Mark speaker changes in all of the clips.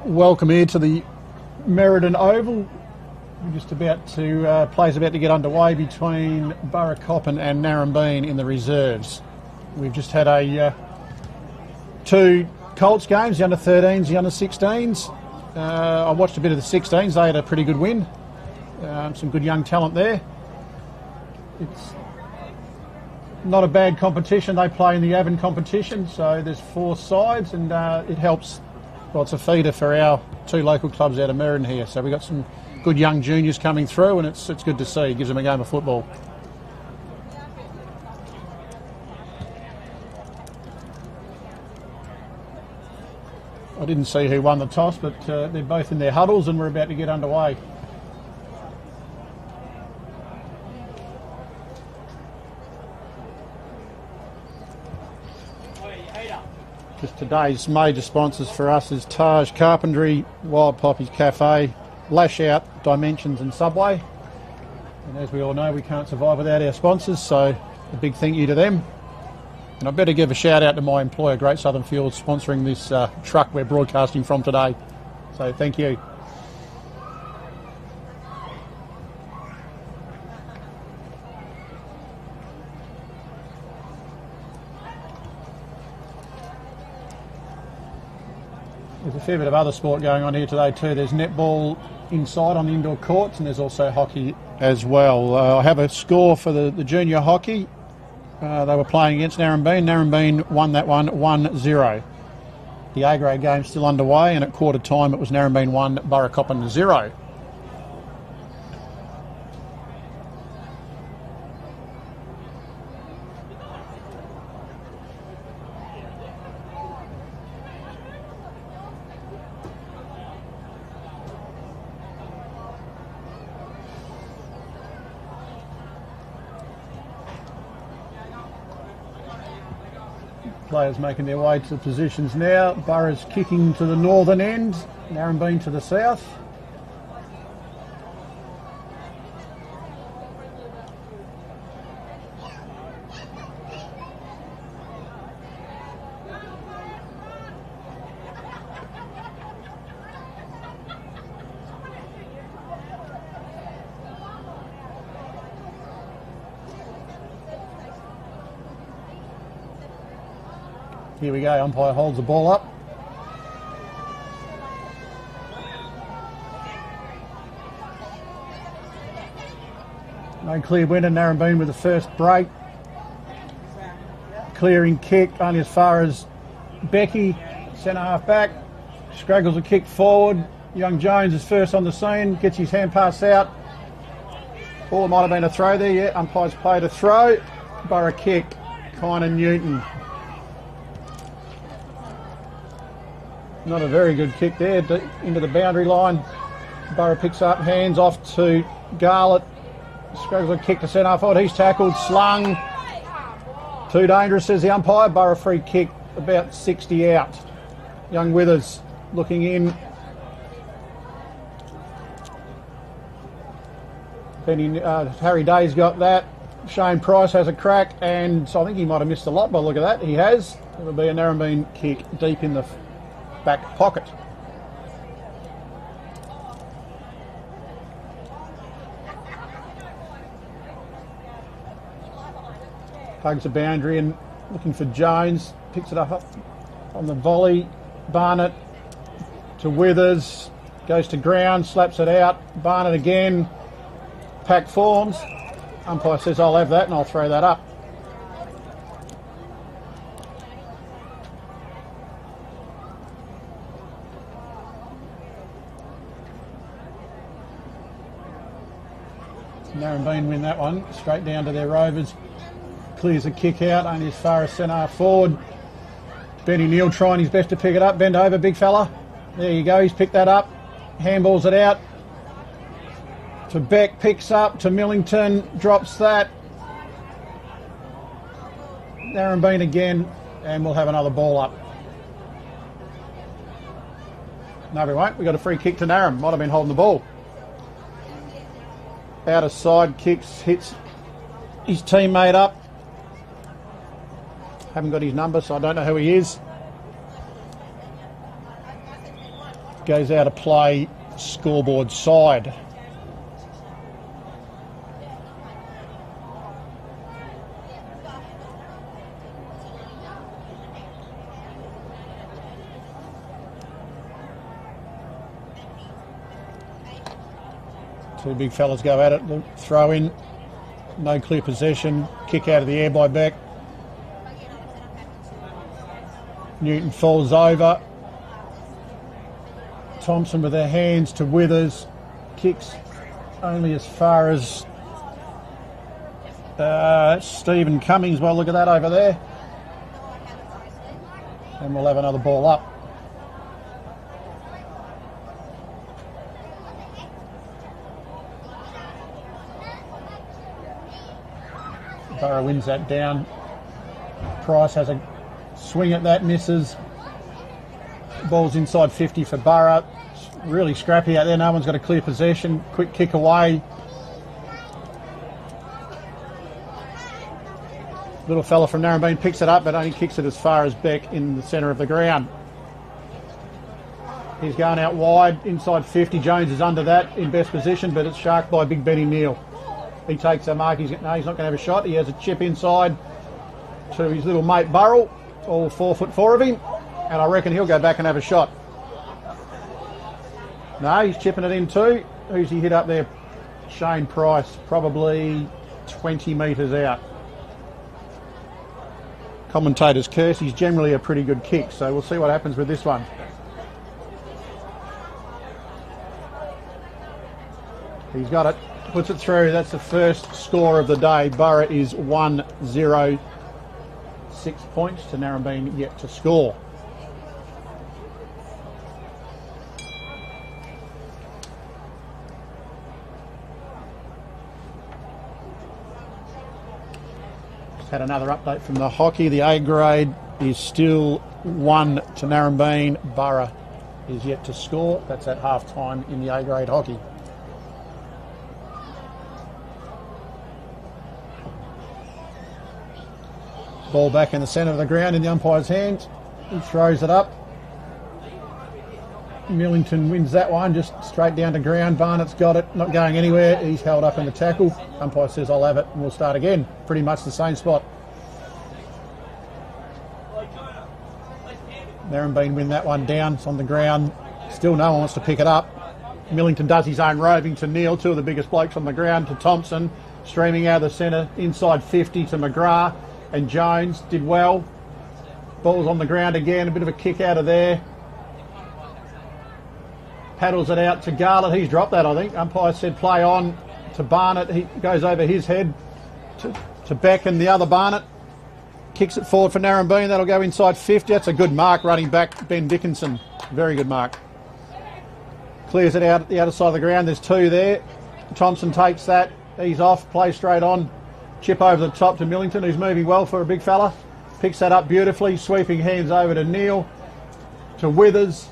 Speaker 1: Welcome here to the Meriden Oval. We're just about to, play's about to get underway between Burracoppin and Narembeen in the reserves. We've just had two Colts games, the under-13s, the under-16s. I watched a bit of the 16s, they had a pretty good win. Some good young talent there. It's not a bad competition. They play in the Avon competition, so there's 4 sides, and it helps. Well, it's a feeder for our 2 local clubs out of Meriden here. So we've got some good young juniors coming through, and it's good to see. It gives them a game of football. I didn't see who won the toss, but they're both in their huddles, and we're about to get underway. Just today's major sponsors for us is Taj Carpentry, Wild Poppies Cafe, Lash Out, Dimensions and Subway. And as we all know, we can't survive without our sponsors, so a big thank you to them. And I better give a shout out to my employer, Great Southern Fuels, sponsoring this truck we're broadcasting from today. So thank you. There's a fair bit of other sport going on here today too. There's netball inside on the indoor courts, and there's also hockey as well. I have a score for the junior hockey. They were playing against Narembeen. Narembeen won that one 1-0. The A-grade game's still underway, and at quarter time it was Narembeen 1, Burracoppin 0. Players making their way to the positions now. Burra's kicking to the northern end, Narembeen to the south. Here we go, umpire holds the ball up. No clear winner, Narembeen with the first break. Clearing kick only as far as Becky, centre half back. Scraggles a kick forward. Young Jones is first on the scene, gets his hand pass out. Or it might have been a throw there, yeah, umpire's played a throw. Burra kick, Kynan Newton. Not a very good kick there, into the boundary line. Burra picks up, hands off to Garlett. Scraggles a kick to centre half forward. He's tackled, slung. Too dangerous, says the umpire. Burra free kick, about 60 out. Young Withers looking in. Harry Day's got that. Shane Price has a crack, and so I think he might have missed a lot by the look of that. He has. It'll be a Narembeen kick deep in the back pocket. Hugs the boundary and looking for Jones. Picks it up on the volley. Barnett to Withers. Goes to ground, slaps it out. Barnett again. Pack forms. Umpire says I'll have that and I'll throw that up. Narembeen win that one, straight down to their rovers. Clears a kick out, only as far as centre half forward. Benny Neal trying his best to pick it up. Bend over, big fella. There you go, he's picked that up. Handballs it out. To Beck, picks up. To Millington, drops that. Narembeen again, and we'll have another ball up. No, we won't. We got a free kick to Narem. Might have been holding the ball. Out of side kicks, hits his teammate up. Haven't got his number, so I don't know who he is. goes out of play, scoreboard side. Two big fellas go at it, throw in, no clear possession, kick out of the air by Beck. Newton falls over. Thompson with their hands to Withers, kicks only as far as Stephen Cummings. Well, look at that over there. And we'll have another ball up. Burra wins that down. Price has a swing at that, misses. Ball's inside 50 for Burra. Really scrappy out there. No one's got a clear possession. Quick kick away. Little fella from Narembeen picks it up, but only kicks it as far as Beck in the centre of the ground. He's going out wide, inside 50. Jones is under that in best position, but it's sharked by Big Benny Neal. He takes a mark. He's not going to have a shot. He has a chip inside to his little mate Burrell, all 4'4" of him, and I reckon he'll go back and have a shot. No, he's chipping it in too. Who's he hit up there? Shane Price, probably 20 metres out. Commentators curse. He's generally a pretty good kick, so we'll see what happens with this one. He's got it. Puts it through. That's the first score of the day. Burra is 1-0. 6 points to Narembeen yet to score. Just had another update from the hockey. The A grade is still 1 to Narembeen. Burra is yet to score. That's at half time in the A grade hockey. Ball back in the centre of the ground in the umpire's hand. He throws it up. Millington wins that one, just straight down to ground. Barnett's got it, not going anywhere. He's held up in the tackle. Umpire says, I'll have it, and we'll start again. Pretty much the same spot. Narembeen win that one down. It's on the ground. Still no one wants to pick it up. Millington does his own roving to Neal, two of the biggest blokes on the ground, to Thompson. Streaming out of the centre, inside 50 to McGrath. And Jones did well. Ball's on the ground again, a bit of a kick out of there. Paddles it out to Garlett. He's dropped that, I think. Umpire said play on to Barnett. He goes over his head to Beck and the other Barnett. Kicks it forward for Narembeen. That'll go inside 50. That's a good mark running back, Ben Dickinson. Very good mark. Clears it out at the other side of the ground. There's two there. Thompson takes that. He's off. Play straight on. Chip over the top to Millington, who's moving well for a big fella. Picks that up beautifully. Sweeping hands over to Neal. To Withers.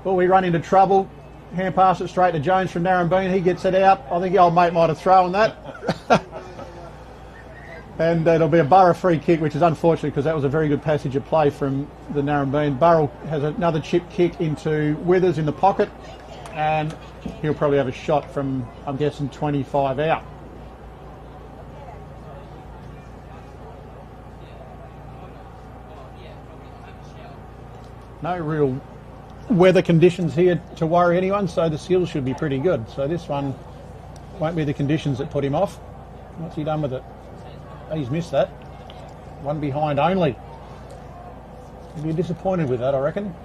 Speaker 1: But we run into trouble. Hand pass it straight to Jones from Narembeen. He gets it out. I think the old mate might have thrown that. And it'll be a Burra free kick, which is unfortunate because that was a very good passage of play from the Narembeen. Burra has another chip kick into Withers in the pocket. And he'll probably have a shot from, I'm guessing, 25 out. No real weather conditions here to worry anyone, so the skills should be pretty good. So this one won't be the conditions that put him off. What's he done with it? He's missed that. One behind only. He'll be disappointed with that, I reckon.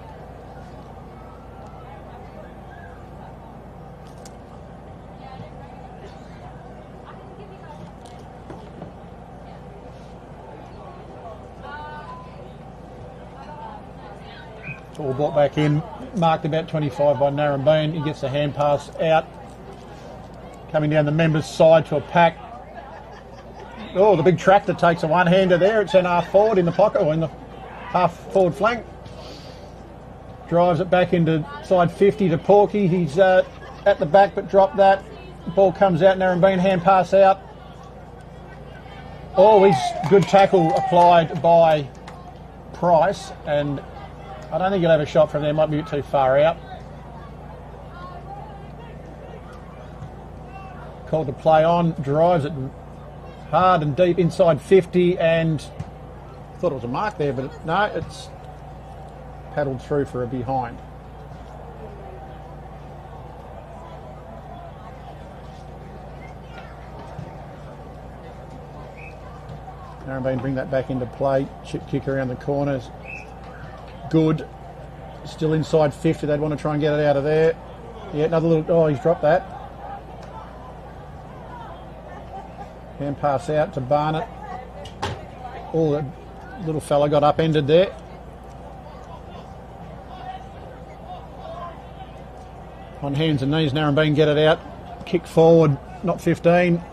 Speaker 1: All brought back in, marked about 25 by Narembeen. He gets the hand pass out. Coming down the members' side to a pack. Oh, the big tractor takes a one-hander there. It's an half forward in the pocket, or in the half forward flank. Drives it back into side 50 to Porky. He's at the back but dropped that. Ball comes out, Narembeen, hand pass out. Always good tackle applied by Price, and I don't think he'll have a shot from there. Might be a bit too far out. called to play on, drives it hard and deep inside 50, and thought it was a mark there, but no, it's paddled through for a behind. Narembeen bring that back into play. Chip kick around the corners. Good. Still inside 50. They'd want to try and get it out of there. Yeah, another little... Oh, he's dropped that. Hand pass out to Barnett. Oh, the little fella got upended there. On hands and knees, Narembeen get it out. Kick forward, not 15.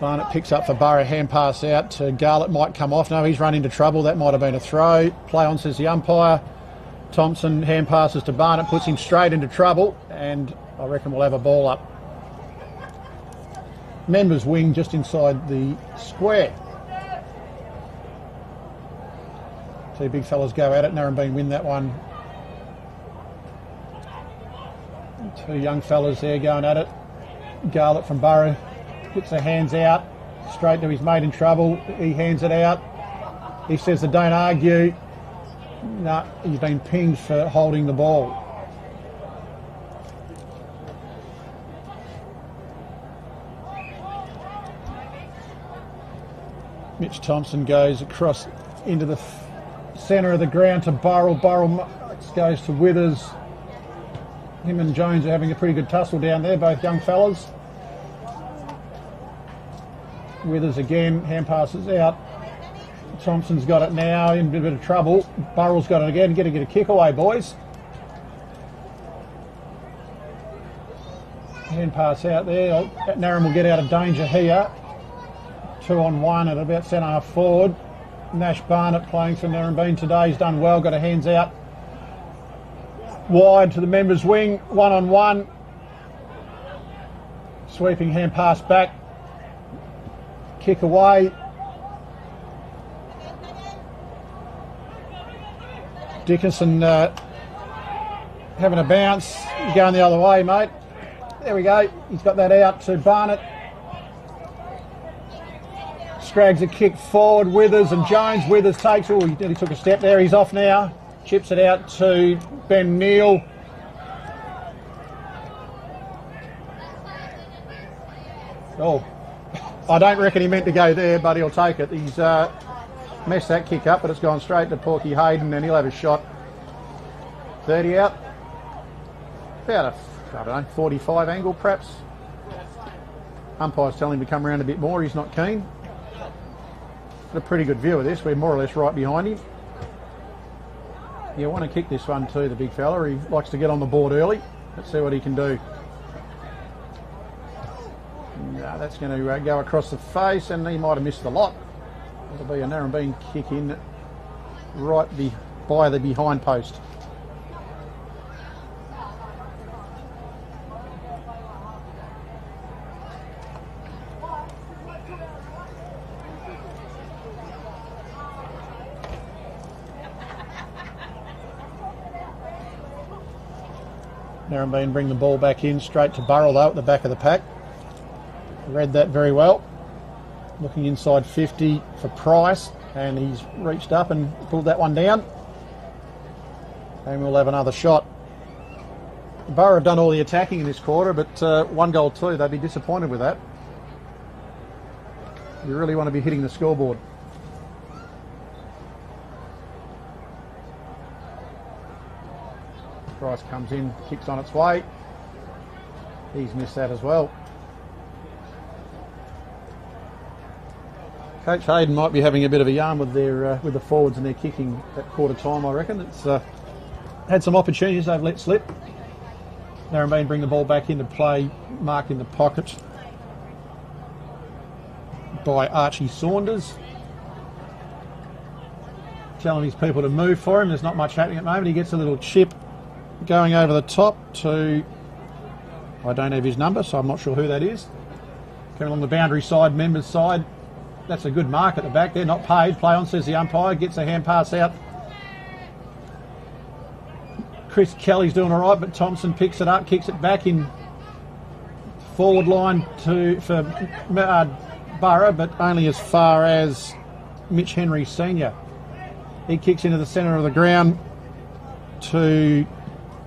Speaker 1: Barnett picks up for Burra, hand pass out to Garlett, might come off. No, he's run into trouble. That might have been a throw. Play on, says the umpire. Thompson hand passes to Barnett, puts him straight into trouble, and I reckon we'll have a ball up. Members wing just inside the square. Two big fellas go at it. Narembeen win that one. Two young fellas there going at it. Garlett from Burra puts their hands out, straight to his mate in trouble. He hands it out. He says, don't argue. No, he's been pinged for holding the ball. Mitch Thompson goes across into the centre of the ground to Burrell. Burrell goes to Withers. Him and Jones are having a pretty good tussle down there, both young fellas. Withers again, hand passes out. Thompson's got it now, in a bit of trouble. Burrell's got it again. Get a kick away, boys. Hand pass out there. Narembeen will get out of danger here. 2-on-1 at about centre half forward. Nash Barnett playing for Narembeen today. He's done well, got a hands out. Wide to the members' wing, 1-on-1. Sweeping hand pass back. Kick away. Dickinson having a bounce. You're going the other way, mate. There we go. He's got that out to Barnett. Scrags a kick forward. Withers and Jones. Withers takes... Oh, he nearly took a step there. He's off now. Chips it out to Ben Neal. Oh, I don't reckon he meant to go there, but he'll take it. He's messed that kick up, but it's gone straight to Porky Hayden, and he'll have a shot. 30 out. About a, I don't know, 45 angle perhaps. Umpire's telling him to come around a bit more. He's not keen. Got a pretty good view of this. We're more or less right behind him. You want to kick this one too, the big fella. He likes to get on the board early. Let's see what he can do. No, that's going to go across the face, and he might have missed the lot. It'll be a Narembeen kick in right by the behind post. Narembeen bring the ball back in, straight to Burrell though at the back of the pack. Read that very well. Looking inside 50 for Price, and he's reached up and pulled that one down. And we'll have another shot. Burra have done all the attacking in this quarter, but 1 goal too. They'd be disappointed with that. You really want to be hitting the scoreboard. Price comes in, kicks on its way. He's missed that as well. Coach Hayden might be having a bit of a yarn with their with the forwards and their kicking at quarter time, I reckon. It's had some opportunities they've let slip. Narembeen bring the ball back into play, marked in the pocket by Archie Saunders. Telling his people to move for him. There's not much happening at the moment. He gets a little chip going over the top to... I don't have his number, so I'm not sure who that is. Coming along the boundary side, members side. That's a good mark at the back. They're not paid. Play on, says the umpire. Gets a hand pass out. Chris Kelly's doing all right, but Thompson picks it up, kicks it back in forward line for Burra, but only as far as Mitch Henry Sr. He kicks into the centre of the ground to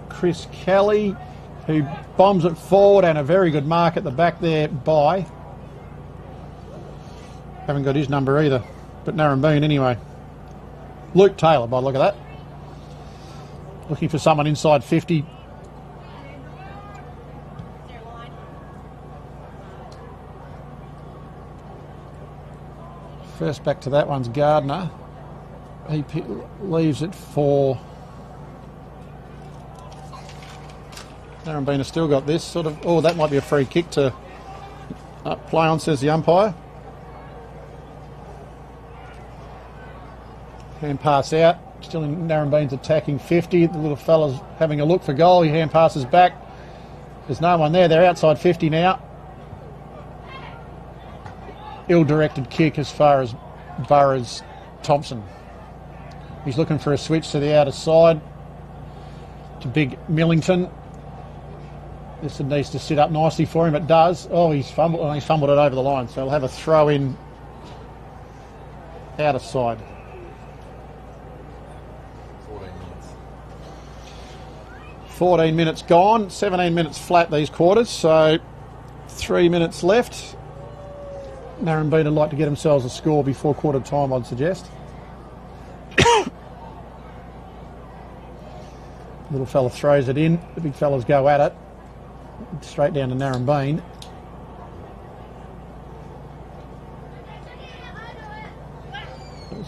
Speaker 1: Chris Kelly, who bombs it forward, and a very good mark at the back there by... Haven't got his number either, but Narembeen anyway. Luke Taylor, by the look of that. Looking for someone inside 50. First back to that one's Gardner. He leaves it for... Narembeen has still got this sort of... Oh, that might be a free kick to play on, says the umpire. Hand pass out. Still in Narembeen's attacking 50. The little fella's having a look for goal. He hand passes back. There's no one there. They're outside 50 now. Ill-directed kick as far as Burra's Thompson. He's looking for a switch to the outer side to big Millington. This needs to sit up nicely for him. It does. Oh, he's fumbled it over the line. So he'll have a throw in outer side. 14 minutes gone, 17 minutes flat these quarters, so 3 minutes left. Narembeen would like to get themselves a score before quarter time, I'd suggest. Little fella throws it in, the big fellas go at it, straight down to Narembeen.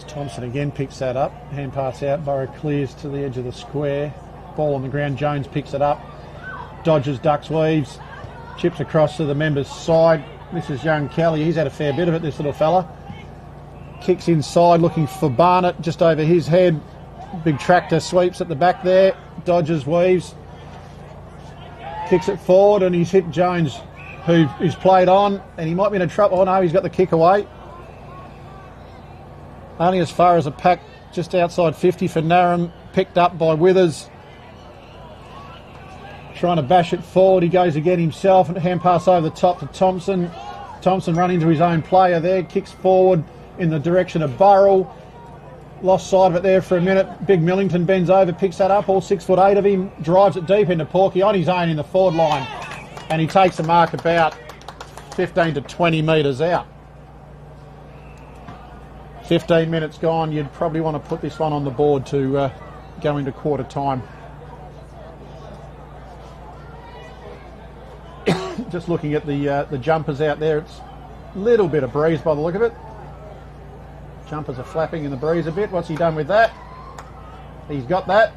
Speaker 1: Thompson again picks that up, hand pass out, Burra clears to the edge of the square. Ball on the ground, Jones picks it up, dodges, ducks, weaves, chips across to the member's side. This is young Kelly, he's had a fair bit of it, this little fella. Kicks inside, looking for Barnett, just over his head. Big tractor sweeps at the back there, dodges, weaves, kicks it forward, and he's hit Jones, who is played on, and he might be in a trouble. Oh no, he's got the kick away. Only as far as a pack, just outside 50 for Narem, picked up by Withers. Trying to bash it forward, he goes again himself, and hand pass over the top to Thompson. Thompson run into his own player there, kicks forward in the direction of Burrell. Lost sight of it there for a minute. Big Millington bends over, picks that up, all 6'8" of him, drives it deep into Porky on his own in the forward line. And he takes a mark about 15 to 20 metres out. 15 minutes gone, you'd probably want to put this one on the board to go into quarter time. Just looking at the jumpers out there, it's a little bit of breeze by the look of it. Jumpers are flapping in the breeze a bit. What's he done with that? He's got that.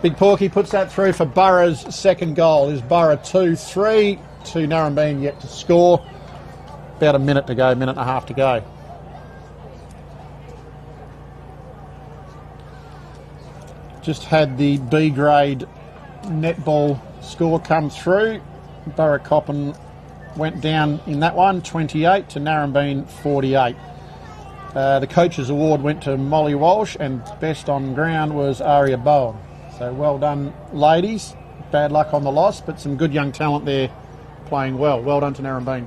Speaker 1: Big Porky puts that through for Burra's second goal. Is Burra 2-3 to Narembeen yet to score. About a minute to go, minute and a half to go. Just had the B grade netball score come through. Burracoppin went down in that one, 28 to Narembeen 48. The coach's award went to Molly Walsh, and best on ground was Aria Bowen. So well done, ladies. Bad luck on the loss, but some good young talent there playing well. Well done to Narembeen.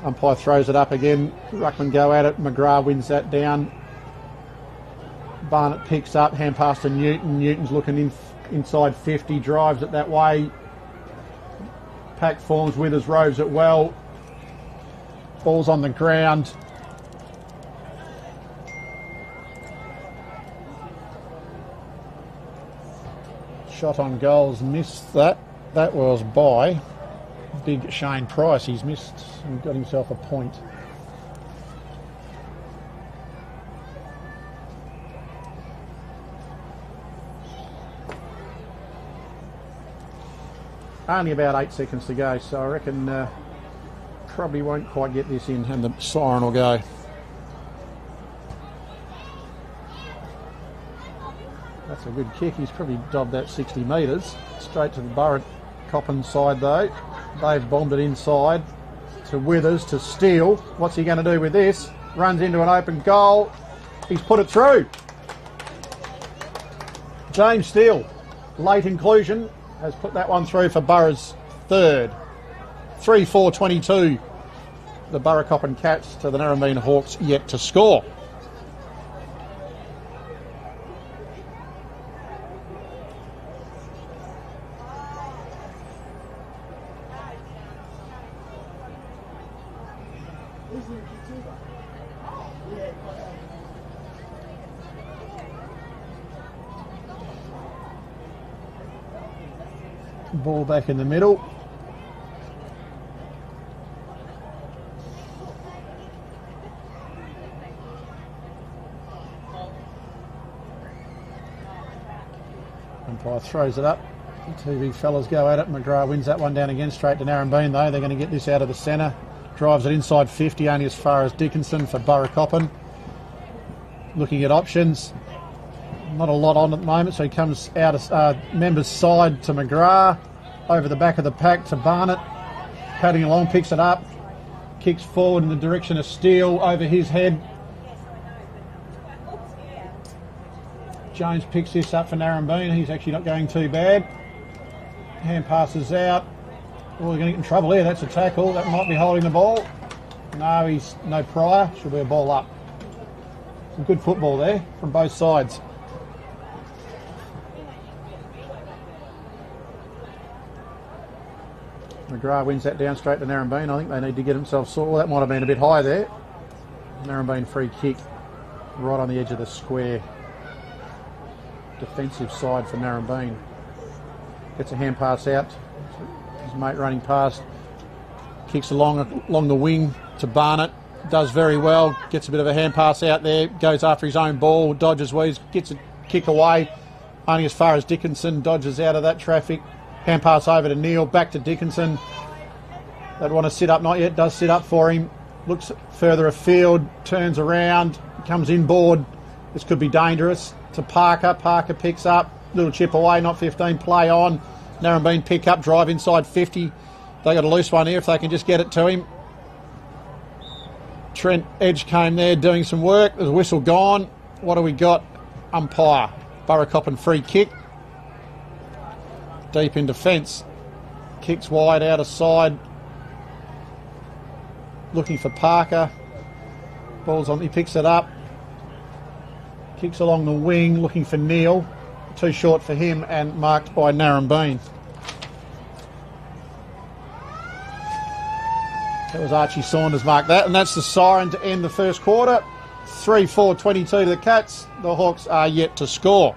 Speaker 1: Umpire throws it up again. Ruckman go at it. McGrath wins that down. Barnett picks up, hand pass to Newton. Newton's looking inside 50, drives it that way. Pack forms, Withers roves it well. Ball's on the ground. Shot on goals, missed that. That was by big Shane Price. He's missed and got himself a point. Only about 8 seconds to go, so I reckon probably won't quite get this in, and the siren will go. That's a good kick. He's probably dobbed that 60 metres. Straight to the Burracoppin side though. They've bombed it inside to Withers to Steele. What's he going to do with this? Runs into an open goal. He's put it through. James Steele, late inclusion, has put that one through for Burra's third. 3-4-22. The Burracoppin Cats to the Narembeen Hawks yet to score. Ball back in the middle. Umpire throws it up. The two big fellas go at it. McGrath wins that one down again, straight to Narembeen though. They're going to get this out of the centre. Drives it inside 50, only as far as Dickinson for Burracoppin. Looking at options. Not a lot on at the moment, so he comes out of member's side to McGrath. Over the back of the pack to Barnett. Cutting along, picks it up. Kicks forward in the direction of Steele over his head. Jones picks this up for Narembeen. He's actually not going too bad. Hand passes out. Oh, they're going to get in trouble here. That's a tackle. That might be holding the ball. No, he's no prior. Should be a ball up. Some good football there from both sides. McGrath wins that down straight to Narembeen. I think they need to get themselves sorted. Well, that might have been a bit high there. Narembeen free kick right on the edge of the square. Defensive side for Narembeen. Gets a hand pass out. His mate running past. Kicks along the wing to Barnett. Does very well. Gets a bit of a hand pass out there. Goes after his own ball. Dodges Weeds. Gets a kick away. Only as far as Dickinson. Dodges out of that traffic. Hand pass over to Neil, back to Dickinson. They'd want to sit up, not yet, does sit up for him. Looks further afield, turns around, comes inboard. This could be dangerous. To Parker, Parker picks up, little chip away, not 15, play on. Narembeen pick up, drive inside 50. They got a loose one here if they can just get it to him. Trent Edge came there doing some work. There's a whistle gone. What do we got? Umpire. Burracoppin free kick. Deep in defence. Kicks wide out of side. Looking for Parker. Ball's on, he picks it up. Kicks along the wing, looking for Neil. Too short for him and marked by Narembeen. That was Archie Saunders marked that, and that's the siren to end the first quarter. 3-4-22 to the Cats. The Hawks are yet to score.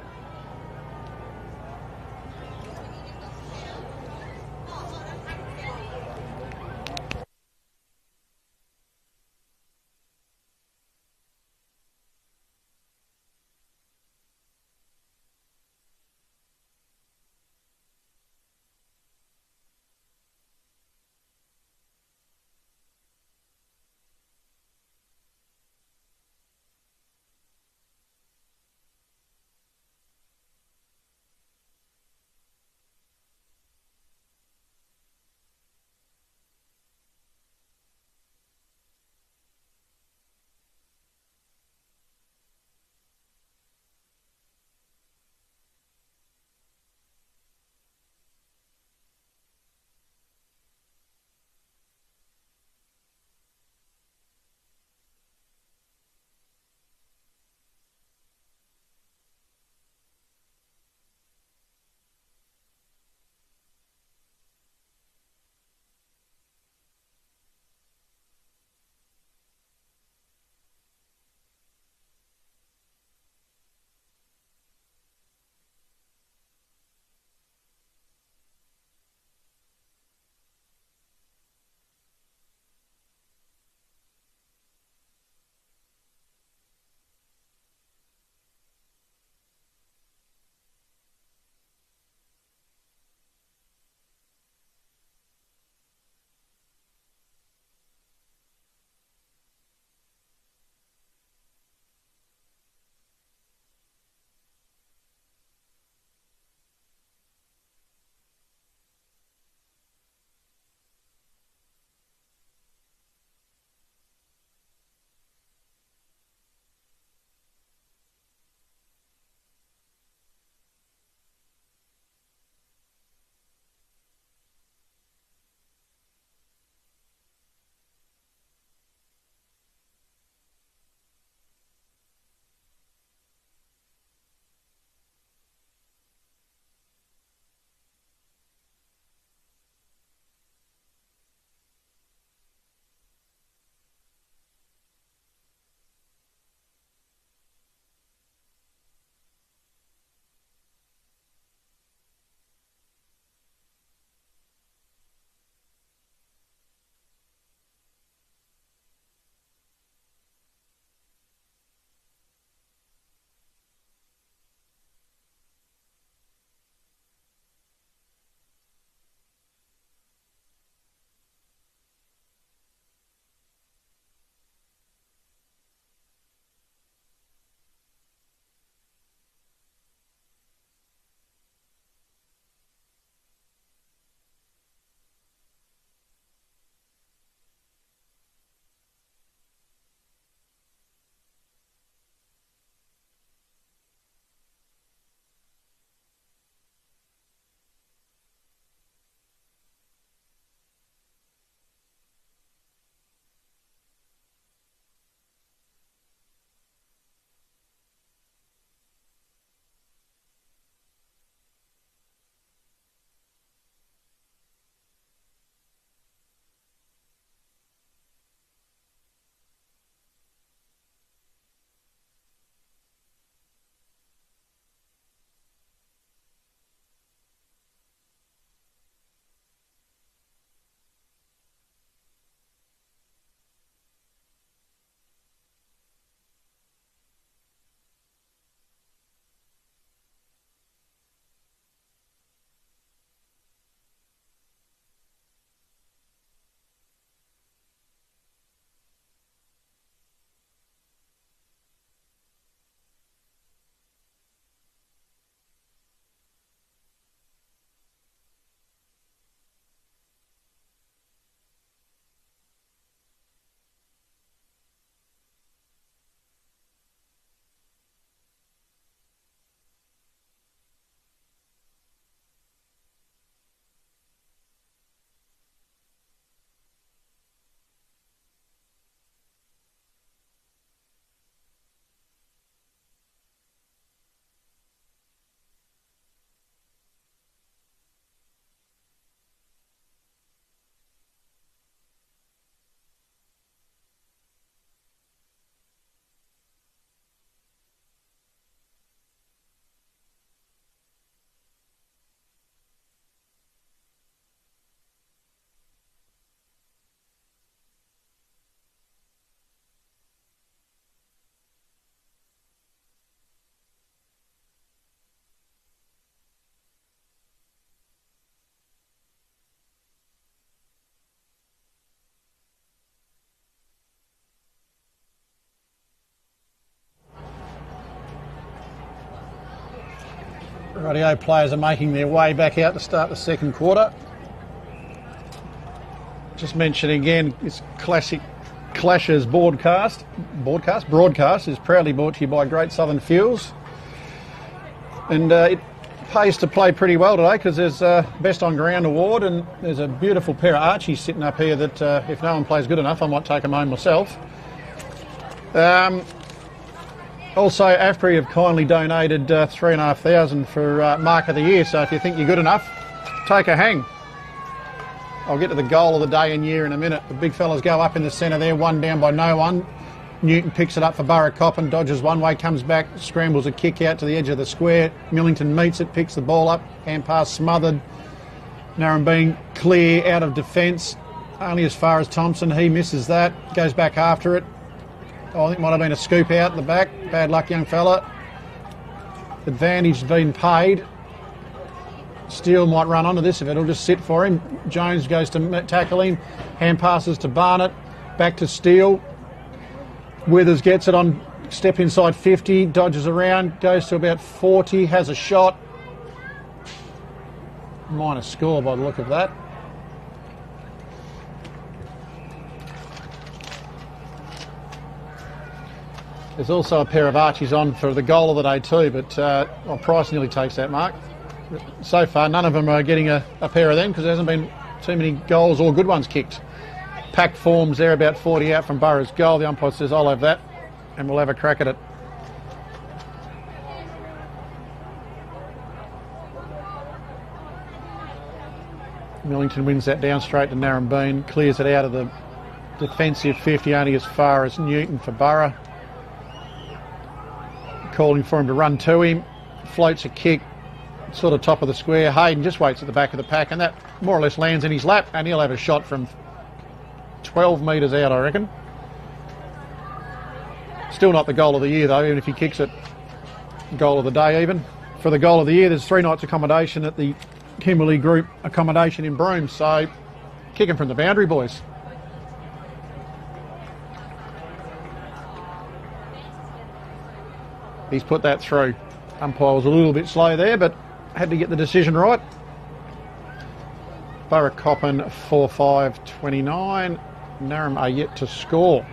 Speaker 1: Radio players are making their way back out to start the second quarter. Just mention again, this classic Clashes broadcast is proudly brought to you by Great Southern Fuels. And it pays to play pretty well today because there's a Best on Ground award, and there's a beautiful pair of Archies sitting up here that if no one plays good enough, I might take them home myself. Also, AFPRI have kindly donated $3,500 for Mark of the Year, so if you think you're good enough, take a hang. I'll get to the goal of the day and year in a minute. The big fellas go up in the centre there, one down by no one. Newton picks it up for Burracoppin, dodges one way, comes back, scrambles a kick out to the edge of the square. Millington meets it, picks the ball up, hand pass smothered. Narembeen clear out of defence, only as far as Thompson. He misses that, goes back after it. Oh, I think it might have been a scoop out the back. Bad luck, young fella. Advantage been paid. Steele might run onto this if it'll just sit for him. Jones goes to tackle him. Hand passes to Barnett. Back to Steele. Withers gets it on step inside 50. Dodges around. Goes to about 40. Has a shot. Minor score by the look of that. There's also a pair of Archies on for the goal of the day too, but Price nearly takes that mark. So far, none of them are getting a pair of them because there hasn't been too many goals or good ones kicked. Packed forms there, about 40 out from Burra's goal. The umpire says, I'll have that, and we'll have a crack at it. Millington wins that down straight to Narembeen, clears it out of the defensive 50, only as far as Newton for Burra. Calling for him to run to him, floats a kick, sort of top of the square. Hayden just waits at the back of the pack, and that more or less lands in his lap, and he'll have a shot from 12 metres out, I reckon. Still not the goal of the year though, even if he kicks it. Goal of the day even. For the goal of the year, there's 3 nights accommodation at the Kimberley Group accommodation in Broome, so kicking from the boundary, boys. He's put that through. Umpire was a little bit slow there, but had to get the decision right. Burracoppin 4-5-29. Narem are yet to score.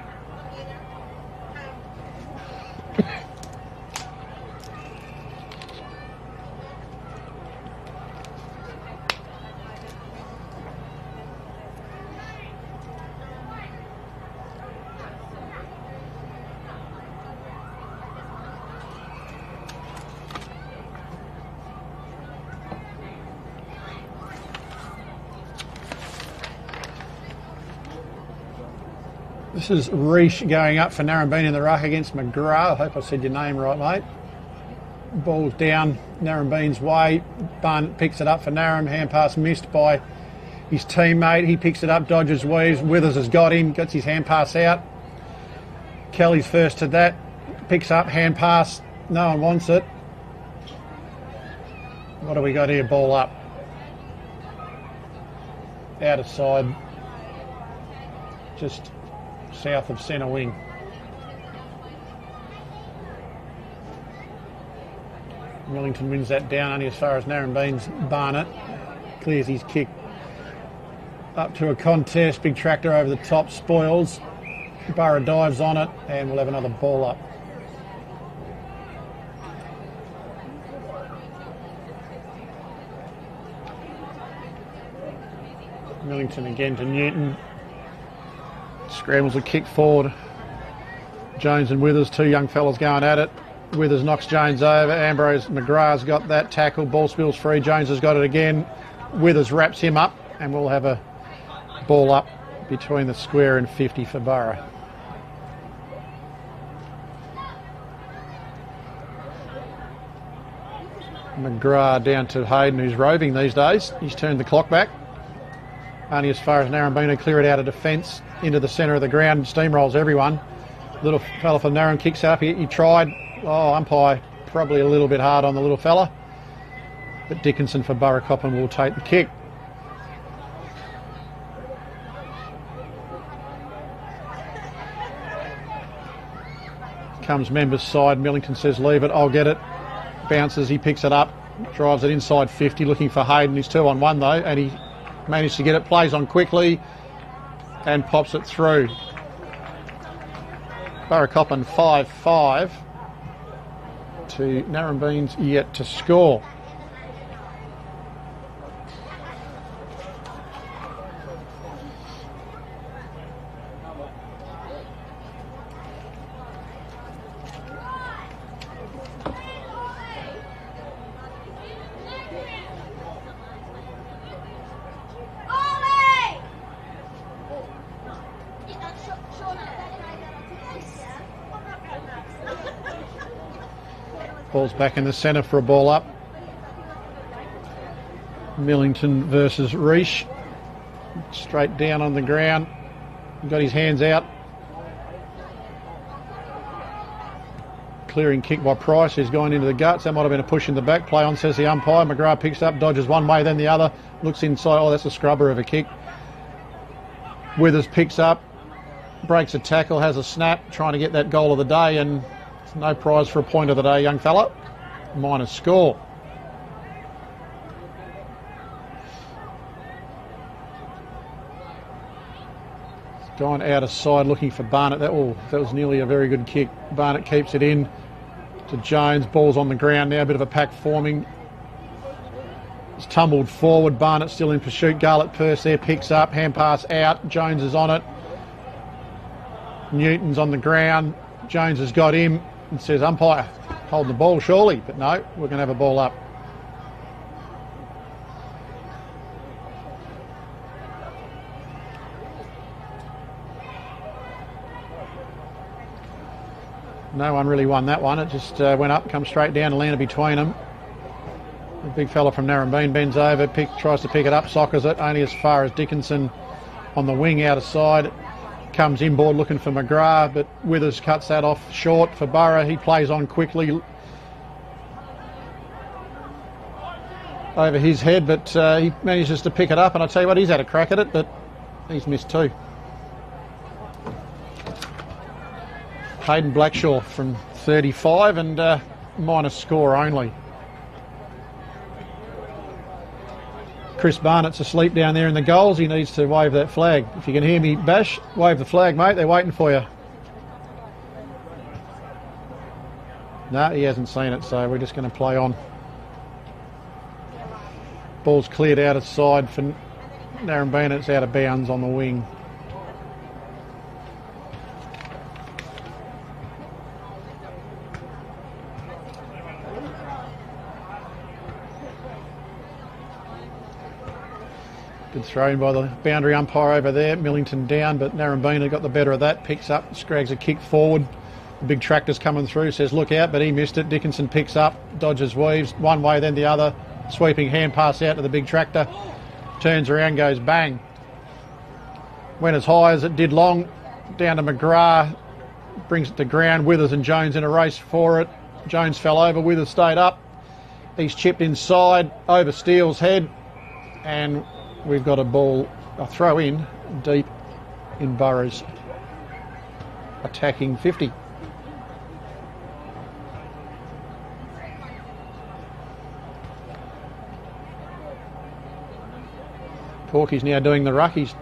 Speaker 1: This is Reish going up for Narembeen in the ruck against McGrath. I hope I said your name right, mate. Ball's down Narembeen's way. Barnett picks it up for Narem. Hand pass missed by his teammate. He picks it up, dodges, weaves. Withers has got him, gets his hand pass out. Kelly's first to that. Picks up, hand pass. No one wants it. What do we got here? Ball up. Out of side. Just south of centre wing. Millington wins that down only as far as Narembeen's Barnett. Clears his kick up to a contest. Big tractor over the top, spoils. Burra dives on it, and we'll have another ball up. Millington again to Newton. Scrambles a kick forward. Jones and Withers, 2 young fellas going at it. Withers knocks Jones over. Ambrose McGrath's got that tackle. Ball spills free. Jones has got it again. Withers wraps him up, and we'll have a ball up between the square and 50 for Burra. McGrath down to Hayden, who's roving these days. He's turned the clock back. Only as far as Narembeen, clear it out of defence into the centre of the ground, steamrolls everyone. Little fella for Narem kicks up. He tried. Oh, umpire probably a little bit hard on the little fella. But Dickinson for Burracoppin will take the kick. Comes members side. Millington says leave it. I'll get it. Bounces. He picks it up. Drives it inside 50, looking for Hayden. He's 2 on 1 though, and he managed to get it. Plays on quickly and pops it through. Burracoppin 5-5 to Narembeen's yet to score. Ball's back in the centre for a ball up. Millington versus Reish. Straight down on the ground. Got his hands out. Clearing kick by Price, who's gone into the guts. That might have been a push in the back. Play on, says the umpire. McGrath picks up, dodges one way, then the other. Looks inside. Oh, that's a scrubber of a kick. Withers picks up, breaks a tackle, has a snap, trying to get that goal of the day, and no prize for a point of the day, young fella. Minus score. It's gone out of side looking for Barnett. That was nearly a very good kick. Barnett keeps it in to Jones. Ball's on the ground now. A bit of a pack forming. It's tumbled forward. Barnett still in pursuit. Garlick Purse there picks up. Hand pass out. Jones is on it. Newton's on the ground. Jones has got him. And says, umpire, hold the ball surely, but no, we're going to have a ball up. No one really won that one. It just went up, come straight down and landed between them. The big fella from Narembeen bends over, tries to pick it up, sockers it, only as far as Dickinson on the wing out of side. Comes inboard looking for McGrath, but Withers cuts that off short for Burra. He plays on quickly over his head, but he manages to pick it up, and I tell you what, he's had a crack at it, but he's missed too. Hayden Blackshaw from 35 and minus score only. Chris Barnett's asleep down there in the goals. He needs to wave that flag. If you can hear me, Bash, wave the flag, mate. They're waiting for you. No, he hasn't seen it, so we're just going to play on. Ball's cleared out of side for Narembeen. It's out of bounds on the wing. Good throw by the boundary umpire over there. Millington down, but Narembeen had got the better of that. Picks up, scrags a kick forward. The big tractor's coming through, says look out, but he missed it. Dickinson picks up, dodges, weaves, one way then the other. Sweeping hand pass out to the big tractor. Turns around, goes bang. Went as high as it did long. Down to McGrath. Brings it to ground. Withers and Jones in a race for it. Jones fell over. Withers stayed up. He's chipped inside over Steele's head. And we've got a throw in deep in Burra's attacking 50. Porky's now doing the ruck. He's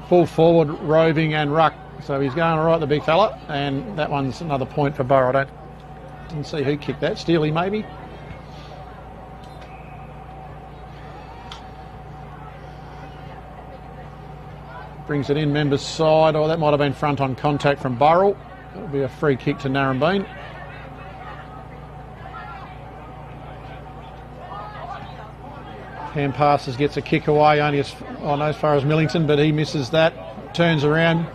Speaker 1: full forward, roving and ruck. So he's going all right, the big fella. And that one's another point for Burra. Didn't see who kicked that. Steely maybe. Brings it in members' side. Oh, that might have been front on contact from Burrell. It'll be a free kick to Narembeen. Hand passes, gets a kick away, only as far as Millington, but he misses that. Turns around,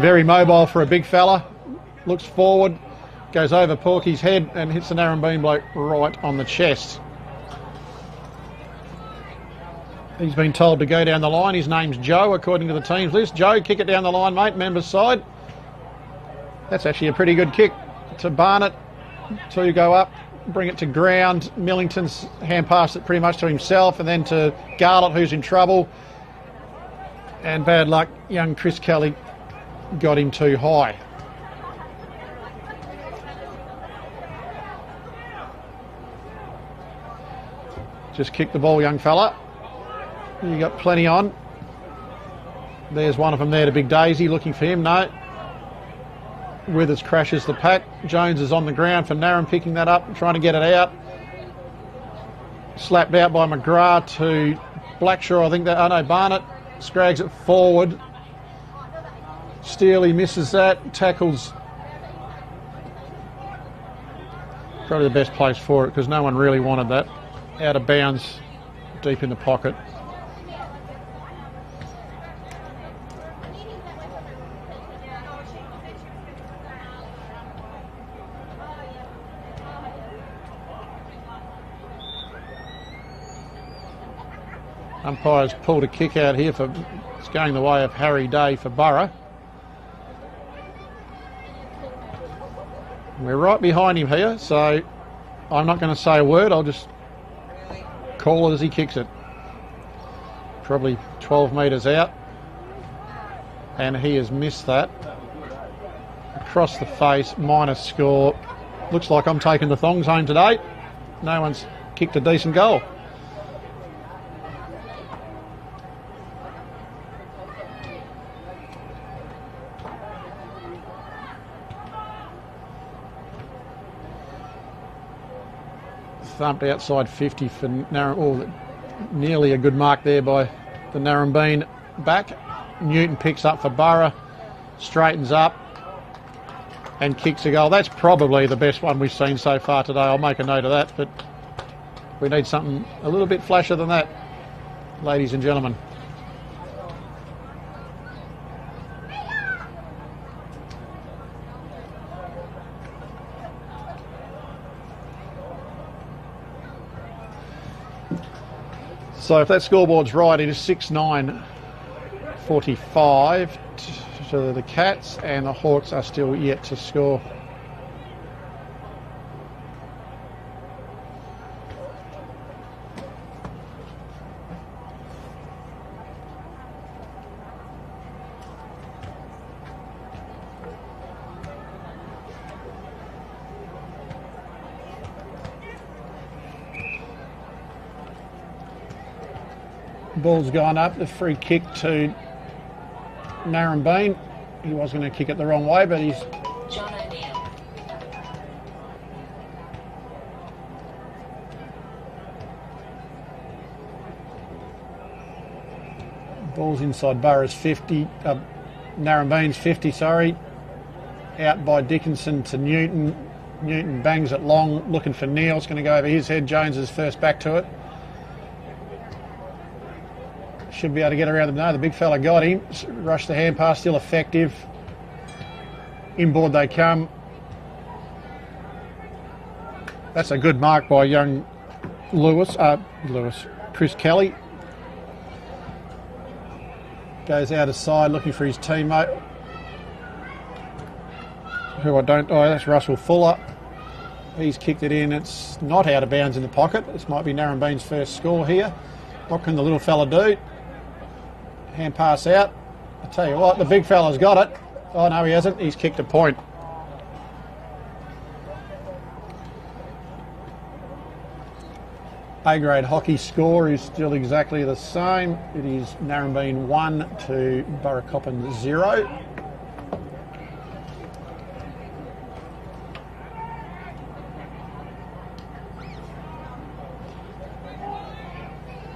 Speaker 1: very mobile for a big fella. Looks forward, goes over Porky's head and hits the Narembeen bloke right on the chest. He's been told to go down the line. His name's Joe, according to the team's list. Joe, kick it down the line, mate, members' side. That's actually a pretty good kick to Barnett. Two go up, bring it to ground. Millington's hand passed it pretty much to himself, and then to Garlett, who's in trouble. And bad luck, young Chris Kelly got him too high. Just kick the ball, young fella. You got plenty on. There's one of them there to Big Daisy, looking for him. No. Withers crashes the pack. Jones is on the ground for Narembeen, picking that up and trying to get it out. Slapped out by McGrath to Blackshaw, I think that. Oh no, Barnett scrags it forward. Steele misses that. Tackles. Probably the best place for it because no one really wanted that. Out of bounds, deep in the pocket. Umpire's pulled a kick out here for, it's going the way of Harry Day for Burra. We're right behind him here, so I'm not going to say a word, I'll just call it as he kicks it. Probably 12 metres out, and he has missed that. Across the face, minus score. Looks like I'm taking the thongs home today. No one's kicked a decent goal. Thumped outside 50 for Narembeen. Nearly a good mark there by the Narembeen back. Newton picks up for Burra, straightens up and kicks a goal. That's probably the best one we've seen so far today. I'll make a note of that, but we need something a little bit flashier than that, ladies and gentlemen. So if that scoreboard's right, it is 6-9-45 to the Cats, and the Hawks are still yet to score. Ball's gone up, the free kick to Narembeen. He was going to kick it the wrong way, but he's... Ball's inside Burra's 50, Narembeen's 50, sorry. Out by Dickinson to Newton. Newton bangs it long, looking for Neil. It's going to go over his head. Jones is first back to it. Should be able to get around them. No, the big fella got him. Rushed the hand pass, still effective. Inboard they come. That's a good mark by young Chris Kelly. Goes out of side looking for his teammate. Who I don't... Oh, that's Russell Fuller. He's kicked it in. It's not out of bounds in the pocket. This might be Narembeen's first score here. What can the little fella do? Hand pass out. I tell you what, the big fella's got it. Oh no, he hasn't. He's kicked a point. A-grade hockey score is still exactly the same. It is Narembeen 1 to Burracoppin 0.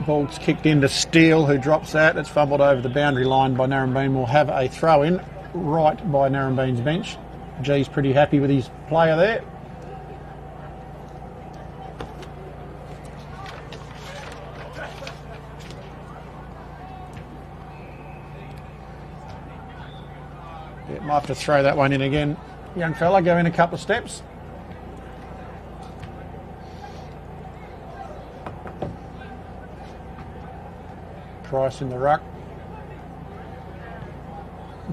Speaker 1: Ball's kicked into Steele, who drops that. It's fumbled over the boundary line by Narembeen. We'll have a throw-in right by Narembeen's bench. G's pretty happy with his player there. Yeah, might have to throw that one in again. Young fella, go in a couple of steps. Price in the ruck.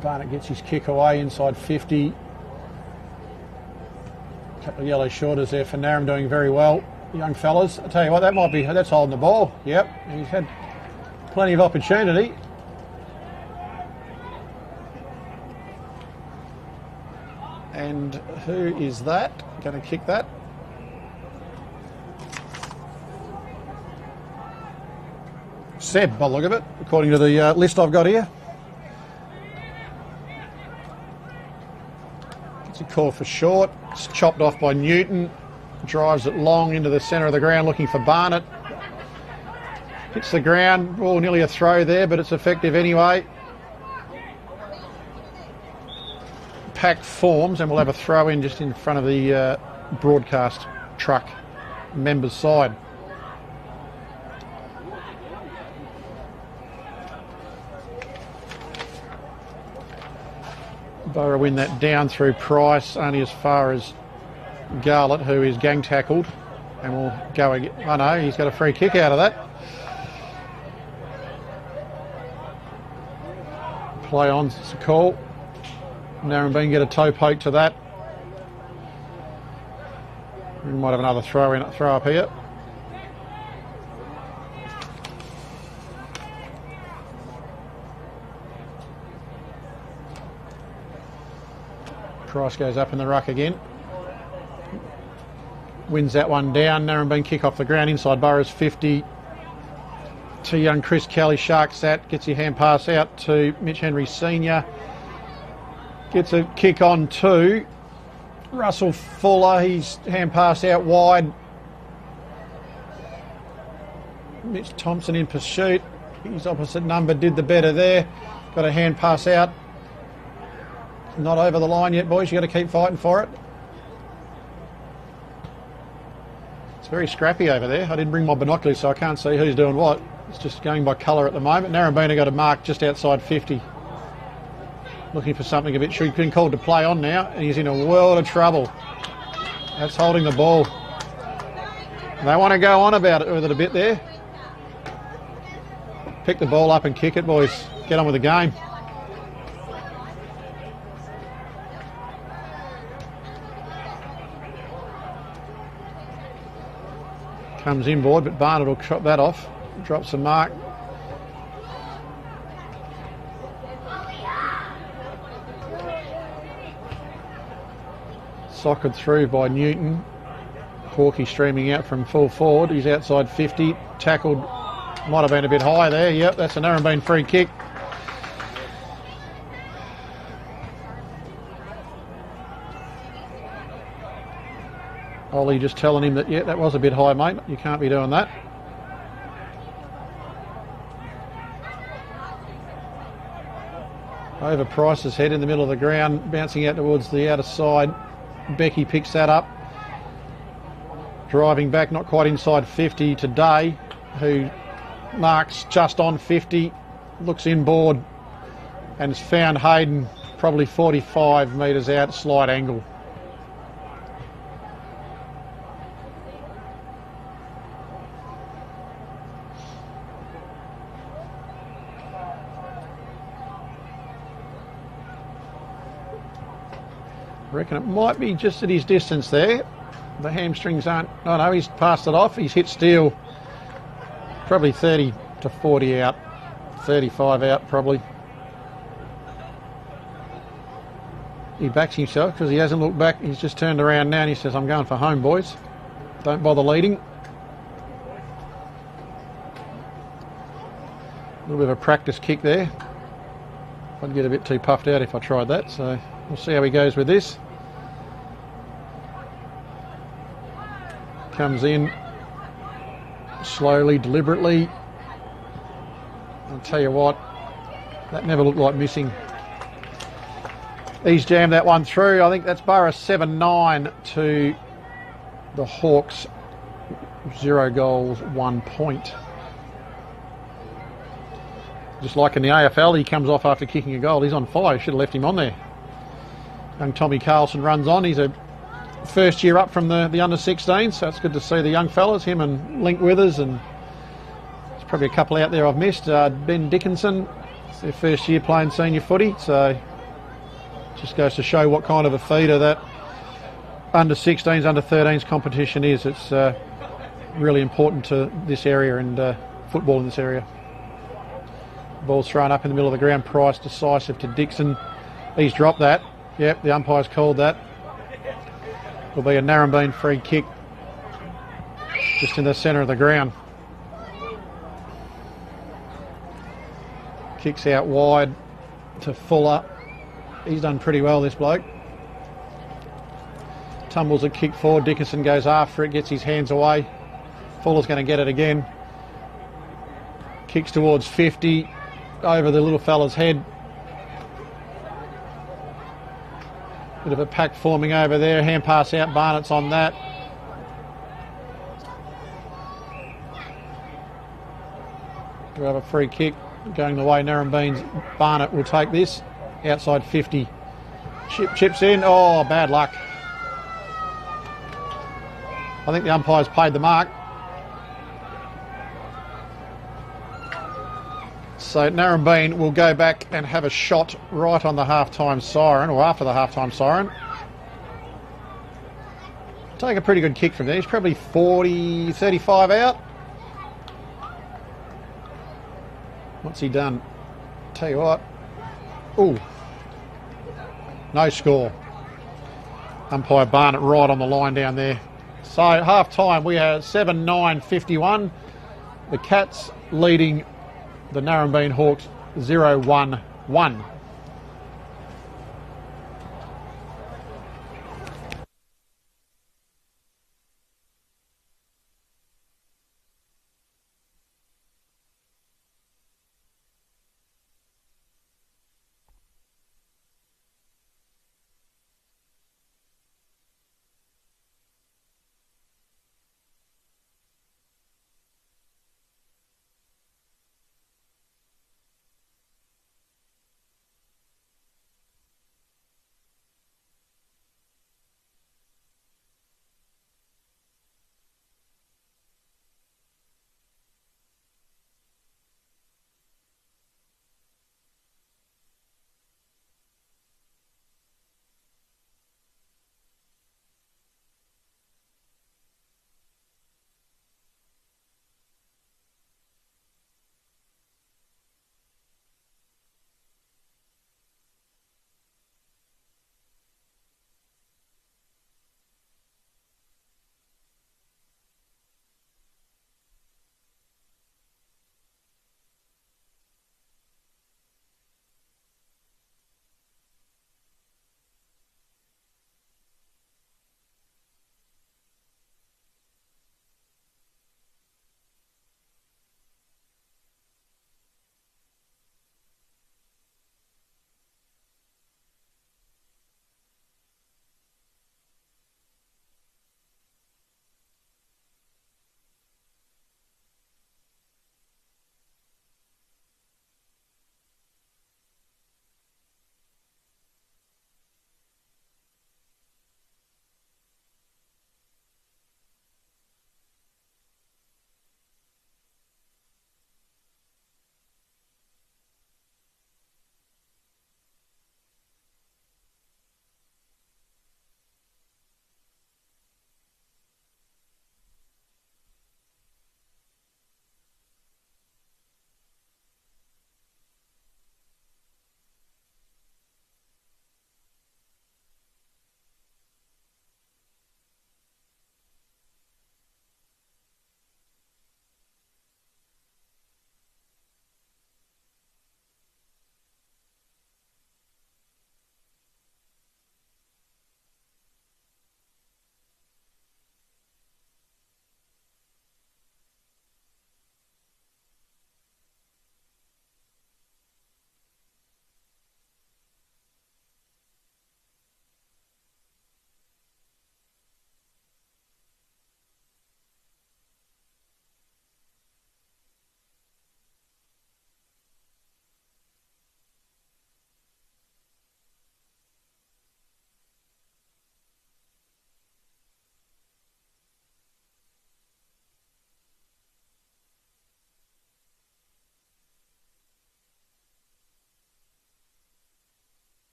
Speaker 1: Barnett gets his kick away inside 50. A couple of yellow shorters there for Narembeen, doing very well. Young fellas, I tell you what, that's holding the ball. Yep, he's had plenty of opportunity. And who is that? Going to kick that? Seb, by the look of it, according to the list I've got here. It's a call for short. It's chopped off by Newton. Drives it long into the centre of the ground looking for Barnett. Hits the ground. Oh, nearly a throw there, but it's effective anyway. Pack forms, and we'll have a throw in just in front of the broadcast truck members' side. Burra win that down through Price, only as far as Garlett, who is gang tackled, and will go again. Oh no, he's got a free kick out of that. Play on, it's a call. Narembeen get a toe poke to that. We might have another throw up here. Price goes up in the ruck again. Wins that one down. Narembeen kick off the ground inside Burra's 50. To young Chris Kelly, sharks that. Gets your hand pass out to Mitch Henry Senior. Gets a kick on to Russell Fuller. He's hand pass out wide. Mitch Thompson in pursuit. His opposite number did the better there. Got a hand pass out. Not over the line yet, boys. You've got to keep fighting for it. It's very scrappy over there. I didn't bring my binoculars, so I can't see who's doing what. It's just going by colour at the moment. Narembeen got a mark just outside 50. Looking for something a bit. Should have been called to play on now, and he's in a world of trouble. That's holding the ball. They want to go on about it with it a bit there. Pick the ball up and kick it, boys. Get on with the game. Comes inboard, but Barnett will chop that off. Drops the mark. Socked through by Newton. Hawkey streaming out from full forward. He's outside 50. Tackled. Might have been a bit high there. Yep, that's a Narembeen free kick. Ollie just telling him that, yeah, that was a bit high, mate. You can't be doing that. Over Price's head in the middle of the ground, bouncing out towards the outer side. Becky picks that up. Driving back, not quite inside 50 to Day, who marks just on 50, looks inboard, and has found Hayden probably 45 metres out, slight angle. I reckon it might be just at his distance there. The hamstrings aren't... Oh no, he's passed it off. He's hit steel. Probably 30 to 40 out. 35 out probably. He backs himself because he hasn't looked back. He's just turned around now and he says, I'm going for home, boys. Don't bother leading. A little bit of a practice kick there. I'd get a bit too puffed out if I tried that, so we'll see how he goes with this. Comes in slowly, deliberately. I'll tell you what, that never looked like missing. He's jammed that one through. I think that's Burra 7-9 to the Hawks. 0 goals, 1 point. Just like in the AFL, he comes off after kicking a goal. He's on fire. Should have left him on there. Young Tommy Carlson runs on. He's a first year up from the under-16, so it's good to see the young fellas, him and Link Withers, and there's probably a couple out there I've missed. Ben Dickinson, it's their first year playing senior footy, so just goes to show what kind of a feeder that under-16s, under-13s competition is. It's really important to this area and football in this area. Ball's thrown up in the middle of the ground. Price decisive to Dixon. He's dropped that. Yep, the umpire's called that. It'll be a Narembeen free kick just in the centre of the ground. Kicks out wide to Fuller. He's done pretty well, this bloke. Tumbles a kick forward. Dickinson goes after it, gets his hands away. Fuller's going to get it again. Kicks towards 50, over the little fella's head. Bit of a pack forming over there. Hand pass out. Barnett's on that. We have a free kick going the way Narembeen's. Barnett will take this. Outside 50. Chips in. Oh, bad luck. I think the umpire's paid the mark. So Narembeen will go back and have a shot right on the half-time siren, or after the half-time siren. Take a pretty good kick from there. He's probably 40, 35 out. What's he done? Tell you what. Ooh. No score. Umpire Barnett right on the line down there. So half-time we have 7-9-51. The Cats leading the Narembeen Hawks 0-1-1.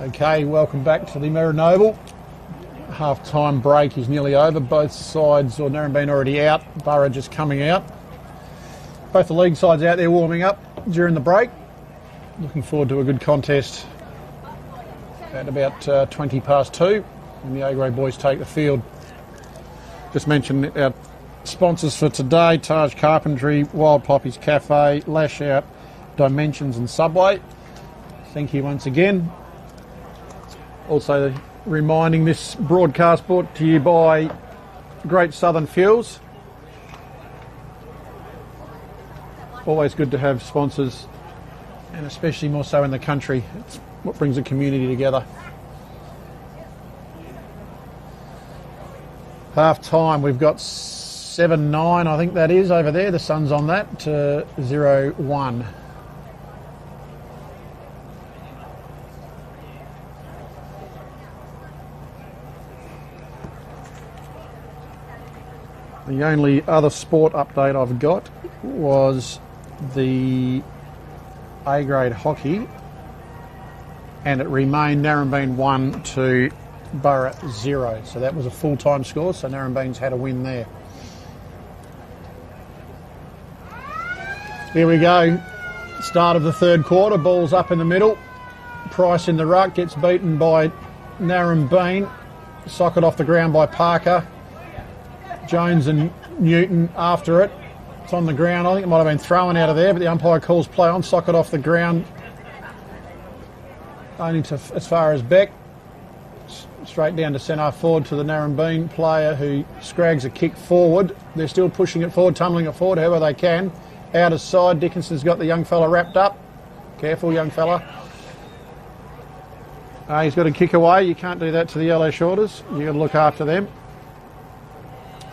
Speaker 1: Okay, welcome back to the Merinoble. Half-time break is nearly over. Both sides, or Narembeen already out, Burra just coming out. Both the league sides out there warming up during the break. Looking forward to a good contest at about 20 past 2 when the A-grade boys take the field. Just mention our sponsors for today: Taj Carpentry, Wild Poppies Cafe, Lash Out, Dimensions and Subway. Thank you once again. Also reminding this broadcast brought to you by Great Southern Fuels. Always good to have sponsors, and especially more so in the country. It's what brings the community together. Half time, we've got 7-9, I think that is, over there. The sun's on that, to 0-1. The only other sport update I've got was the A-grade hockey, and it remained Narembeen 1 to Burra 0. So that was a full-time score, so Narembeen's had a win there. Here we go. Start of the third quarter, ball's up in the middle. Price in the ruck, gets beaten by Narembeen. Socket off the ground by Parker. Jones and Newton after it. It's on the ground. I think it might have been thrown out of there, but the umpire calls play on. Socket off the ground. Only to as far as Beck. Straight down to centre forward to the Narembeen player who scrags a kick forward. They're still pushing it forward, tumbling it forward however they can. Out of side, Dickinson's got the young fella wrapped up. Careful, young fella. He's got a kick away. You can't do that to the yellow shorters. You've got to look after them.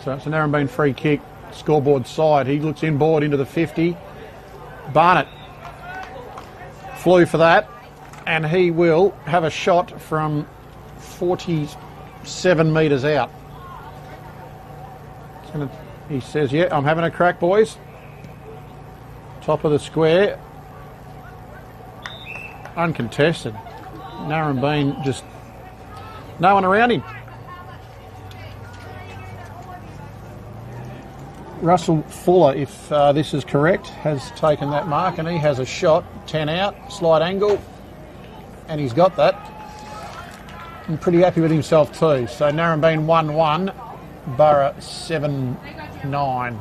Speaker 1: So it's a Narembeen free kick, scoreboard side. He looks inboard into the 50. Barnett flew for that, and he will have a shot from 47 metres out. He says, yeah, I'm having a crack, boys. Top of the square. Uncontested. Narembeen, just no one around him. Russell Fuller, if this is correct, has taken that mark, and he has a shot, 10 out, slight angle, and he's got that. I'm pretty happy with himself too. So Narembeen 1-1, Burra 7-9.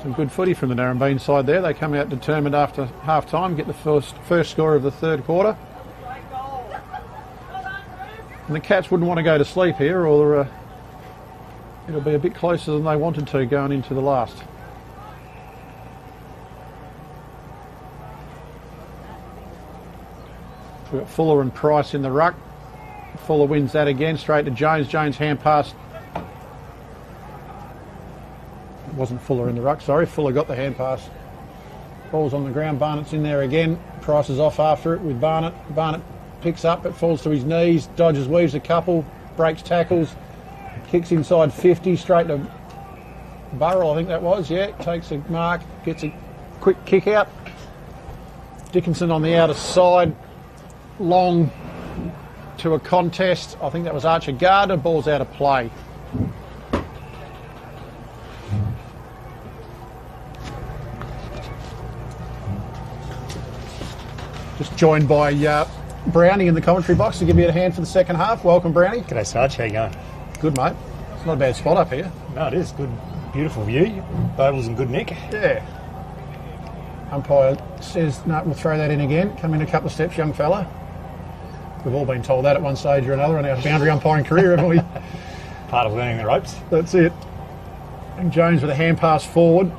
Speaker 1: Some good footy from the Narembeen side there. They come out determined after half-time, get the first score of the third quarter. And the Cats wouldn't want to go to sleep here, or it'll be a bit closer than they wanted to going into the last. We've got Fuller and Price in the ruck. Fuller wins that again, straight to Jones. Jones hand pass. It wasn't Fuller in the ruck, sorry. Fuller got the hand pass. Ball's on the ground. Barnett's in there again. Price is off after it with Barnett. Barnett picks up, it falls to his knees. Dodges, weaves a couple, breaks tackles. Kicks inside 50, straight to Burrell, I think that was, yeah. Takes a mark, gets a quick kick out. Dickinson on the outer side. Long to a contest. I think that was Archer Gardner. Ball's out of play. Just joined by Brownie in the commentary box to give you a hand for the second half. Welcome, Brownie.
Speaker 2: G'day, Sarge. How you going?
Speaker 1: Good, mate. It's not a bad spot up here.
Speaker 2: No, it is. Good, beautiful view. Babel's in good nick.
Speaker 1: Yeah. Umpire says, no, we'll throw that in again. Come in a couple of steps, young fella. We've all been told that at one stage or another in our boundary umpiring career, haven't we?
Speaker 2: Part of learning the ropes.
Speaker 1: That's it. And Jones with a hand pass forward.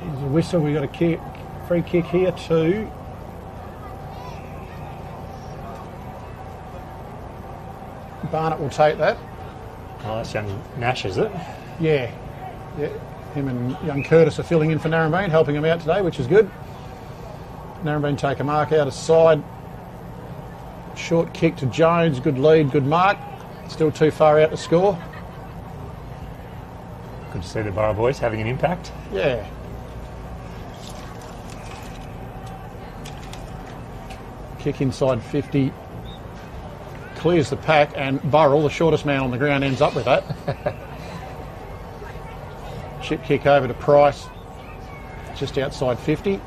Speaker 1: There's a whistle. We've got a free kick here too. Barnett will take that.
Speaker 2: Oh, that's young Nash, is it?
Speaker 1: Yeah. Him and young Curtis are filling in for Narembeen, helping him out today, which is good. Narembeen take a mark out of side. Short kick to Jones. Good lead, good mark. Still too far out to score.
Speaker 2: Good to see the Burra boys having an impact.
Speaker 1: Yeah. Kick inside 50. Clears the pack, and Burrell, the shortest man on the ground, ends up with that. Chip kick over to Price, just outside 50.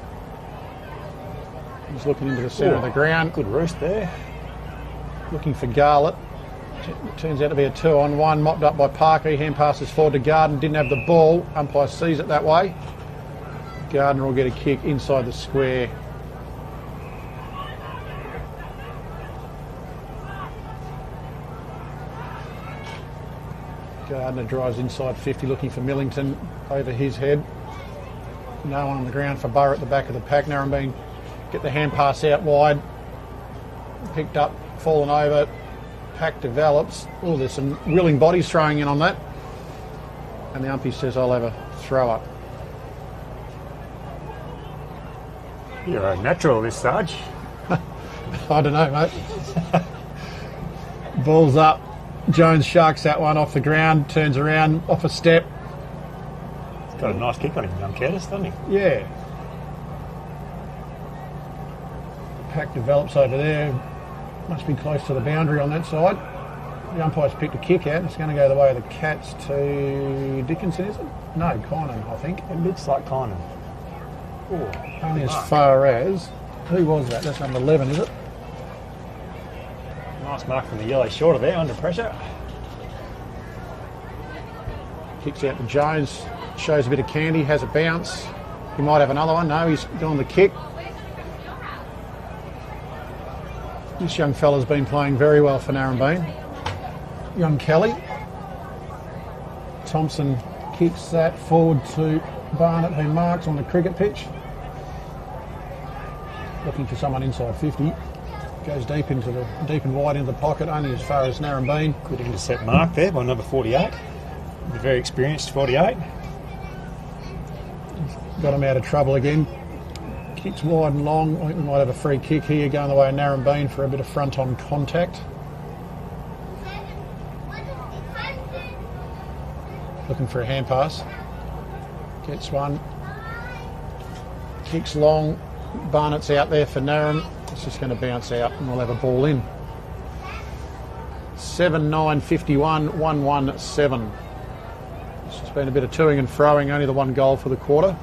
Speaker 1: He's looking into the centre of the ground.
Speaker 2: Good roost there.
Speaker 1: Looking for Garlett. Turns out to be a 2-on-1, mopped up by Parker. He hand passes forward to Gardner, didn't have the ball. Umpire sees it that way. Gardner will get a kick inside the square. Gardner drives inside 50, looking for Millington over his head. No one on the ground for Burra at the back of the pack. Narembeen get the hand pass out wide. Picked up, fallen over. Pack develops. Oh, there's some willing bodies throwing in on that. And the umpy says, I'll have a throw up.
Speaker 2: You're a natural, this Sarge.
Speaker 1: I don't know, mate. Ball's up. Jones sharks that one off the ground, turns around, off a step.
Speaker 2: He's got a nice kick on him, young Curtis, doesn't he?
Speaker 1: Yeah. Pack develops over there. Must be close to the boundary on that side. The umpire's picked a kick out. It's going to go the way of the Cats to Dickinson, is it? No, Kynan, I think.
Speaker 2: It looks like Kynan.
Speaker 1: Only as far as... Who was that? That's number 11, is it?
Speaker 2: Nice mark from the yellow shorter there, under pressure.
Speaker 1: Kicks out to Jones. Shows a bit of candy, has a bounce. He might have another one. No, he's doing the kick. This young fella's been playing very well for Narembeen. Young Kelly. Thompson kicks that forward to Barnett, who marks on the cricket pitch. Looking for someone inside 50. Goes deep and wide into the pocket, only as far as Narembeen.
Speaker 2: Good intercept mark there by number 48. The very experienced 48.
Speaker 1: Got him out of trouble again. Kicks wide and long. I think we might have a free kick here going the way of Narembeen for a bit of front-on contact. Looking for a hand pass. Gets one. Kicks long. Barnett's out there for Narem. It's just going to bounce out and we'll have a ball in. 7-9-51, 1-1-7. It's just been a bit of toing and froing, only the one goal for the quarter.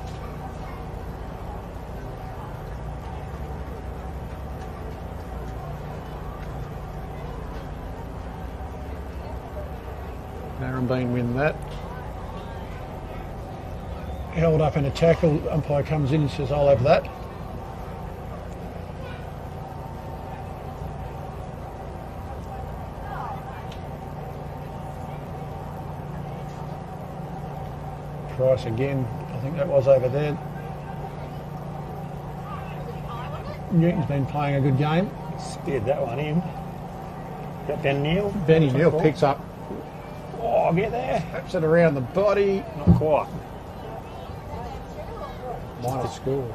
Speaker 1: Narembeen win that. Held up in a tackle. Umpire comes in and says, I'll have that. Price again. I think that was over there. Newton's been playing a good game.
Speaker 2: Speared that one in. Is that Ben Neal?
Speaker 1: Benny Neal picks up.
Speaker 2: Oh, get there.
Speaker 1: Taps it around the body.
Speaker 2: Not quite.
Speaker 1: Minor score.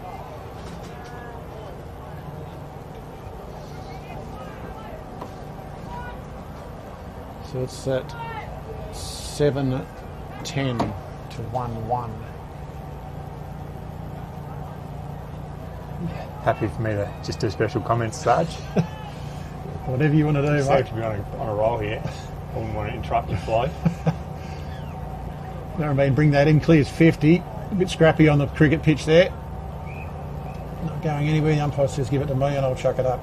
Speaker 1: So it's at 7-10 to 1-1.
Speaker 2: Happy for me to just do special comments, Sarge.
Speaker 1: Whatever you want to do,
Speaker 2: Seem
Speaker 1: mate.
Speaker 2: to be on a roll here. I wouldn't want to interrupt your flow.
Speaker 1: Narembeen bring that in, clears 50. A bit scrappy on the cricket pitch there. Not going anywhere. The umpire says give it to me and I'll chuck it up.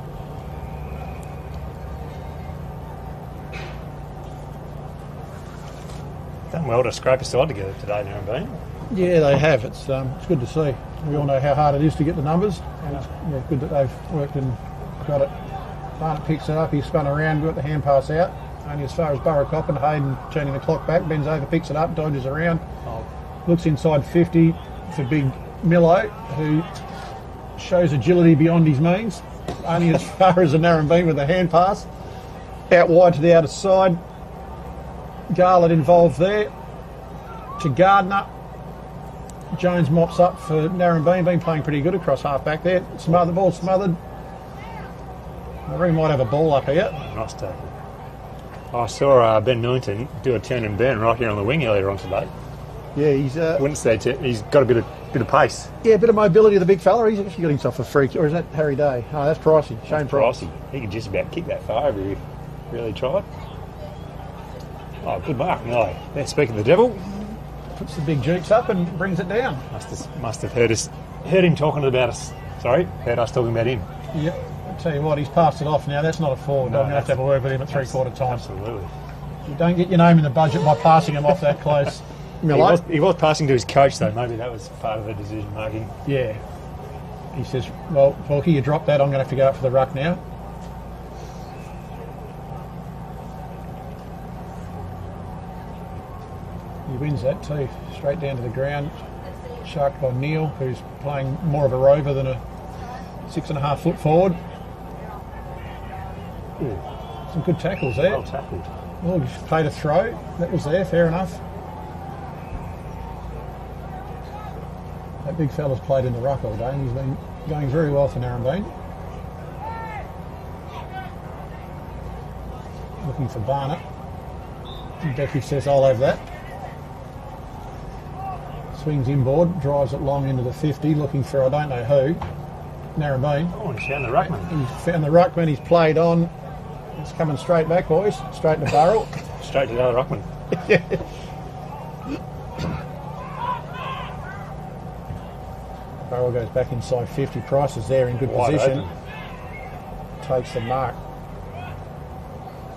Speaker 2: Done well to scrape a side together today, Narembeen.
Speaker 1: Yeah, they have. It's good to see. We all know how hard it is to get the numbers, and it's good that they've worked and got it. Barnett picks it up. He spun around, got the hand pass out. Only as far as Burracoppin. Hayden turning the clock back, bends over, picks it up, dodges around. Looks inside 50 for big Millo, who shows agility beyond his means. Only as far as a Narembeen with a hand pass. Out wide to the outer side. Garlett involved there. To Gardner. Jones mops up for Narembeen. Been playing pretty good across half back there. Smothered, ball smothered. I reckon might have a ball up here.
Speaker 2: Nice tackle. I saw Ben Newington do a turn and burn right here on the wing earlier on today.
Speaker 1: Yeah, he's
Speaker 2: Wouldn't say he's got a bit of pace.
Speaker 1: a bit of mobility, the big fella. He's actually got himself a free kick. Or is that Harry Day? Oh, that's Pricey. Shane Pricey.
Speaker 2: He could just about kick that far if he really tried. Oh, good mark, no. There, speaking of the devil,
Speaker 1: Puts the big jukes up and brings it down.
Speaker 2: must have heard him talking about us. Sorry, heard us talking about him.
Speaker 1: Yep. I'll tell you what, he's passed it off now. That's not a forward.
Speaker 2: No,
Speaker 1: I'm going to have a word with him at three-quarter time.
Speaker 2: Absolutely.
Speaker 1: You don't get your name in the budget by passing him off that close.
Speaker 2: He was passing to his coach, though. Maybe that was part of the decision making.
Speaker 1: Yeah. He says, well, Porky, you dropped that. I'm going to have to go up for the ruck now. He wins that too. Straight down to the ground. Sharked by Neil, who's playing more of a rover than a 6.5 foot forward.
Speaker 2: Ooh,
Speaker 1: Some good tackles there.
Speaker 2: well tackled.
Speaker 1: Well, he's played a throw. That was there, fair enough. That big fella's played in the ruck all day and he's been going very well for Narembeen. Looking for Barnett. Becky says, I'll have that. Swings inboard, drives it long into the 50, looking for I don't know who. Narembeen.
Speaker 2: Oh, he's found the ruckman.
Speaker 1: He's found the ruckman, he's played on. It's coming straight back, boys. Straight to Burrell.
Speaker 2: Straight to the other ruckman.
Speaker 1: Burrell goes back inside 50. Price is there in good
Speaker 2: Wide
Speaker 1: position.
Speaker 2: open.
Speaker 1: Takes the mark.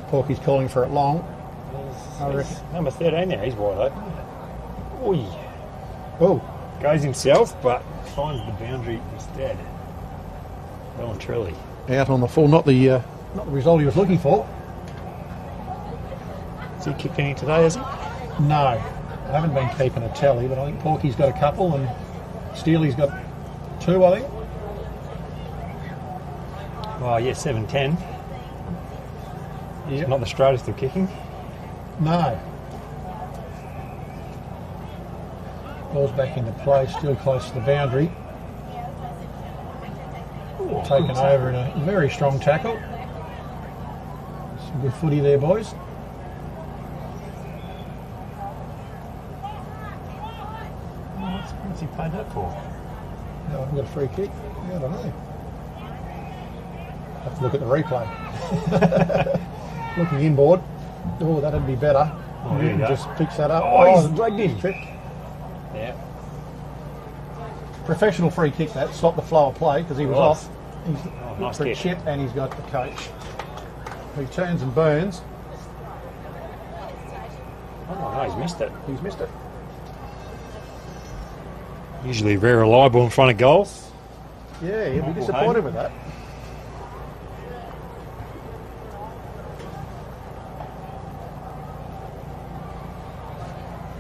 Speaker 1: Porky's calling for it long. I reckon.
Speaker 2: Number 13 there, he's wide open. Oi.
Speaker 1: Oh,
Speaker 2: Goes himself, but finds the boundary instead. Well and truly.
Speaker 1: out on the full. Not the result he was looking for.
Speaker 2: Has he kicked any today, has he?
Speaker 1: No, I haven't been keeping a tally, but I think Porky's got a couple and Steely's got 2, I think.
Speaker 2: Oh, yeah, 7-10.
Speaker 1: Yep.
Speaker 2: Not the straightest of kicking.
Speaker 1: No. Ball's back into play, still close to the boundary. Taken over in a very strong tackle. Some good footy there, boys.
Speaker 2: What's he played that for?
Speaker 1: No, I've got a free kick. Yeah, I don't know. Have to look at the replay. Looking inboard. Oh, that'd be better.
Speaker 2: Oh, there you
Speaker 1: Newton
Speaker 2: go.
Speaker 1: just picks that up.
Speaker 2: Oh, he's dragged him.
Speaker 1: Trick.
Speaker 2: Yeah.
Speaker 1: Professional free kick that. Stopped the flow of play because he was
Speaker 2: Nice.
Speaker 1: off. He's
Speaker 2: nice
Speaker 1: for a
Speaker 2: kick.
Speaker 1: chip and he's got the coach. He turns and burns.
Speaker 2: Oh, no, he's missed it.
Speaker 1: He's missed it.
Speaker 2: Usually very reliable in front of goals.
Speaker 1: Yeah, he'll be
Speaker 2: Michael
Speaker 1: disappointed
Speaker 2: Hayne.
Speaker 1: with that.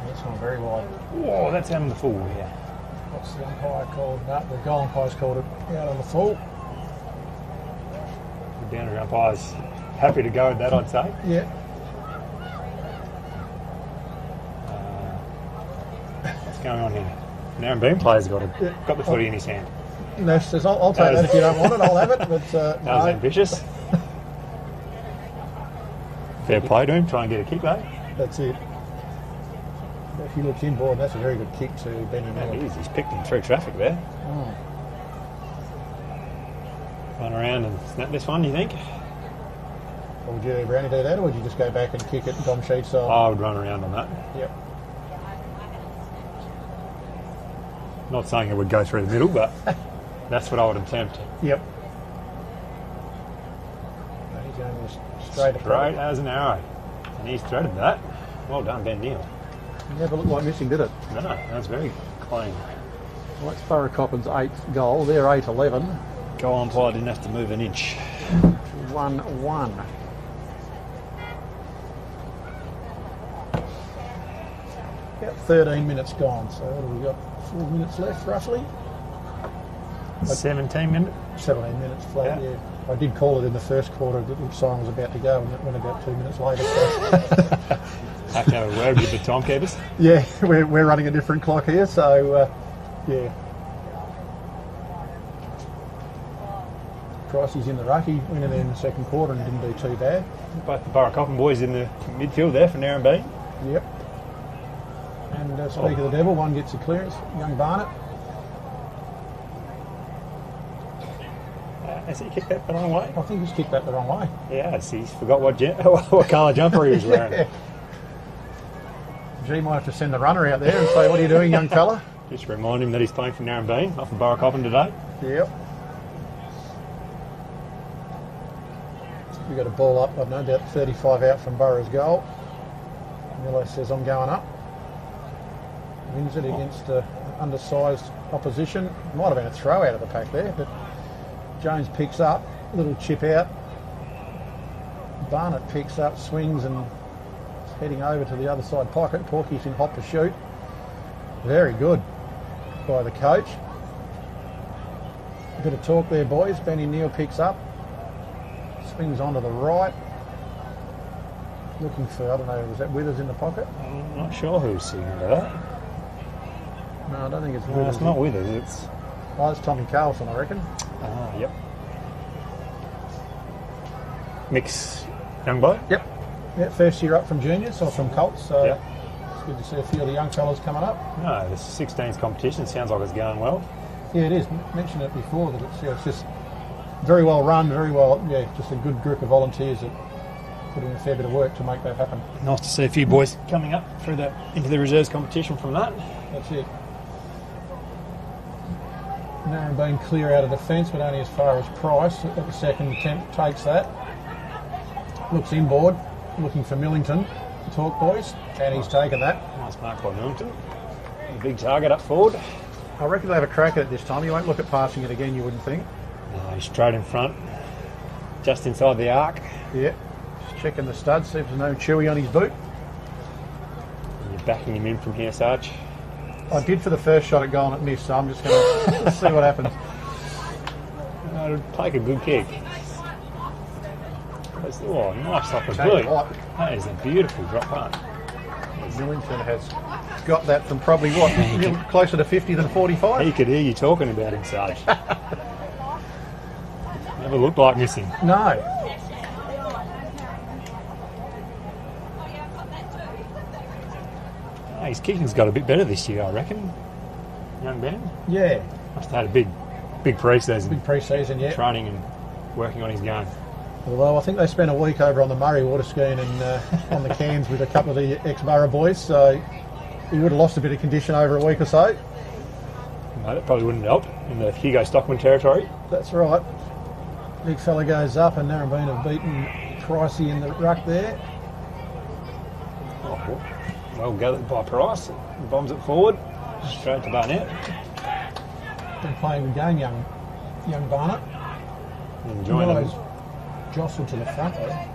Speaker 1: That's one very wide.
Speaker 2: Whoa, that's out on the full, yeah.
Speaker 1: What's the umpire called? No, the goal umpire's called it out on the full.
Speaker 2: The boundary umpire's happy to go with that, I'd say.
Speaker 1: Yeah.
Speaker 2: What's going on here? Narembeen player's got the footy in his hand.
Speaker 1: Nash says, I'll take that if you don't want it, I'll have it. But
Speaker 2: That was
Speaker 1: no.
Speaker 2: ambitious. Fair play to him, try and get a kick though.
Speaker 1: That's it. If he looks inboard, that's a very good kick to Ben and
Speaker 2: That
Speaker 1: Miller.
Speaker 2: is, he's picked him through traffic there.
Speaker 1: Oh.
Speaker 2: Run around and snap this one, you think?
Speaker 1: Or would you, Brownie, do that, or would you just go back and kick it Dom Sheet style?
Speaker 2: I would run around on that.
Speaker 1: Yep.
Speaker 2: Not saying it would go through the middle, but that's what I would attempt.
Speaker 1: Yep. He's going straight
Speaker 2: Straight
Speaker 1: across.
Speaker 2: as an arrow. And he's threaded that. Well done, Ben Neal.
Speaker 1: Never looked like missing, did it?
Speaker 2: No, that's very clean.
Speaker 1: Well, that's Burracoppin's 8th goal. They're 8-11.
Speaker 2: Goal umpire didn't have to move an inch.
Speaker 1: 1-1. About 13 minutes gone, so what have we got? 4 minutes left, roughly?
Speaker 2: 17 minutes.
Speaker 1: 17 minutes flat,
Speaker 2: Yeah.
Speaker 1: yeah. I did call it in the first quarter that the sign was about to go, and it went about 2 minutes later. So.
Speaker 2: Have to have a word with the timekeepers.
Speaker 1: Yeah, we're running a different clock here, so yeah. Pricey's in the ruck. He went in there in the second quarter and didn't do too bad.
Speaker 2: Both the Burracoppin boys in the midfield there for Narembeen.
Speaker 1: Yep. And speak of the devil, one gets a clearance, young Barnett.
Speaker 2: Has he kicked that the wrong way?
Speaker 1: I think he's kicked that the wrong way.
Speaker 2: Yeah, he's forgot what colour jumper he was wearing.
Speaker 1: Yeah. G might have to send the runner out there and say, what are you doing, young fella?
Speaker 2: Just remind him that he's playing for Narembeen, off the Burracoppin today.
Speaker 1: Yep. We got a ball up, I don't know, about 35 out from Burra's goal. Milo says, I'm going up. Wins it against undersized opposition. Might have been a throw out of the pack there, but Jones picks up, little chip out. Barnett picks up, swings and is heading over to the other side pocket. Porky's in hot pursuit. Very good by the coach. A bit of talk there, boys. Benny Neal picks up. Swings onto the right. Looking for, I don't know, was that Withers in the pocket?
Speaker 2: I'm not sure who's sitting under that.
Speaker 1: No, I don't think it's
Speaker 2: No,
Speaker 1: Withers.
Speaker 2: it's not Withers, it's...
Speaker 1: Oh, it's Tommy Carlson, I reckon.
Speaker 2: Yep. Mix young bloke?
Speaker 1: Yep. Yeah, first year up from juniors or from Colts, so
Speaker 2: Yep.
Speaker 1: it's good to see a few of the young fellas coming up.
Speaker 2: No, this 16's competition sounds like it's going well.
Speaker 1: Yeah, it is. Mentioned it before that it's just very well run, very well, just a good group of volunteers that put in a fair bit of work to make that happen.
Speaker 2: Nice to see a few boys coming up through that into the reserves competition from that.
Speaker 1: That's it. Narembeen clear out of defence, but only as far as Price at the second attempt takes that. Looks inboard, looking for Millington to talk, boys, and he's taken that.
Speaker 2: Nice mark by Millington. A big target up forward.
Speaker 1: I reckon they have a crack at it this time. You won't look at passing it again, you wouldn't think.
Speaker 2: No, he's straight in front, just inside the arc.
Speaker 1: Yeah, just checking the studs, see if there's no chewy on his boot.
Speaker 2: And you're backing him in from here, Sarge.
Speaker 1: I did for the first shot at goal and it missed, so I'm just going to see what happens.
Speaker 2: Take a good kick. Oh, nice off the
Speaker 1: Tell you
Speaker 2: boot.
Speaker 1: what,
Speaker 2: That is a beautiful drop punt.
Speaker 1: Millington has got that from probably, what, a little closer to 50 than 45?
Speaker 2: He could hear you talking about him, Sarge. Never looked like missing.
Speaker 1: No.
Speaker 2: His kicking's got a bit better this year, I reckon. Young Ben
Speaker 1: Yeah,
Speaker 2: must have had a big pre-season,
Speaker 1: big pre-season, yeah.
Speaker 2: training and working on his game.
Speaker 1: Although I think they spent a week over on the Murray water skiing and on the Cairns with a couple of the ex-Burra boys, so he would have lost a bit of condition over a week or so.
Speaker 2: No, that probably wouldn't help in the Hugo Stockman territory.
Speaker 1: That's right. Big fella goes up and Narembeen have beaten Pricey in the ruck there.
Speaker 2: Oh, well gathered by Price. Bombs it forward, straight to Barnett.
Speaker 1: Been playing the game, young Barnett.
Speaker 2: Enjoying
Speaker 1: Milo's
Speaker 2: them.
Speaker 1: jostled to the front there.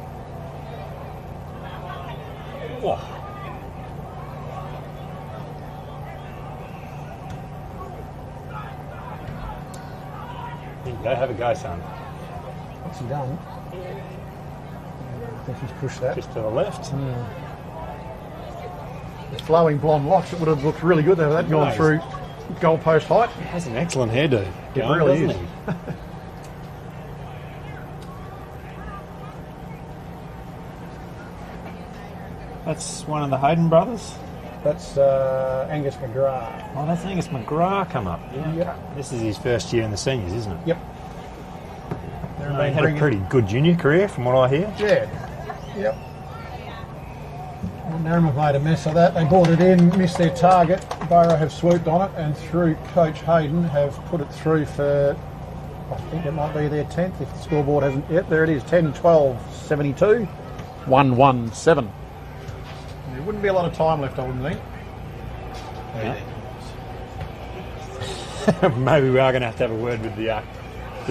Speaker 2: Oh. There you go, have a go, son.
Speaker 1: What's he done? I think he's pushed that.
Speaker 2: Just to the left.
Speaker 1: The flowing blonde locks, it would have looked really good to have that gone
Speaker 2: Nice.
Speaker 1: through goalpost height.
Speaker 2: That's an excellent hairdo.
Speaker 1: It
Speaker 2: going,
Speaker 1: really
Speaker 2: doesn't
Speaker 1: is.
Speaker 2: he? That's one of the Hayden brothers.
Speaker 1: That's Angus McGrath.
Speaker 2: Oh, that's Angus McGrath come up.
Speaker 1: Yeah.
Speaker 2: This is his first year in the seniors, isn't it?
Speaker 1: Yep.
Speaker 2: He had a pretty good junior career, from what I hear.
Speaker 1: Yeah. Yep. Well, Narembeen have made a mess of that. They brought it in, missed their target. Burra have swooped on it, and through Coach Hayden have put it through for, I think it might be their 10th, if the scoreboard hasn't yet. There it is, 10-12-72, 1-1-7. There wouldn't be a lot of time left, I wouldn't think.
Speaker 2: Yeah. Maybe we are going to have a word with the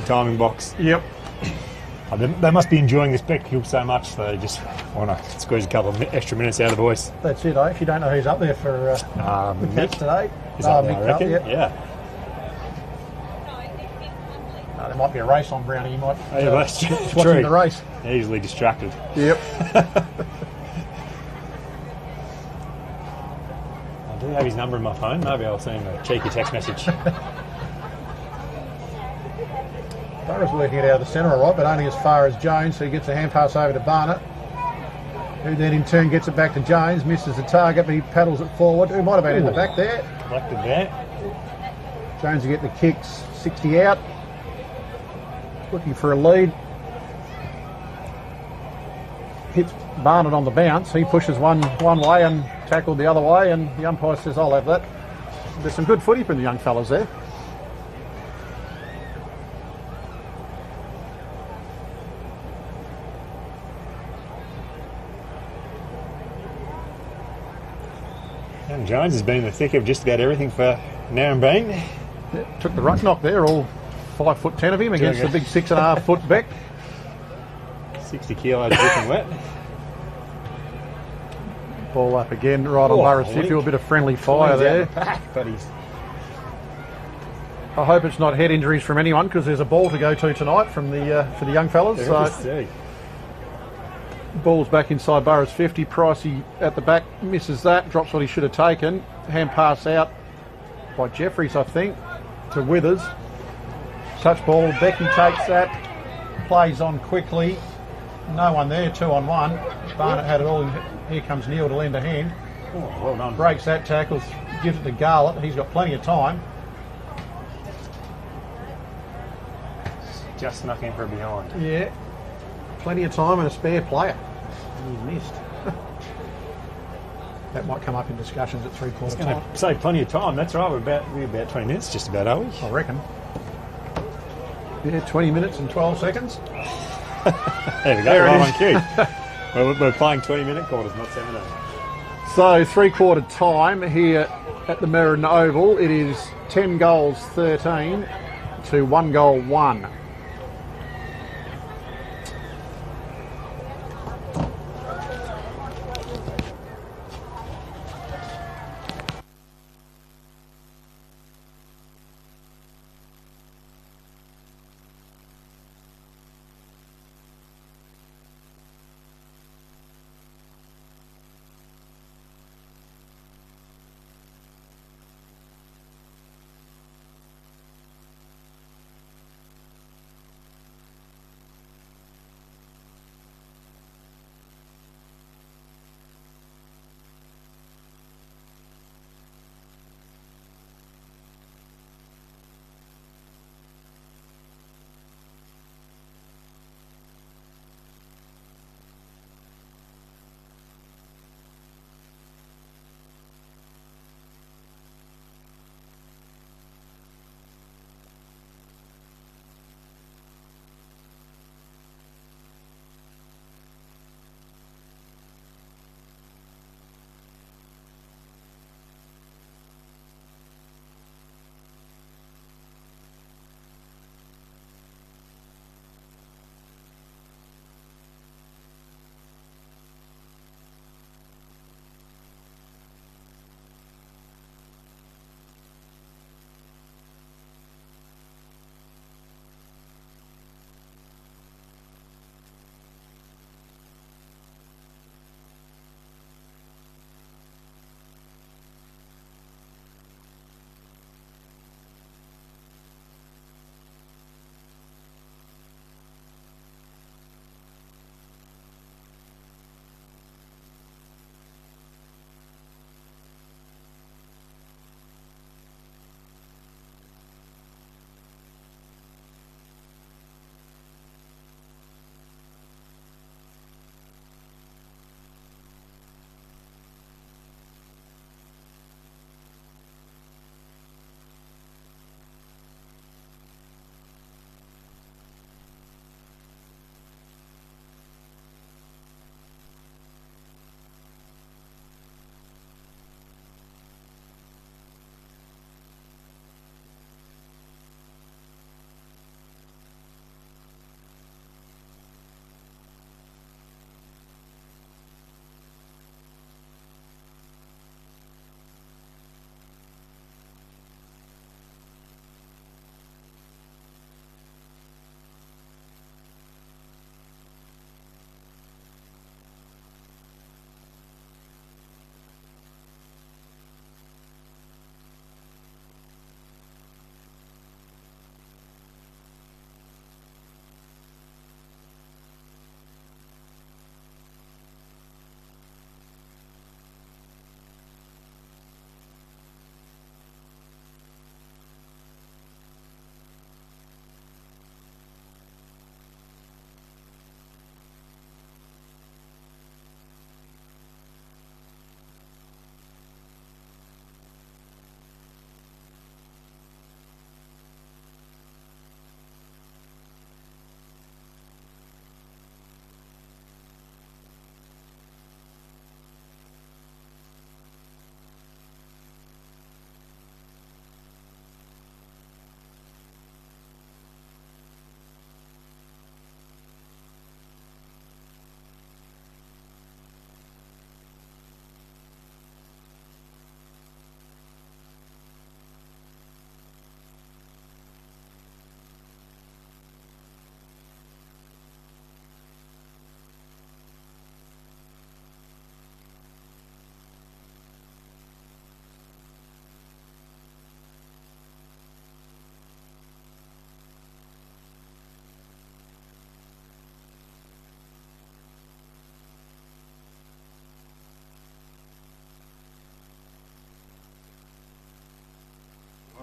Speaker 2: timing box.
Speaker 1: Yep.
Speaker 2: Oh, they must be enjoying this spectacle so much they just want to squeeze a couple of extra minutes out of the boys.
Speaker 1: That's it, if you don't know who's up there for the Cats today.
Speaker 2: Is up there,
Speaker 1: Mick
Speaker 2: I reckon?
Speaker 1: Cup,
Speaker 2: Yeah.
Speaker 1: There might be a race on, Brownie. You might
Speaker 2: That's
Speaker 1: just
Speaker 2: true.
Speaker 1: watching the race.
Speaker 2: Easily distracted.
Speaker 1: Yep.
Speaker 2: I do have his number in my phone. Maybe I'll send him a cheeky text message.
Speaker 1: Burra's working it out of the centre all right, but only as far as Jones, so he gets a hand pass over to Barnett, who then in turn gets it back to Jones, misses the target, but he paddles it forward. Who might have been in the back there?
Speaker 2: Collected that.
Speaker 1: Jones will get the kicks, 60 out, looking for a lead. Hits Barnett on the bounce. He pushes one way and tackled the other way, and the umpire says, I'll have that. There's some good footy from the young fellas there.
Speaker 2: Young Jones has been in the thick of just about everything for Narembeen.
Speaker 1: Yeah, took the ruck knock there, all 5'10" of him against the big 6.5 foot Beck.
Speaker 2: 60 kilos dripping wet.
Speaker 1: Ball up again, right on Burra's 50. A bit of friendly fire there.
Speaker 2: But he's...
Speaker 1: I hope it's not head injuries from anyone, because there's a ball to go to tonight from the for the young fellas. So ball's back inside Burra's 50. Pricey at the back misses that, drops what he should have taken. Hand pass out by Jeffries, I think, to Withers. Touch ball. Becky takes that, plays on quickly. No one there, 2 on 1. Barnett had it all. Here comes Neil to lend a hand.
Speaker 2: Oh, well done.
Speaker 1: Breaks that tackle, gives it to Garlett. He's got plenty of time.
Speaker 2: Just snuck in for a behind.
Speaker 1: Yeah, plenty of time and a spare player. And he's missed. That might come up in discussions at 3/4 time.
Speaker 2: Say plenty of time. That's right. We're about 20 minutes, just about, are we?
Speaker 1: I reckon. Yeah, 20 minutes and 12 seconds.
Speaker 2: There we go.
Speaker 1: There it
Speaker 2: right
Speaker 1: is.
Speaker 2: on cue. We're playing 20-minute quarters, not 17.
Speaker 1: So 3/4 time here at the Meriden Oval. It is 10 goals 13 to 1 goal 1.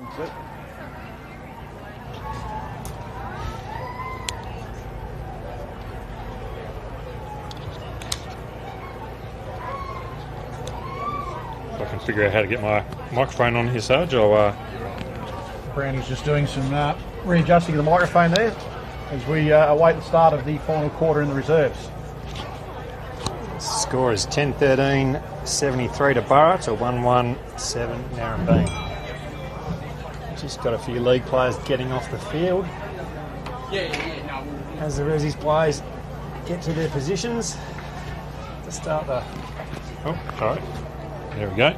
Speaker 2: If I can figure out how to get my microphone on here, Sarge, I'll...
Speaker 1: Brownie's just doing some readjusting of the microphone there as we await the start of the final quarter in the reserves.
Speaker 2: Score is 10-13, 73 to Burra to 1-1-7 Narembeen. Just got a few league players getting off the field. As the Resi's players get to their positions to start the... Oh, sorry. There we go.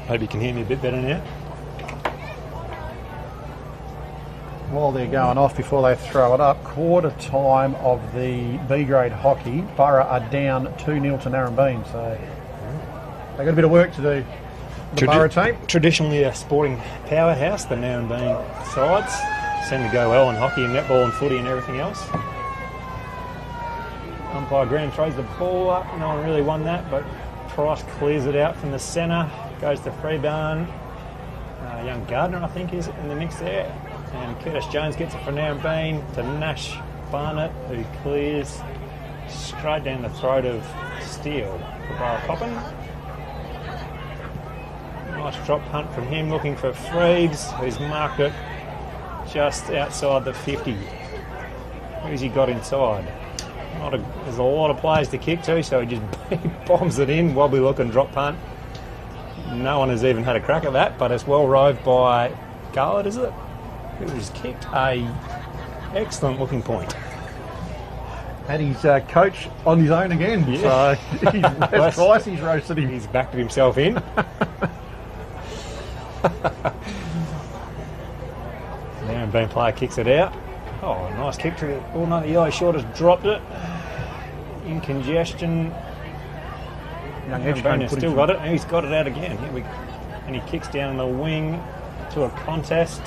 Speaker 2: Hope you can hear me a bit better now.
Speaker 1: While they're going off before they throw it up, quarter time of the B grade hockey, Burra are down 2-0 to Narembeen, so they've got a bit of work to do. The Burra team.
Speaker 2: Traditionally a sporting powerhouse, the Narembeen sides seem to go well in hockey and netball and footy and everything else. Umpire Graham throws the ball up, no one really won that, but Price clears it out from the centre, goes to Freeburn. Young Gardner, I think, is in the mix there. And Curtis Jones gets it for Narembeen to Nash Barnett, who clears straight down the throat of Steele for Burracoppin. Nice drop punt from him, looking for Freeves, who's marked it just outside the 50. Who's he got inside? There's a lot of players to kick to, so he just bombs it in, wobbly looking drop punt. No one has even had a crack at that, but it's well roved by Garlett, is it? Who's kicked a excellent looking point.
Speaker 1: And he's coach on his own again,
Speaker 2: yeah.
Speaker 1: So that's twice he's roasted him.
Speaker 2: He's backed himself in. Narembeen player kicks it out. Oh, nice kick to the ball. No, the yellow short has dropped it. In congestion.
Speaker 1: Young
Speaker 2: Narembeen has still got it, and he's got it out again. And he kicks down the wing to a contest.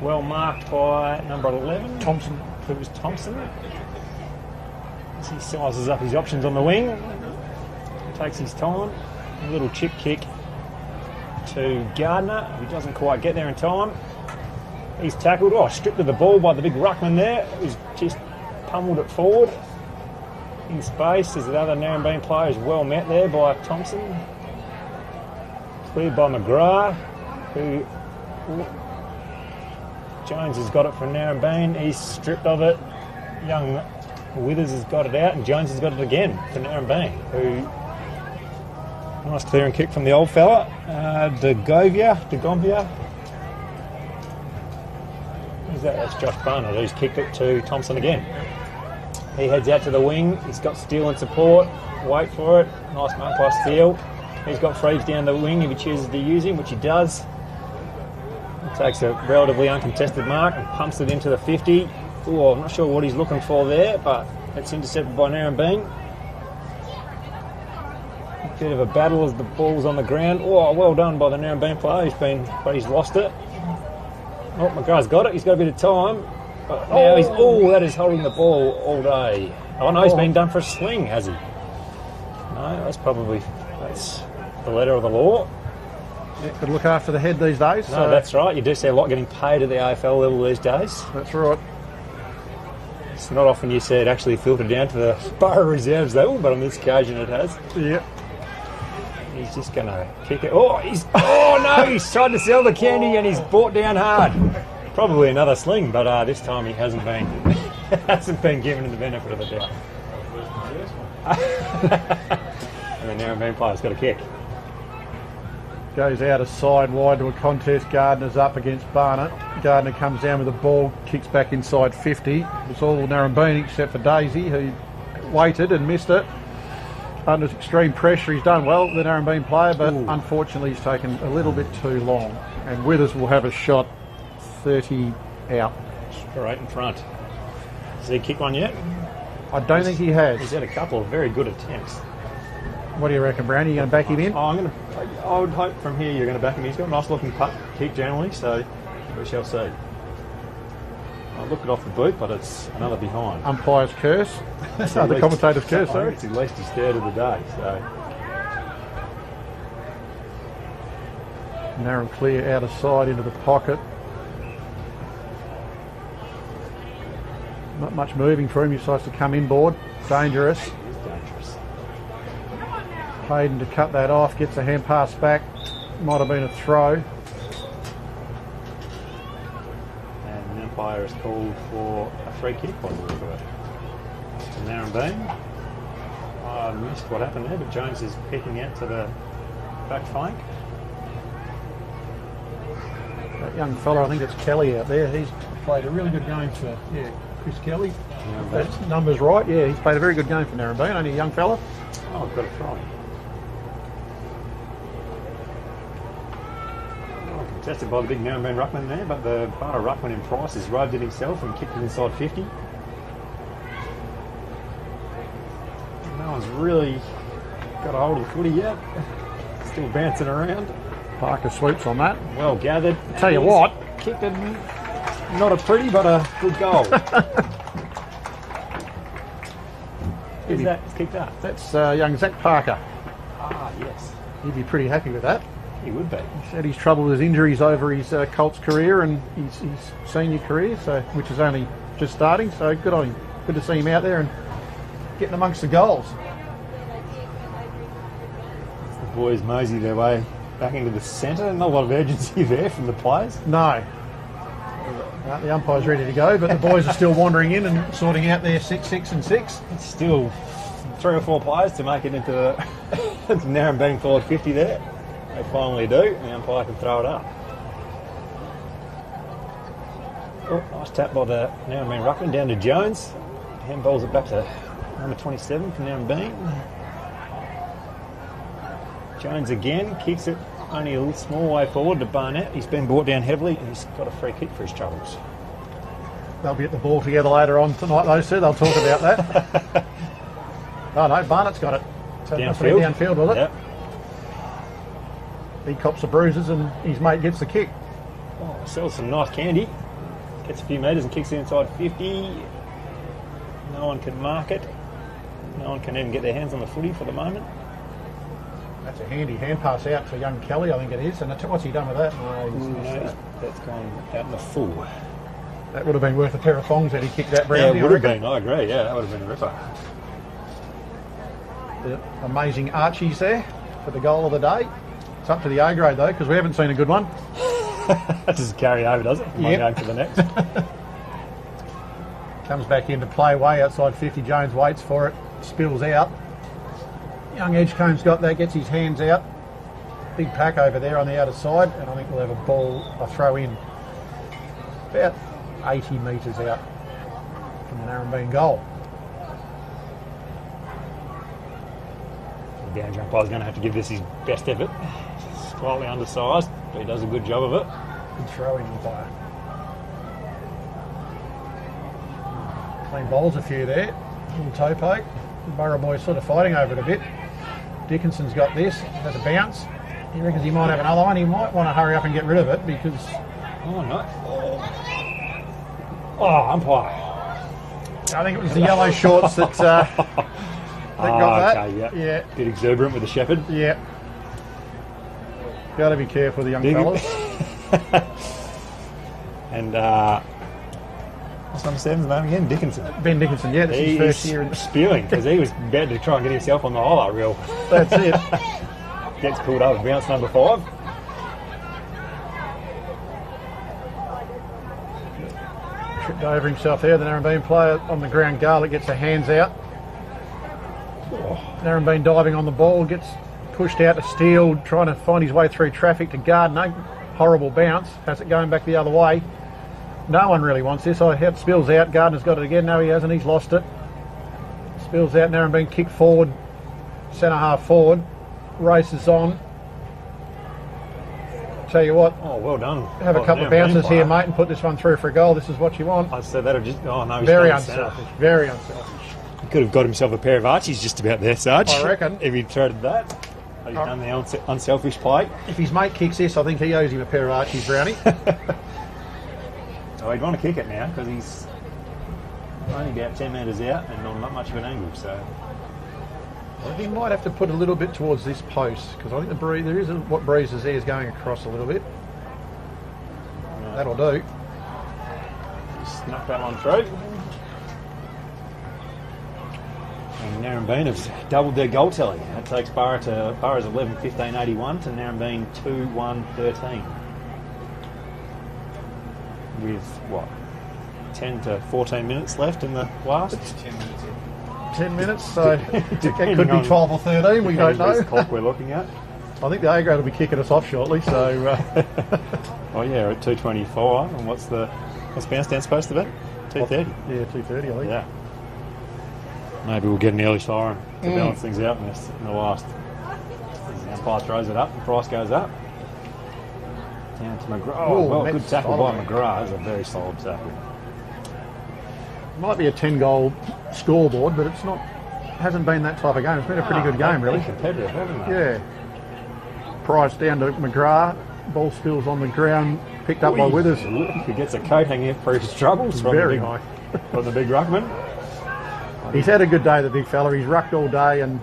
Speaker 2: Well marked by number 11.
Speaker 1: Thompson.
Speaker 2: It was Thompson. As he sizes up his options on the wing. Takes his time. A little chip kick to Gardner, who doesn't quite get there in time. He's tackled. Oh, stripped of the ball by the big ruckman there. He's just pummeled it forward. In space, as the other Narembeen player is well met there by Thompson. Cleared by McGrath, who... Jones has got it for Narembeen. He's stripped of it. Young Withers has got it out, and Jones has got it again for Narembeen, who... Nice clearing kick from the old fella. Degovia. Who's that? That's Josh Barnett, who's kicked it to Thompson again. He heads out to the wing. He's got Steele in support. Wait for it. Nice mark by Steele. He's got Freeves down the wing if he chooses to use him, which he does. He takes a relatively uncontested mark and pumps it into the 50. Oh, I'm not sure what he's looking for there, but it's intercepted by Narembeen. A bit of a battle as the ball's on the ground. Oh, well done by the Narembeen player. He's lost it. Oh, McGrath's got it. He's got a bit of time. But now that is holding the ball all day. Oh no, he's been done for a sling, has he? No, that's the letter of the law.
Speaker 1: Yeah, got to look after the head these days.
Speaker 2: No, that's right. You do see a lot getting paid at the AFL level these days.
Speaker 1: That's right.
Speaker 2: It's not often you see it actually filtered down to the Burra reserves level, but on this occasion it has.
Speaker 1: Yep.
Speaker 2: He's just going to kick it. Oh no, he's tried to sell the candy and he's brought down hard. Probably another sling, but this time he hasn't been given the benefit of the doubt. And the Narembeen player's got a kick.
Speaker 1: Goes out of side wide to a contest. Gardner's up against Barnett. Gardner comes down with the ball, kicks back inside 50. It's all Narembeen except for Daisy, who waited and missed it. Under extreme pressure, he's done well, the Narembeen player, but unfortunately he's taken a little bit too long. And Withers will have a shot 30 out.
Speaker 2: Straight in front. Has he kicked one yet?
Speaker 1: I don't think he has.
Speaker 2: He's had a couple of very good attempts.
Speaker 1: What do you reckon, Brownie? You going to back him in?
Speaker 2: I would hope from here you're going to back him. He's got a nice looking putt kick generally, so we shall see. I looked it off the boot, but it's another behind.
Speaker 1: Umpire's curse. The commentator's curse, sorry.
Speaker 2: It's at least his third of the day, so.
Speaker 1: Narrow clear out of side into the pocket. Not much moving for him. He decides to come inboard. Dangerous.
Speaker 2: It is dangerous.
Speaker 1: Hayden to cut that off. Gets a hand pass back. Might have been a throw.
Speaker 2: And the umpire has called for a free kick by the look of it. To Narembeen. I missed what happened there, but Jones is peeking out to the back flank.
Speaker 1: That young fella, I think it's Kelly out there. He's played a really good game for Chris Kelly. If that number's right. Yeah, he's played a very good game for Narembeen. Only a young fella.
Speaker 2: Oh, I've got a throw. Contested by the big Narembeen ruckman there, but the Barra ruckman in Price has rubbed it himself and kicked it inside 50. No one's really got a hold of the footy yet. Still bouncing around.
Speaker 1: Parker swoops on that.
Speaker 2: Well gathered.
Speaker 1: Tell you what.
Speaker 2: Kicked it. Not a pretty, but a good goal. Who's that kicked up?
Speaker 1: That's young Zach Parker.
Speaker 2: Ah, yes.
Speaker 1: He'd be pretty happy with that.
Speaker 2: He would be.
Speaker 1: He's had his trouble with his injuries over his Colts career and his senior career, so which is only just starting. So good on him. Good to see him out there and getting amongst the goals.
Speaker 2: The boys mosey their way back into the centre. Not a lot of urgency there from the players.
Speaker 1: No. The umpire's ready to go, but the boys are still wandering in and sorting out their 6, 6 and 6.
Speaker 2: It's still 3 or 4 players to make it into the Narembeen forward 50 there. They finally do, and the umpire can throw it up. Oh, nice tap by the Narembeen ruckman down to Jones. Handballs it back to number 27 for Narembeen. Jones again kicks it only a little small way forward to Barnett. He's been brought down heavily and he's got a free kick for his troubles.
Speaker 1: They'll be at the ball together later on tonight, those two. They'll talk about that. Oh no, Barnett's got it. So downfield, was it?
Speaker 2: Yep.
Speaker 1: He cops the bruises and his mate gets the kick.
Speaker 2: Oh, sells some nice candy. Gets a few metres and kicks it inside 50. No one can mark it. No one can even get their hands on the footy for the moment.
Speaker 1: That's a handy hand pass out to young Kelly, I think it is. And what's he done with that?
Speaker 2: No, that's gone out in the full.
Speaker 1: That would have been worth a pair of thongs had he kicked that Brown.
Speaker 2: Yeah, it would have been. I agree. Yeah, that would have been a ripper.
Speaker 1: The amazing Archie's there for the goal of the day. It's up to the A grade though, because we haven't seen a good one.
Speaker 2: That doesn't carry over, does it? From one game to the next.
Speaker 1: Comes back into play way outside 50. Jones waits for it, spills out. Young Edgecomb's got that, gets his hands out. Big pack over there on the outer side, and I think we'll have a throw in about 80 metres out from the Narembeen goal.
Speaker 2: The down umpire's going to have to give this his best effort. Slightly undersized, but he does a good job of it.
Speaker 1: Good throw in umpire. Clean bowls a few there. Little toe poke. The Burra boys sort of fighting over it a bit. Dickinson's got this, has a bounce. He reckons he might have another one. He might want to hurry up and get rid of it because...
Speaker 2: Oh, no. Oh, umpire.
Speaker 1: I think it was the yellow shorts that got that.
Speaker 2: Okay,
Speaker 1: Yeah.
Speaker 2: Bit exuberant with the shepherd.
Speaker 1: Yeah. Got to be careful with the young fellas.
Speaker 2: And what's number 7's name again? Dickinson.
Speaker 1: Ben Dickinson, yeah, this is his first year.
Speaker 2: Spewing because he was about to try and get himself on the highlight reel.
Speaker 1: That's it.
Speaker 2: Gets pulled over, bounce number 5.
Speaker 1: Tripped over himself there. The Narembeen player on the ground. Garlic gets her hands out. Narembeen diving on the ball, gets pushed out to Steele, trying to find his way through traffic to Gardner. Horrible bounce. Has it going back the other way. No one really wants this. It spills out. Gardner's got it again. No, he hasn't. He's lost it. Spills out. Narembeen kick forward. Centre half forward. Races on. Tell you what.
Speaker 2: Oh, well done.
Speaker 1: Have a couple of bounces here, mate, and put this one through for a goal. This is what you want.
Speaker 2: I said that'll just. Oh no, he's
Speaker 1: very unselfish. Very unselfish.
Speaker 2: He could have got himself a pair of Archies just about there, Sarge.
Speaker 1: I reckon.
Speaker 2: If he'd traded that. He's done the unselfish play.
Speaker 1: If his mate kicks this, I think he owes him a pair of Archies, Brownie.
Speaker 2: Oh, he'd want to kick it now because he's only about 10 metres out and on not much of an angle. So
Speaker 1: he might have to put a little bit towards this post because I think there is what breezes there is going across a little bit. That'll do.
Speaker 2: Snuck that one through. And Narembeen have doubled their goal tally. That takes Burra's 11-15-81 to Narembeen 2-1-13. With, what, 10 to 14 minutes left in the last?
Speaker 1: 10 minutes, so it could be 12 or 13, we don't know.
Speaker 2: Clock we're looking at.
Speaker 1: I think the A grade will be kicking us off shortly, so...
Speaker 2: Oh yeah, at 2:24, and what's bounce down supposed to be? 2:30.
Speaker 1: Yeah, 2:30 I think.
Speaker 2: Yeah. Maybe we'll get an early siren to balance things out in the last. The umpire throws it up, the price goes up. Down to McGrath. Oh, well, good tackle by McGrath. That's a very solid tackle.
Speaker 1: Might be a 10-goal scoreboard, but it's not. Hasn't been that type of game. It's been a pretty good game, really.
Speaker 2: Competitive, hasn't it?
Speaker 1: Yeah. Price down to McGrath. Ball spills on the ground, picked up by Withers.
Speaker 2: He gets a coat hanging out for his troubles from
Speaker 1: Very high.
Speaker 2: From the big ruckman.
Speaker 1: He's had a good day, the big fella. He's rucked all day, and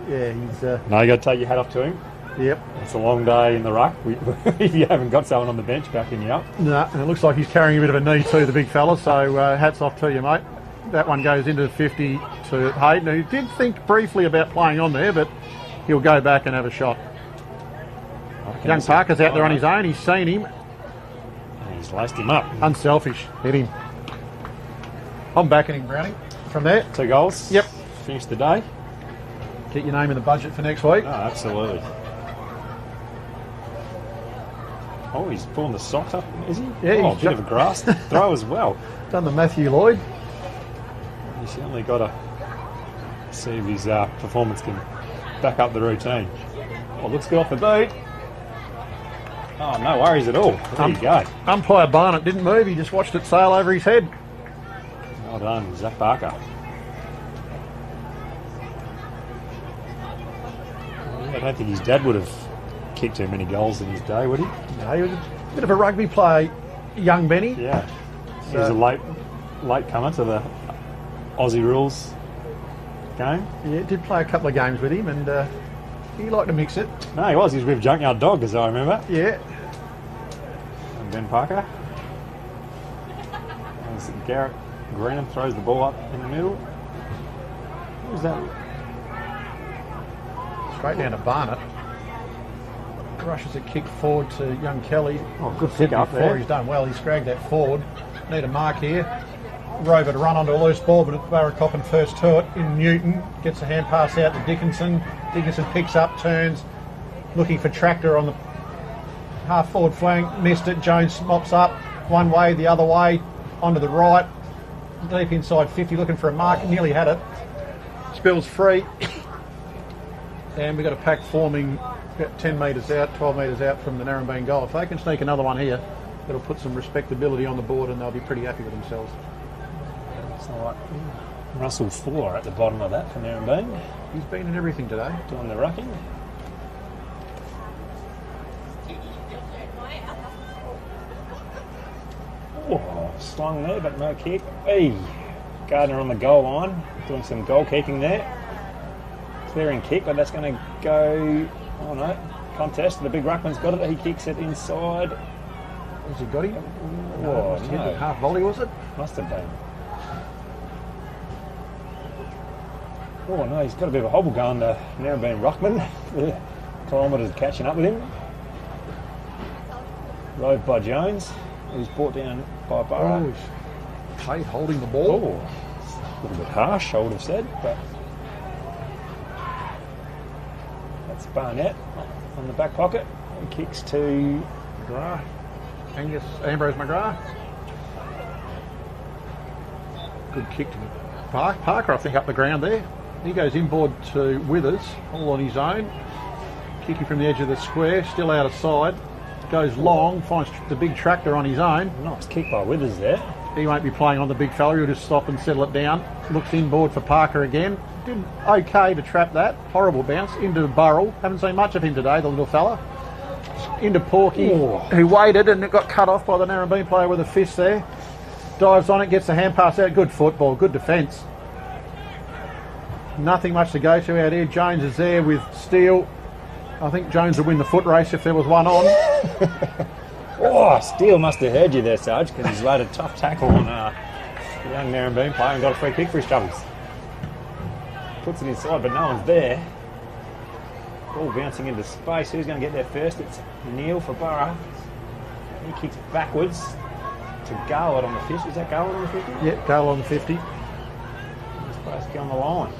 Speaker 1: yeah, he's.
Speaker 2: No, you got to take your hat off to him.
Speaker 1: Yep.
Speaker 2: It's a long day in the ruck. If you haven't got someone on the bench backing you up.
Speaker 1: No, and it looks like he's carrying a bit of a knee too, the big fella. So hats off to you, mate. That one goes into 50 to Hayden, who did think briefly about playing on there, but he'll go back and have a shot. Young Parker's out there on his own. He's seen him.
Speaker 2: And he's laced him up.
Speaker 1: Unselfish. Hit him. I'm backing him, Brownie. From there.
Speaker 2: 2 goals.
Speaker 1: Yep.
Speaker 2: Finish the day.
Speaker 1: Get your name in the budget for next week.
Speaker 2: Oh, absolutely. Oh, he's pulling the socks up, is he?
Speaker 1: Yeah,
Speaker 2: oh, a
Speaker 1: he's
Speaker 2: bit of a grass throw as well.
Speaker 1: Done the Matthew Lloyd.
Speaker 2: He's certainly got to see if his performance can back up the routine. Oh, looks good off the boot. Oh, no worries at all. There you go.
Speaker 1: Umpire Barnett didn't move. He just watched it sail over his head.
Speaker 2: Well done, Zach Barker. I don't think his dad would have kicked too many goals in his day, would he?
Speaker 1: No, he was a bit of a rugby player, young Benny.
Speaker 2: Yeah. He was a late comer to the Aussie rules game.
Speaker 1: Yeah, did play a couple of games with him, and he liked to mix it.
Speaker 2: No, he was. He was with Junkyard Dog, as I remember.
Speaker 1: Yeah.
Speaker 2: And Ben Parker. As Garrett Greenham throws the ball up in the middle. Who's that?
Speaker 1: Straight down to Barnett. Rushes a kick forward to young Kelly.
Speaker 2: Oh, good pick up there.
Speaker 1: He's done well. He's scragged that forward. Need a mark here. Rover to run onto a loose ball, but it's Burracoppin first to it in Newton. Gets a hand pass out to Dickinson. Dickinson picks up, turns, looking for Tractor on the half forward flank. Missed it. Jones mops up one way, the other way, onto the right. Deep inside 50, looking for a mark. Nearly had it. Spills free. And we've got a pack forming about 10 metres out, 12 metres out from the Narembeen goal. If they can sneak another one here, it'll put some respectability on the board and they'll be pretty happy with themselves.
Speaker 2: It's like Russell Fuller at the bottom of that for Narembeen.
Speaker 1: He's been in everything today.
Speaker 2: Doing the rucking. Oh, slung there, but no kick. Hey, Gardner on the goal line, doing some goal kicking there. Clearing kick, but that's going to go, oh no, contest. The big ruckman's got it, he kicks it inside.
Speaker 1: Has he got him?
Speaker 2: Oh,
Speaker 1: no. Half volley, was it?
Speaker 2: Must have been. Oh no, he's got a bit of a hobble going to Narembeen ruckman. The kilometres catching up with him. Rode by Jones. He's brought down by Burra.
Speaker 1: Oh, Tate holding the ball.
Speaker 2: Oh, a little bit harsh, I would have said, but that's Barnett on the back pocket. He kicks to
Speaker 1: McGrath. Ambrose McGrath. Good kick to Parker, I think, up the ground there. He goes inboard to Withers, all on his own. Kicking from the edge of the square, still out of side. Goes long, finds the big Tractor on his own.
Speaker 2: Nice kick by Withers there.
Speaker 1: He won't be playing on the big fella, he'll just stop and settle it down. Looks inboard for Parker again. Did okay to trap that. Horrible bounce into Burrell. Haven't seen much of him today, the little fella. Into Porky, who waited and it got cut off by the Narembeen player with a fist there. Dives on it, gets the hand pass out. Good football, good defence. Nothing much to go to out here. Jones is there with Steele. I think Jones would win the foot race if there was one on.
Speaker 2: Oh, Steele must have heard you there, Sarge, because he's laid a tough tackle on the young Narembeen player and got a free kick for his troubles. puts it inside, but no one's there. Ball bouncing into space. Who's going to get there first? It's Neil for Burra. He kicks backwards to Garland on the 50. Is that Garland on the 50?
Speaker 1: Yeah, Garland on the 50.
Speaker 2: He's supposed to go on the line.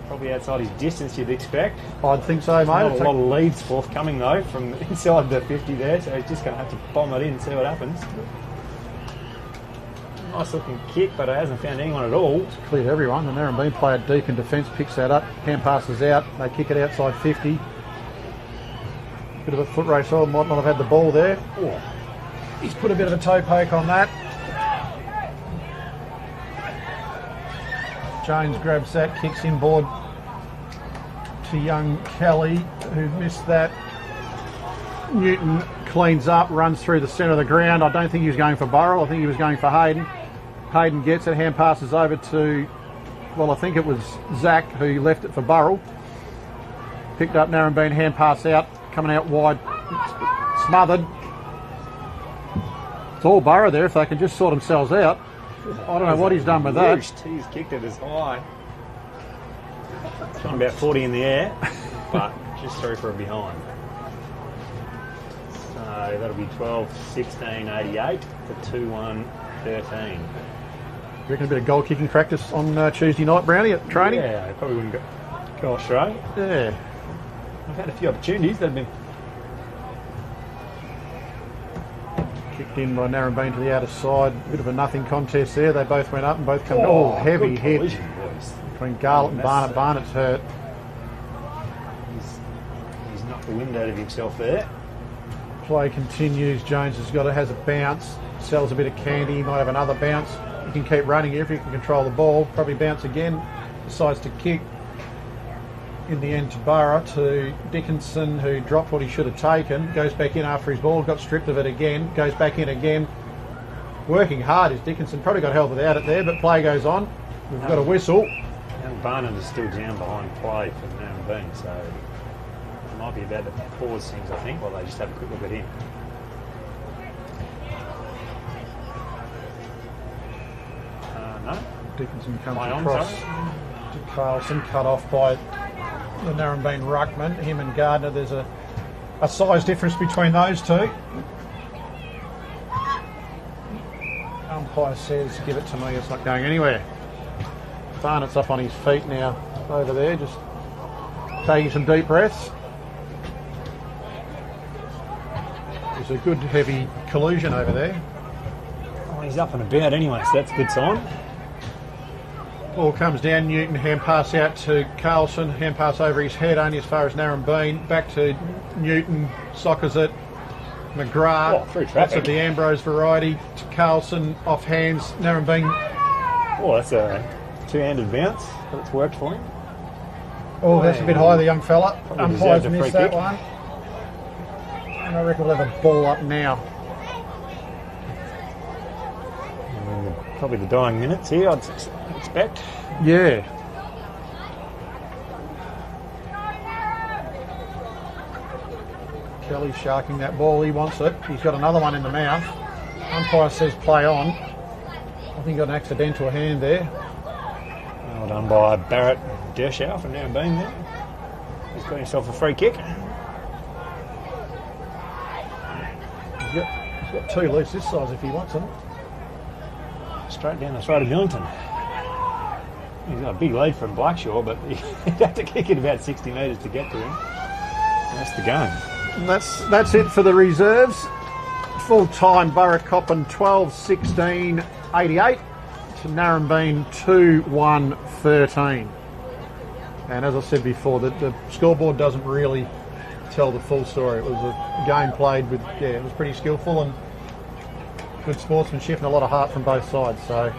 Speaker 2: Probably outside his distance, you'd expect.
Speaker 1: I'd think so, mate.
Speaker 2: Not a lot of leads forthcoming, though, from inside the 50 there, so he's just going to have to bomb it in and see what happens. Nice looking kick, but it hasn't found anyone at all.
Speaker 1: It's cleared everyone. The Narembeen player deep in defence picks that up. Hand passes out. They kick it outside 50. Bit of a foot race on. Might not have had the ball there. Oh. He's put a bit of a toe poke on that. Jones grabs that, kicks inboard to young Kelly, who missed that. Newton cleans up, runs through the centre of the ground. I don't think he was going for Burrell. I think he was going for Hayden. Hayden gets it, hand passes over to, well, I think it was Zach who left it for Burrell. Picked up Narembeen, hand pass out, coming out wide, smothered. It's all Burra there if they can just sort themselves out. I don't know what he's done with that.
Speaker 2: He's kicked it as high. It's on about 40 in the air, but just through for a behind. So that'll be 12-16-88 for 2-1-13.
Speaker 1: Reckon a bit of goal kicking practice on Tuesday night, Brownie, at training?
Speaker 2: Yeah, I probably wouldn't go astray.
Speaker 1: Yeah.
Speaker 2: I've had a few opportunities that have been
Speaker 1: kicked in by Narembeen to the outer side. Bit of a nothing contest there. They both went up and both come. Oh, heavy hit
Speaker 2: collision, boys.
Speaker 1: between Garlett and Barnett. Barnett's hurt.
Speaker 2: He's knocked the wind out of himself there.
Speaker 1: Play continues. Jones has a bounce. Sells a bit of candy. He might have another bounce. He can keep running here if he can control the ball. Probably bounce again. Decides to kick. In the end to Burra, to Dickinson, who dropped what he should have taken. Goes back in after his ball. Got stripped of it again. Goes back in again. Working hard is Dickinson. Probably got held without it there, but play goes on. We've got a whistle.
Speaker 2: And Barnett is still down behind play for Narembeen, so it might be about to pause things, I think, while they just have a quick look at him. No.
Speaker 1: Dickinson comes
Speaker 2: Play on,
Speaker 1: across
Speaker 2: sorry.
Speaker 1: to Carlson, cut off by the Narembeen ruckman. Him and Gardner, there's a size difference between those two. Umpire says, give it to me, it's not going anywhere. Barnett's up on his feet now, over there, just taking some deep breaths. There's a good heavy collusion over there.
Speaker 2: Oh, he's up and about anyway, so that's a good sign.
Speaker 1: Ball comes down, Newton, hand pass out to Carlson, hand pass over his head, only as far as Narembeen, back to Newton, soccers it, McGrath,
Speaker 2: through
Speaker 1: that's
Speaker 2: traffic.
Speaker 1: of the Ambrose variety, to Carlson, off hands, Narembeen.
Speaker 2: Oh, that's a two-handed bounce, but it's worked for him.
Speaker 1: Oh, that's a bit high, the young fella.
Speaker 2: Probably
Speaker 1: Umpires
Speaker 2: deserved a free
Speaker 1: missed that
Speaker 2: kick.
Speaker 1: one. And I reckon we'll have a ball up now.
Speaker 2: Probably the dying minutes here, I'd expect.
Speaker 1: Yeah. Kelly's sharking that ball, he wants it. He's got another one in the mouth. Umpire says play on. I think he got an accidental hand there.
Speaker 2: Well done by Barrett Dershow from Narembeen there. He's got himself a free kick.
Speaker 1: He's got two loose this size if he wants them.
Speaker 2: Straight down the throat of Millington. He's got a big lead from Blackshaw, but he'd have to kick it about 60 metres to get to him. That's the game.
Speaker 1: And that's it for the reserves. Full time Burracoppin 12-16-88 to Narembeen 2-1-13. And as I said before, the scoreboard doesn't really tell the full story. It was a game played with, it was pretty skillful and good sportsmanship and a lot of heart from both sides. So,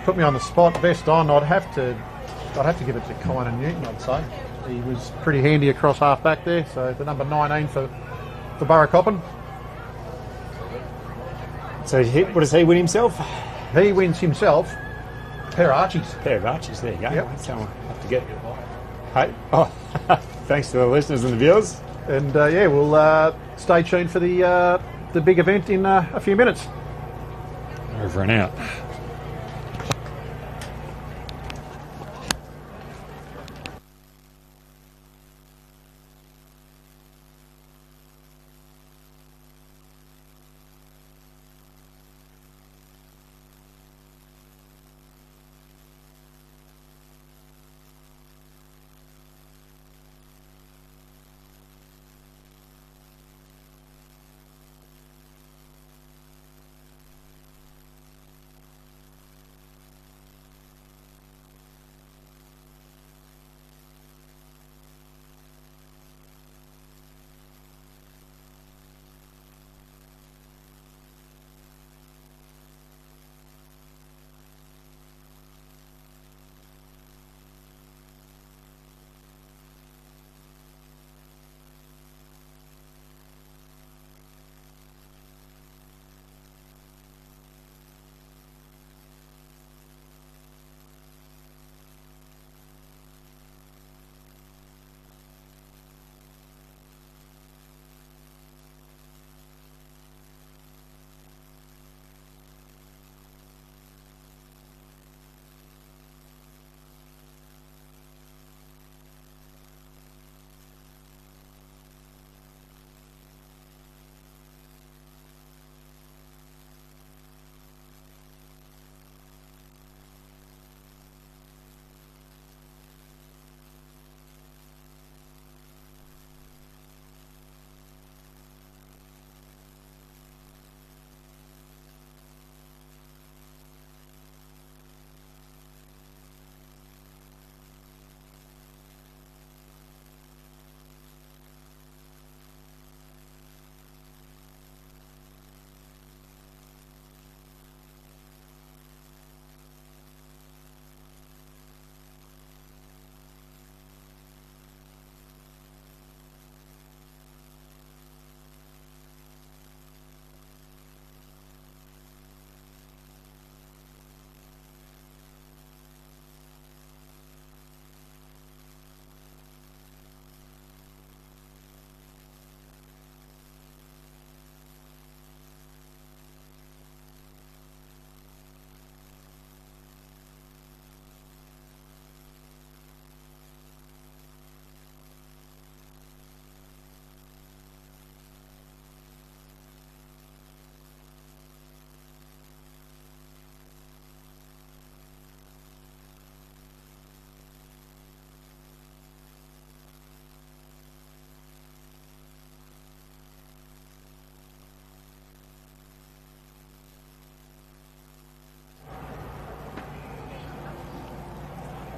Speaker 1: put me on the spot. Best on, I'd have to give it to Kynan Newton, I'd say. He was pretty handy across half back there. So the number 19 for Burracoppin.
Speaker 2: So what does he win himself?
Speaker 1: He wins himself a pair of Archies.
Speaker 2: Pair of Archies, there you go.
Speaker 1: Yep.
Speaker 2: That's how I have to get. Hey, thanks to the listeners and the viewers.
Speaker 1: And we'll stay tuned for the big event in a few minutes.
Speaker 2: Over and out.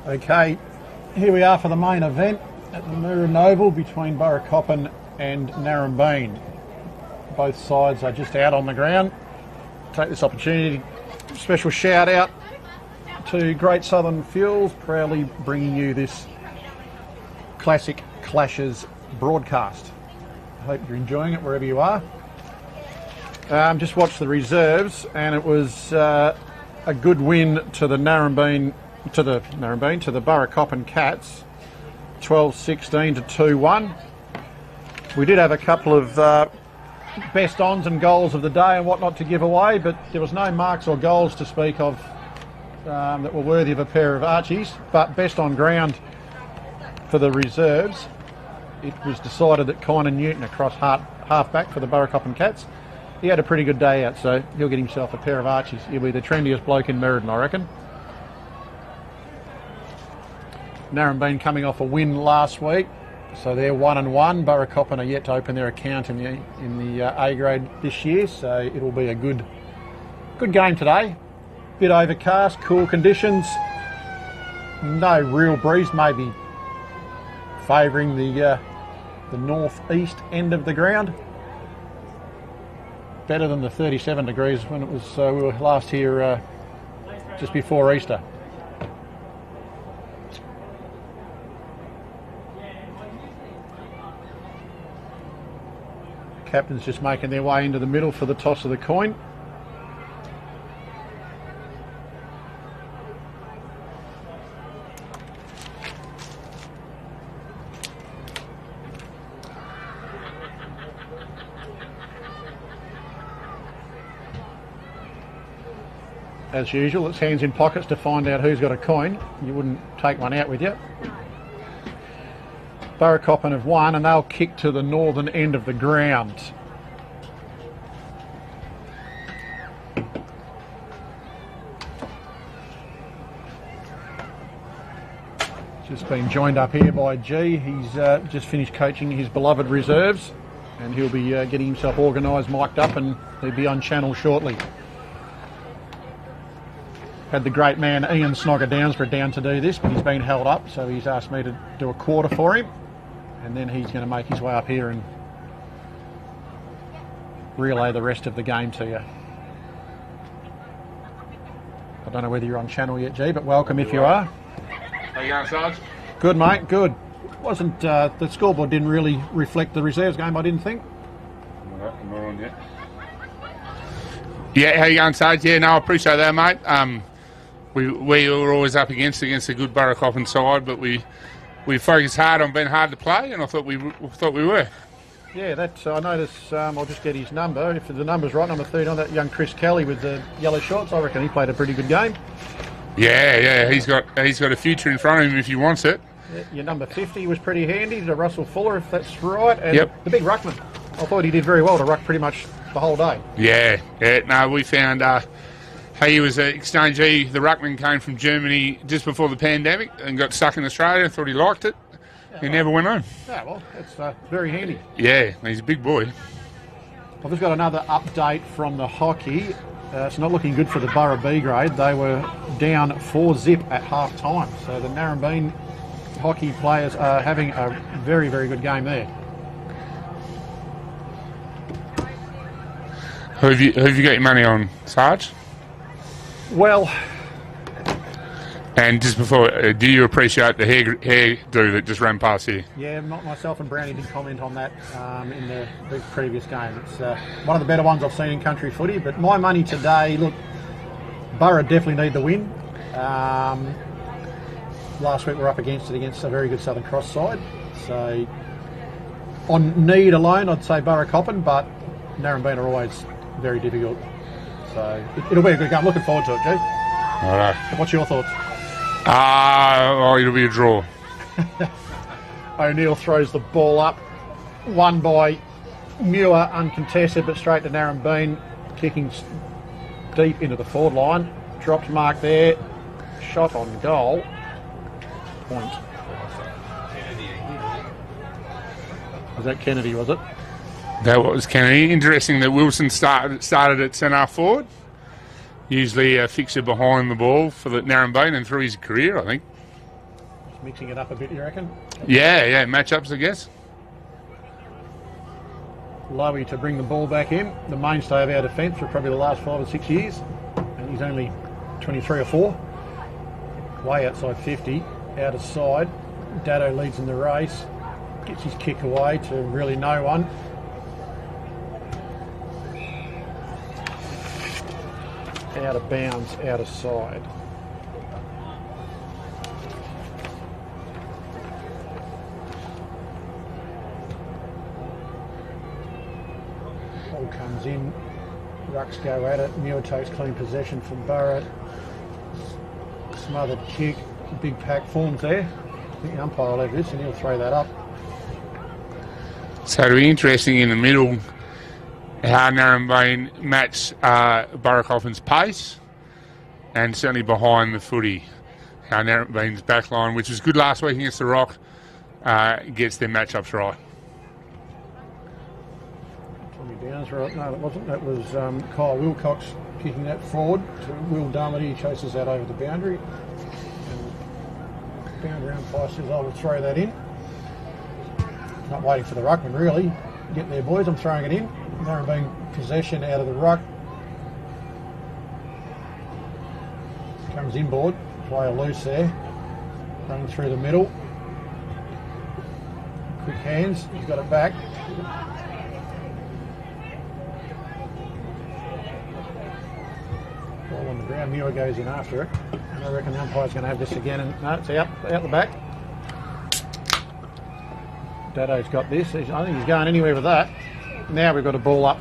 Speaker 1: Okay, here we are for the main event at the Mirren Oval between Burracoppin and Narembeen. Both sides are just out on the ground. Take this opportunity, special shout out to Great Southern Fuels, proudly bringing you this classic clashes broadcast. I hope you're enjoying it wherever you are. Just watched the reserves, and it was a good win to the Narembeen, to the Burracoppin Cats, 12-16 to 2-1. We did have a couple of best ons and goals of the day and whatnot to give away, but there was no marks or goals to speak of that were worthy of a pair of Archies. But best on ground for the reserves, it was decided that Kynan Newton across half-back for the Burracoppin Cats. He had a pretty good day out, so he'll get himself a pair of Archies. He'll be the trendiest bloke in Merredin, I reckon. Narembeen coming off a win last week, so they're 1-1. Burracoppin are yet to open their account in the A grade this year, so it'll be a good game today. Bit overcast, cool conditions, no real breeze, maybe favouring the northeast end of the ground. Better than the 37 degrees when it was we were last here just before Easter. Captains just making their way into the middle for the toss of the coin. As usual, it's hands in pockets to find out who's got a coin. You wouldn't take one out with you. Burracoppin have won, and they'll kick to the northern end of the ground. Just been joined up here by G. He's just finished coaching his beloved reserves, and he'll be getting himself organised, mic'd up, and he'll be on channel shortly. Had the great man Ian Snogger Downsborough down to do this, but he's been held up, so he's asked me to do a quarter for him, and then he's going to make his way up here and relay the rest of the game to you. I don't know whether you're on channel yet, G, but welcome if you are.
Speaker 3: How you going, Sarge?
Speaker 1: Good, mate, good. Wasn't the scoreboard didn't really reflect the reserves game, I didn't think.
Speaker 3: I'm not on yet. Yeah, how you going, Sarge? Yeah, no, I appreciate that, mate. We were always up against a good Burracoppin side, but we focused hard on being hard to play, and I thought we were.
Speaker 1: Yeah, that's. I noticed. I'll just get his number. If the number's right, number 13 on that young Chris Kelly with the yellow shorts. I reckon he played a pretty good game.
Speaker 3: Yeah, he's got a future in front of him if he wants it.
Speaker 1: Yeah, your number 50 was pretty handy to Russell Fuller, if that's right. And
Speaker 3: yep.
Speaker 1: The big ruckman. I thought he did very well to ruck pretty much the whole day.
Speaker 3: Yeah. No, we found. He was an exchange. The ruckman came from Germany just before the pandemic and got stuck in Australia. Thought he liked it. He never went home.
Speaker 1: Yeah, well, that's very handy.
Speaker 3: Yeah, he's a big boy.
Speaker 1: I've just got another update from the hockey. It's not looking good for the Burra B grade. They were down 4-0 at half time. So the Narembeen hockey players are having a very, very good game there.
Speaker 3: Who have you got your money on, Sarge?
Speaker 1: Well,
Speaker 3: and just before, do you appreciate the hairdo that just ran past here?
Speaker 1: Yeah, myself and Brownie did comment on that in the previous game. It's one of the better ones I've seen in country footy. But my money today, look, Burra definitely need the win. Last week we were up against a very good Southern Cross side. So on need alone, I'd say Burracoppin, but Narembeen are always very difficult. So it'll be a good game. Looking forward to it, G.
Speaker 3: All right.
Speaker 1: What's your thoughts?
Speaker 3: It'll be a draw.
Speaker 1: O'Neill throws the ball up, won by Muir, uncontested, but straight to Narembeen, kicking deep into the forward line. Dropped mark there, shot on goal. Point. Was that Kennedy, was it?
Speaker 3: That was Kennedy. Interesting that Wilson started at centre forward. Usually a fixture behind the ball for the Narembeen and through his career, I think.
Speaker 1: mixing it up a bit, you reckon?
Speaker 3: Yeah, matchups, I guess.
Speaker 1: Lowy to bring the ball back in, the mainstay of our defence for probably the last 5 or 6 years, and he's only 23 or 4. Way outside 50, out of side. Dado leads in the race, gets his kick away to really no one. Out of bounds, out of side. Ball comes in, rucks go at it, Muir takes clean possession from Burra. Smothered kick, big pack forms there. I think the umpire will have this and he'll throw that up.
Speaker 3: So it'll be interesting in the middle how Narembeen match Burracoppen's pace, and certainly behind the footy how Narembeen's back line, which was good last week against the Rock, gets their matchups right.
Speaker 1: Tommy Downs, right? No, it wasn't. That was Kyle Wilcox kicking that forward to Will Darmody. He chases that over the boundary. And boundary umpire says, I will throw that in. Not waiting for the ruckman, really. Get there, boys. I'm throwing it in. Narembeen possession out of the ruck. Comes inboard. Player loose there. Running through the middle. Quick hands. He's got it back. Ball on the ground. Muir goes in after it. And I reckon the umpire's going to have this again. And no, it's out the back. Dado's got this. I don't think he's going anywhere with that. Now we've got a ball up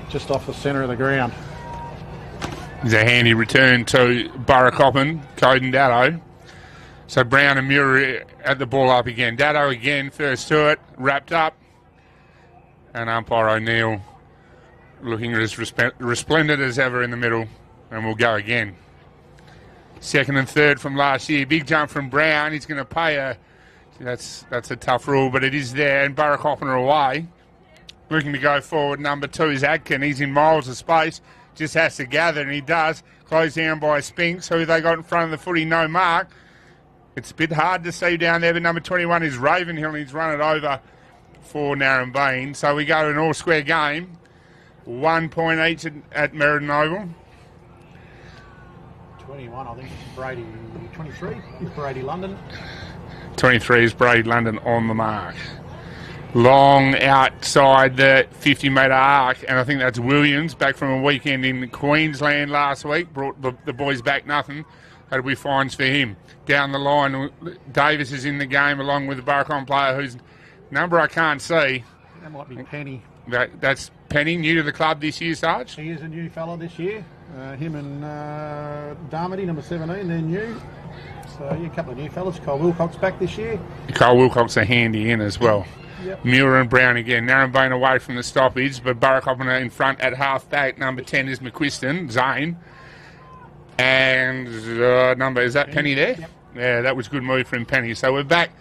Speaker 1: just off the centre of the ground.
Speaker 3: There's a handy return to Burracoppin, Code and Dado. So Brown and Muir at the ball up again. Dado again, first to it, wrapped up. And umpire O'Neill looking as resplendent as ever in the middle. And we'll go again. Second and third from last year. Big jump from Brown. He's going to pay a... That's a tough rule, but it is there. And Burracoppin are away. Looking to go forward. Number 2 is Adkin. He's in miles of space. Just has to gather, and he does. Closed down by Spinks, who they got in front of the footy, no mark. It's a bit hard to see down there, but number 21 is Ravenhill, and he's run it over for Narembeen. So we go to an all-square game. 1 point each at Meriden Oval.
Speaker 1: 21, I think it's Brady. 23 is Brady London.
Speaker 3: 23 is Brady London on the mark. Long outside the 50-metre arc, and I think that's Williams, back from a weekend in Queensland last week. Brought the boys back nothing. That'll be fines for him. Down the line, Davis is in the game along with the Burracoppin player whose number I can't see.
Speaker 1: That might be Penny.
Speaker 3: That's Penny, new to the club this year, Sarge.
Speaker 1: He is a new fella this year. Him and Darmody, number 17, they're new. So yeah, a couple of new fellas. Kyle Wilcox back this year.
Speaker 3: Kyle Wilcox a handy in as well.
Speaker 1: Yep.
Speaker 3: Muir and Brown again. Narembeen away from the stoppage, but Burracoppin are in front at half back. Number 10 is McQuiston, Zane. And is that Penny there?
Speaker 1: Yep.
Speaker 3: Yeah, that was a good move from Penny. So we're back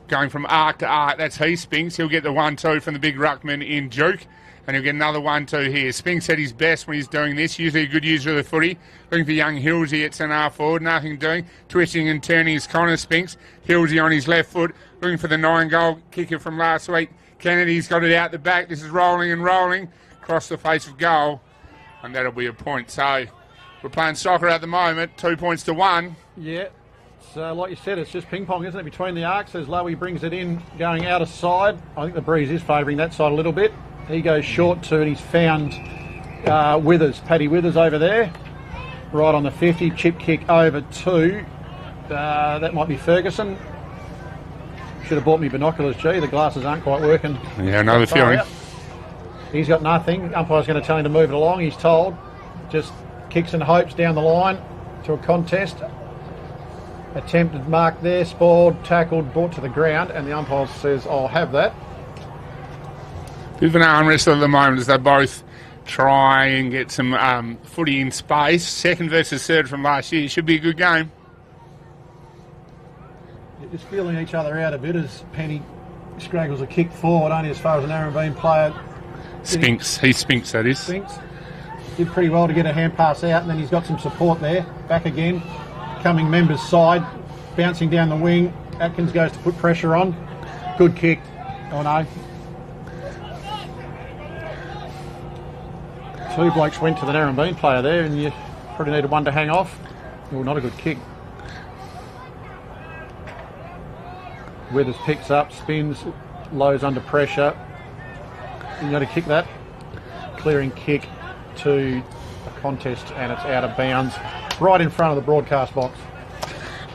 Speaker 3: going from arc to arc. That's Spinks. He'll get the 1-2 from the big ruckman in Duke. And he'll get another 1-2 here. Spinks at his best when he's doing this. Usually a good user of the footy. Looking for young Hillsey at centre forward. Nothing doing. Twisting and turning is Connor Spinks. Hillsey on his left foot. Looking for the 9-goal kicker from last week. Kennedy's got it out the back. This is rolling and rolling. Across the face of goal. And that'll be a point. So we're playing soccer at the moment. 2 points to 1.
Speaker 1: Yeah. So like you said, it's just ping pong, isn't it, between the arcs as Lowy brings it in, going out of side. I think the breeze is favouring that side a little bit. He goes short to, and he's found Withers, Paddy Withers over there, right on the 50. Chip kick over to, that might be Ferguson. Should have bought me binoculars, gee, the glasses aren't quite working.
Speaker 3: Yeah, another feeling.
Speaker 1: He's got nothing. Umpire's going to tell him to move it along, he's told. Just kicks and hopes down the line to a contest. Attempted mark there, spoiled, tackled, brought to the ground, and the umpire says, I'll have that.
Speaker 3: Bit of an arm wrestle at the moment as they both try and get some footy in space. Second versus third from last year. Should be a good game.
Speaker 1: You're just feeling each other out a bit as Penny scraggles a kick forward, only as far as an Narembeen player.
Speaker 3: Spinks. He's Spinks, that is.
Speaker 1: Spinks. Did pretty well to get a hand pass out, and then he's got some support there. Back again. Coming members side. bouncing down the wing. Atkins goes to put pressure on. Good kick. Oh no. Two blokes went to the Narembeen player there, and you probably needed one to hang off. Oh, not a good kick. Withers picks up, spins, Lowe's under pressure. You got to kick that. Clearing kick to a contest, and it's out of bounds. Right in front of the broadcast box.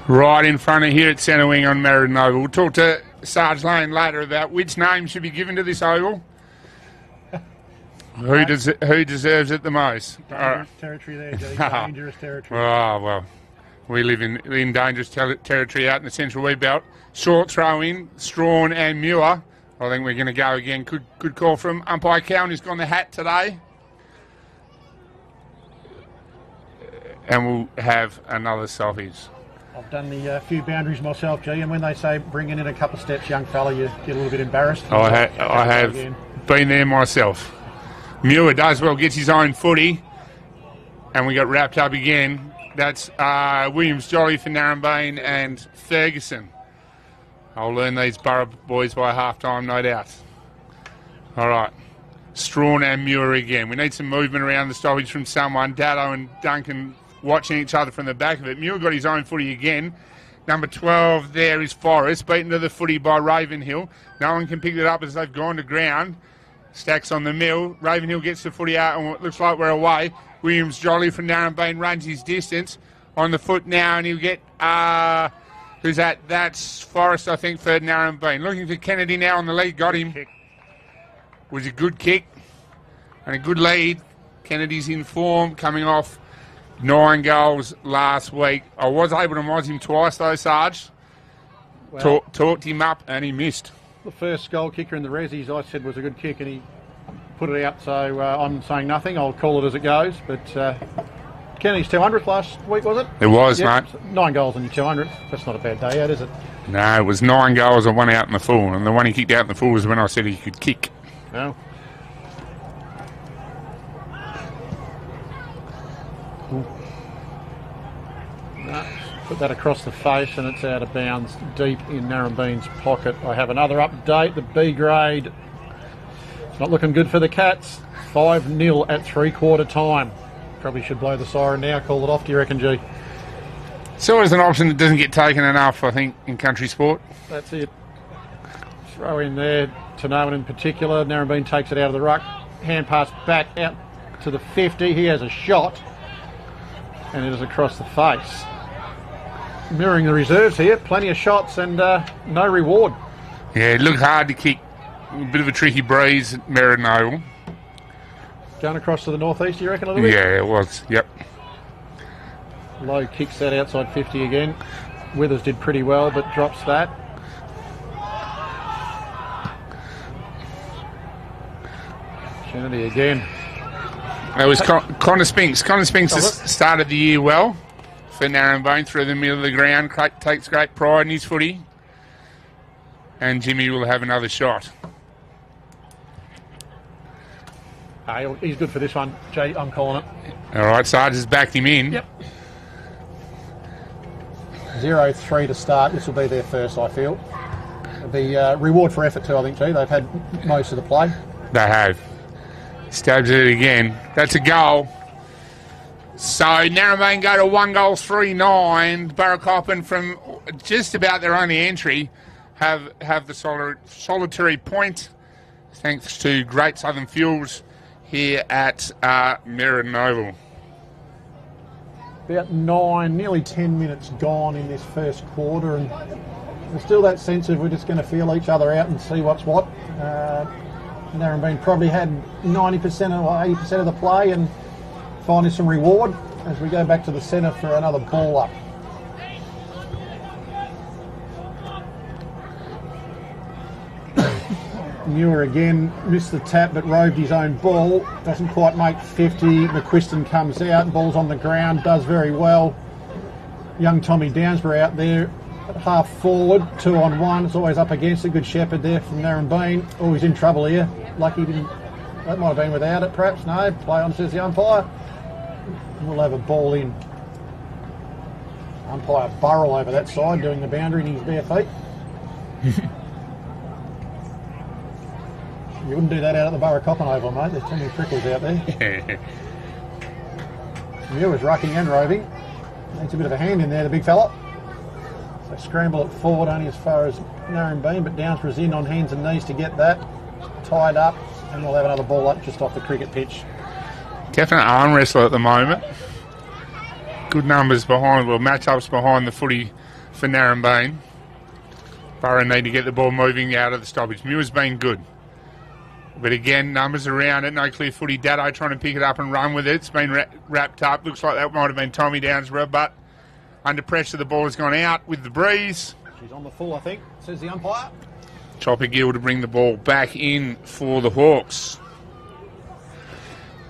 Speaker 3: Right in front of here at centre wing on Meriden Oval. We'll talk to Sarge Lane later about which name should be given to this oval. Who deserves it the most?
Speaker 1: Dangerous territory there, G. Dangerous territory.
Speaker 3: Oh, well, we live in dangerous territory out in the Central Wheat Belt. Short throw in, Strawn and Muir. I think we're going to go again. Good call from umpire Cowan, who's gone the hat today. And we'll have another stoppage.
Speaker 1: I've done the few boundaries myself, G, and when they say bring it in a couple of steps, young fella, you get a little bit embarrassed.
Speaker 3: I have been there myself. Muir does well, gets his own footy, and we got wrapped up again. That's Williams Jolly for Narembeen and Ferguson. I'll learn these Borough boys by half-time, no doubt. All right. Strawn and Muir again. We need some movement around the stoppage from someone. Dado and Duncan watching each other from the back of it. Muir got his own footy again. Number 12 there is Forrest, beaten to the footy by Ravenhill. No one can pick it up as they've gone to ground. Stacks on the mill. Ravenhill gets the footy out, and it looks like we're away. Williams Jolly from Narembeen runs his distance on the foot now, and he'll get... who's that? That's Forrest, I think, for Narembeen. Looking for Kennedy now on the lead. Got him. Was a good kick and a good lead. Kennedy's in form, coming off 9 goals last week. I was able to moz him twice, though, Sarge. Well, talked him up, and he missed. The
Speaker 1: first goal kicker in the Rezzies, I said, was a good kick, and he put it out, so I'm saying nothing. I'll call it as it goes. But Kennedy's 200th last week, was it?
Speaker 3: It was, mate.
Speaker 1: 9 goals on your 200th. That's not a bad day out, is it?
Speaker 3: No, it was 9 goals and 1 out in the full, and the one he kicked out in the full was when I said he could kick.
Speaker 1: No. No. Put that across the face, and it's out of bounds deep in Narembeen's pocket. I have another update. The B grade, it's not looking good for the Cats. 5-0 at 3/4 time. Probably should blow the siren now, call it off. Do you reckon, G?
Speaker 3: It's always an option that doesn't get taken enough, I think, in country sport.
Speaker 1: That's it. Throw in there, Tanoan in particular. Narembeen takes it out of the ruck. Hand pass back out to the 50. He has a shot, and it is across the face. Mirroring the reserves here, plenty of shots and no reward.
Speaker 3: Yeah, it looked hard to kick. A bit of a tricky breeze at Meriden Oval.
Speaker 1: Going across to the northeast, you reckon, a little bit?
Speaker 3: Yeah, it was, yep.
Speaker 1: Lowe kicks that outside 50 again. Withers did pretty well, but drops that. Kennedy again.
Speaker 3: It was Connor Spinks. Connor Spinks has started the year well for Narembeen through the middle of the ground. Takes great pride in his footy. And Jimmy will have another shot.
Speaker 1: He's good for this one, Jay. I'm calling it.
Speaker 3: All right, Sarge has backed him in.
Speaker 1: Yep. 0-3 to start. This will be their first, I feel. The reward for effort too, I think, G. They've had most of the play.
Speaker 3: They have. Stabs it again. That's a goal. So Narembeen go to 1-3-9. Burracoppin from just about their only entry have the solitary point, thanks to Great Southern Fuels here at Meriden Oval.
Speaker 1: About 9, nearly 10 minutes gone in this first quarter, and there's still that sense of we're just going to feel each other out and see what's what. Narembeen probably had 90% or 80% of the play, and finding some reward as we go back to the centre for another ball up. Muir again missed the tap but roved his own ball. Doesn't quite make 50. McQuiston comes out, ball's on the ground, does very well. Young Tommy Downsborough out there at half forward, 2-on-1. It's always up against a good shepherd there from Narembeen. Oh, he's in trouble here. Lucky he didn't. That might have been without it, perhaps. No, play on, says the umpire. We'll have a ball in. Umpire Burrell over that side doing the boundary in his bare feet. You wouldn't do that out at the Burracoppin Oval, mate. There's too many prickles out there. Muir's rucking and roving. Needs a bit of a hand in there, the big fella. So scramble it forward only as far as Narembeen, but Downsborough's in on hands and knees to get that tied up, and we'll have another ball up just off the cricket pitch.
Speaker 3: Definite arm wrestler at the moment. Good numbers behind, well, matchups behind the footy for Narembeen. Burra need to get the ball moving out of the stoppage. Muir's been good. But again, numbers around it, no clear footy. Dado trying to pick it up and run with it. It's been wrapped up. Looks like that might have been Tommy Downsborough, but under pressure the ball has gone out with the breeze.
Speaker 1: She's on the full, I think, says the umpire.
Speaker 3: Chopper Gill to bring the ball back in for the Hawks.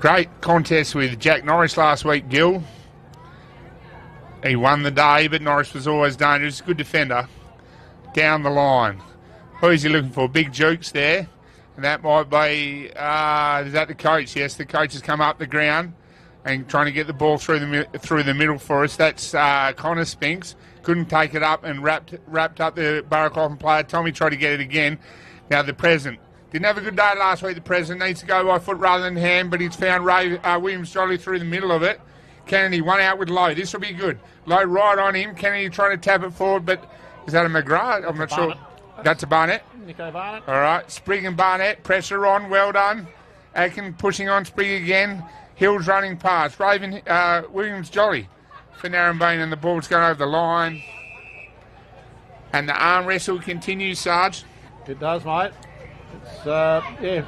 Speaker 3: Great contest with Jack Norris last week, Gill. He won the day, but Norris was always dangerous. Good defender. Down the line. Who's he looking for? Big Jukes there. And that might be, is that the coach? Yes, the coach has come up the ground and trying to get the ball through the middle for us. That's Connor Spinks. Couldn't take it up and wrapped up the Burracoppin player. Tommy tried to get it again. Now the present. Didn't have a good day last week. The present needs to go by foot rather than hand, but he's found Williams Jolly through the middle of it. Kennedy one out with Lowe. This will be good. Lowe right on him. Kennedy trying to tap it forward, but is that a McGrath? I'm not sure. That's a Barnett.
Speaker 1: Nico Barnett.
Speaker 3: All right, Sprigg and Barnett, pressure on, well done. Atkin pushing on Sprigg again. Hills running past. Raven, Williams Jolly for Narembeen, and the ball's going over the line. And the arm wrestle continues, Sarge.
Speaker 1: It does, mate. It's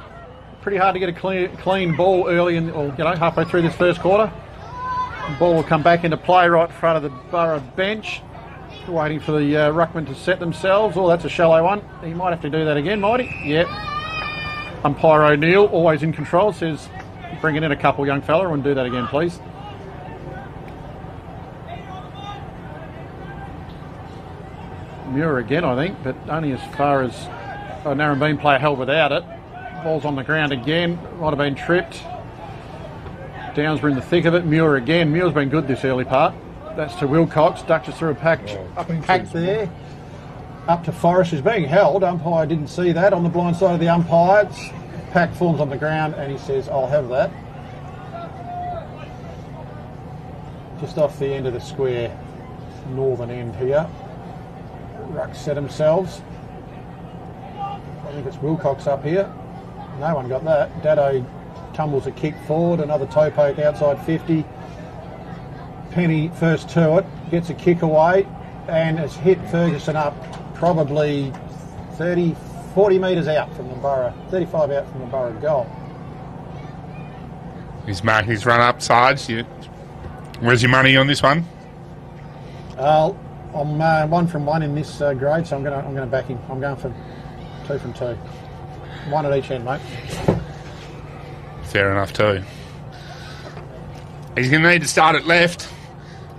Speaker 1: pretty hard to get a clean ball early halfway through this first quarter. The ball will come back into play right in front of the Burra bench. Waiting for the ruckman to set themselves. Oh, that's a shallow one. He might have to do that again, might he? Yep. Umpire O'Neill, always in control, says bringing in a couple, young fella, and do that again, please. Muir again, I think, but only as far as Narembeen player held without it. Ball's on the ground again. Might have been tripped. Downsborough in the thick of it. Muir again. Muir's been good this early part. That's to Wilcox. Ducks through a pack there. Up to Forrest, who's being held. Umpire didn't see that on the blind side of the umpires. Pack forms on the ground, and he says, "I'll have that." Just off the end of the square, northern end here. Rucks set themselves. I think it's Wilcox up here. No one got that. Dado tumbles a kick forward. Another toe poke outside 50. Penny first to it, gets a kick away and has hit Ferguson up probably 30, 40 metres out from the Burra, 35 out from the Burra goal.
Speaker 3: He's marking his run up, Sarge. Where's your money on this one?
Speaker 1: I'm 1 from 1 in this grade, so I'm going to back him. I'm going for 2 from 2. 1 at each end, mate.
Speaker 3: Fair enough too. He's going to need to start at left.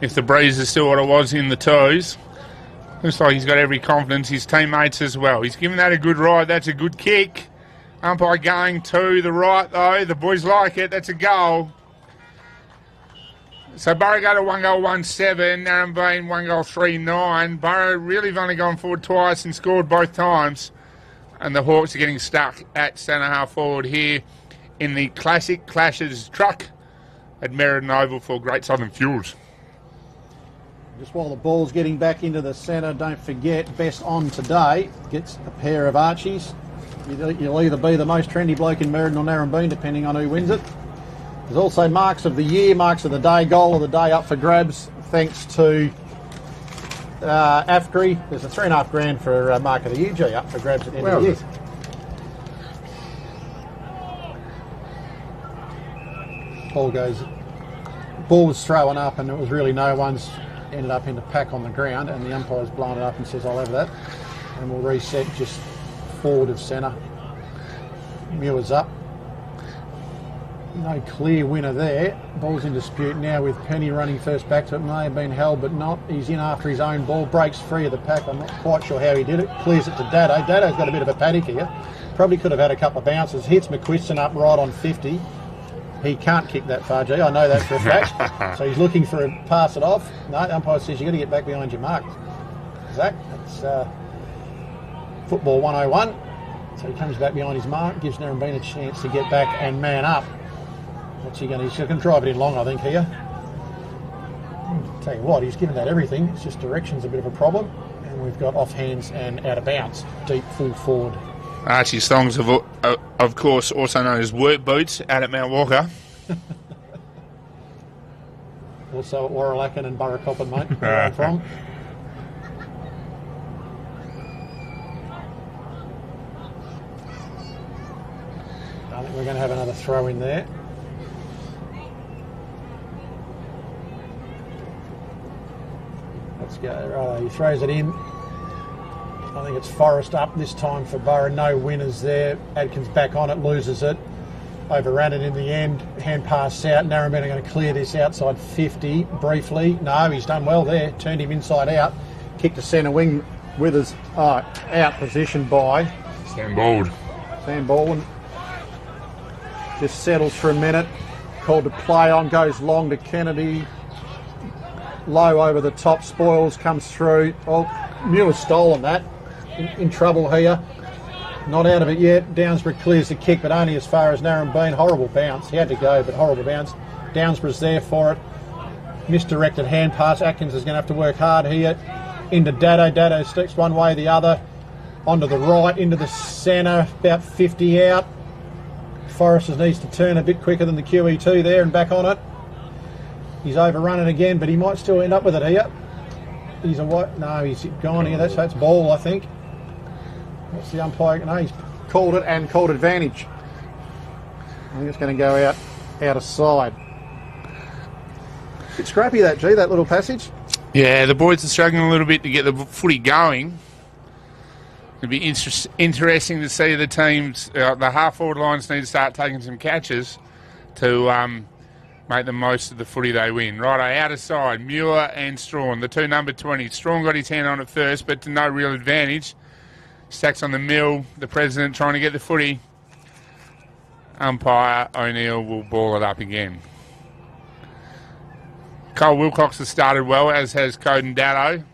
Speaker 3: If the breeze is still what it was in the toes. Looks like he's got every confidence, his teammates as well. He's given that a good ride. That's a good kick. Umpire going to the right though. The boys like it. That's a goal. So Burra go to 1 goal 1-7. Narembeen 1 goal 3-9. Burra really have only gone forward twice and scored both times. And the Hawks are getting stuck at centre half forward here in the Classic Clashes truck at Meriden Oval for Great Southern Fuels.
Speaker 1: Just while the ball's getting back into the centre, don't forget, best on today gets a pair of Archies. You'll either be the most trendy bloke in Meriden or Narembeen, depending on who wins it. There's also marks of the year, marks of the day, goal of the day up for grabs, thanks to AFGRI. There's a $3,500 for mark of the year, G, up for grabs at the end of the year. Ball was thrown up and it was really no one's. Ended up in the pack on the ground, and the umpire's blown it up and says, "I'll have that." And we'll reset just forward of centre. Muir's up. No clear winner there. Ball's in dispute now with Penny running first back to it. May have been held, but not. He's in after his own ball. Breaks free of the pack. I'm not quite sure how he did it. Clears it to Dado. Dado's got a bit of a paddock here. Probably could have had a couple of bounces. Hits McQuiston up right on 50. He can't kick that far, G. I know that for a fact. So he's looking for a pass it off. No, the umpire says you've got to get back behind your mark. Zach, it's football 101. So he comes back behind his mark, gives Narembeen a chance to get back and man up. What's he going to? He's going to drive it in long, I think, here. Tell you what, he's given that everything. It's just direction's a bit of a problem. And we've got off hands and out of bounds. Deep full forward.
Speaker 3: Archie Thongs, of course, also known as work boots, out at Mount Walker.
Speaker 1: Also at Warralacan and Burracoppin, mate, where I'm from. I think we're going to have another throw in there. Let's go. Right, he throws it in. I think it's Forrest up this time for Burra. No winners there. Adkins back on it, loses it. Overran it in the end. Hand pass out. Narembeen are going to clear this outside 50 briefly. No, he's done well there. Turned him inside out. Kicked to centre wing. Withers out position by
Speaker 3: Sam Bald.
Speaker 1: Sam Baldwin. Just settles for a minute. Called to play on. Goes long to Kennedy. Low over the top. Spoils. Comes through. Oh, Muir's stolen that. In trouble here. Not out of it yet. Downsborough clears the kick, but only as far as Narembeen. Horrible bounce. He had to go, but horrible bounce. Downsborough's there for it. Misdirected hand pass. Atkins is going to have to work hard here. Into Dado. Dado sticks one way, the other. Onto the right, into the centre. About 50 out. Forresters needs to turn a bit quicker than the QE2 there and back on it. He's overrun it again, but he might still end up with it here. He's a what? No, he's gone here. That's ball, I think. What's the umpire? No, he's called it and called advantage. I think it's going to go out of side. Bit scrappy that, G, that little passage.
Speaker 3: Yeah, the boys are struggling a little bit to get the footy going. It'll be interesting to see the teams, the half-forward lines need to start taking some catches to make the most of the footy they win. Righto, out of side, Muir and Strawn, the two number 20. Strawn got his hand on it first, but to no real advantage. Stacks on the mill, the president trying to get the footy. Umpire O'Neill will ball it up again. Cole Wilcox has started well, as has Coden Dado.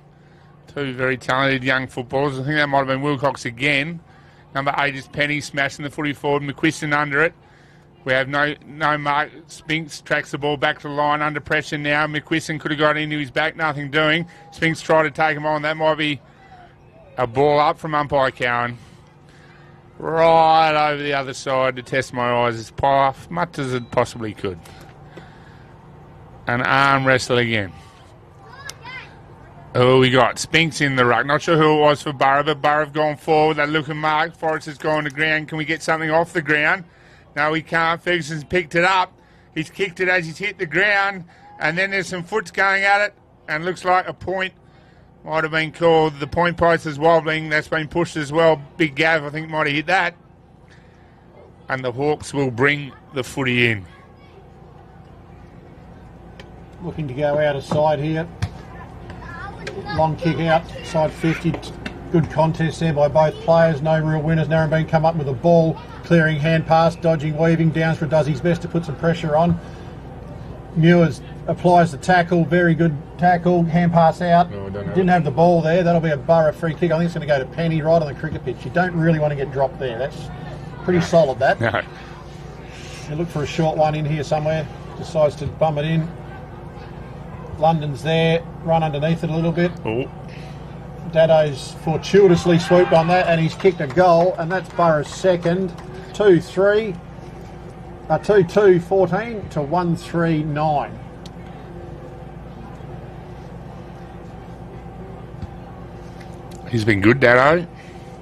Speaker 3: Two very talented young footballers. I think that might have been Wilcox again. Number 8 is Penny, smashing the footy forward. McQuiston under it. We have no mark. Spinks tracks the ball back to the line under pressure now. McQuiston could have got into his back, nothing doing. Spinks tried to take him on. That might be a ball up from umpire Cowan. Right over the other side to test my eyes as much as it possibly could. An arm wrestle again. Oh, we got Spinks in the ruck. Not sure who it was for Burra, but Burra have gone forward. They're looking marked. Forrest has gone to ground. Can we get something off the ground? No, we can't. Ferguson's picked it up. He's kicked it as he's hit the ground. And then there's some foots going at it. And looks like a point might have been called. The point post is wobbling. That's been pushed as well. Big Gav, I think, might have hit that. And the Hawks will bring the footy in.
Speaker 1: Looking to go out of side here. Long kick out, side 50. Good contest there by both players. No real winners. Narembeen come up with a ball. Clearing hand pass, dodging, weaving. Downsborough does his best to put some pressure on. Muirs applies the tackle. Very good tackle. Hand pass out. No, didn't have the ball there. That'll be a Burra free kick. I think it's going to go to Penny right on the cricket pitch. You don't really want to get dropped there. That's pretty solid, that.
Speaker 3: No.
Speaker 1: You look for a short one in here somewhere. Decides to bum it in. London's there, run underneath it a little bit.
Speaker 3: Oh.
Speaker 1: Dado's fortuitously swooped on that, and he's kicked a goal, and that's Burra's second. 2-2, 14 to 1-3-9.
Speaker 3: He's been good, Dado.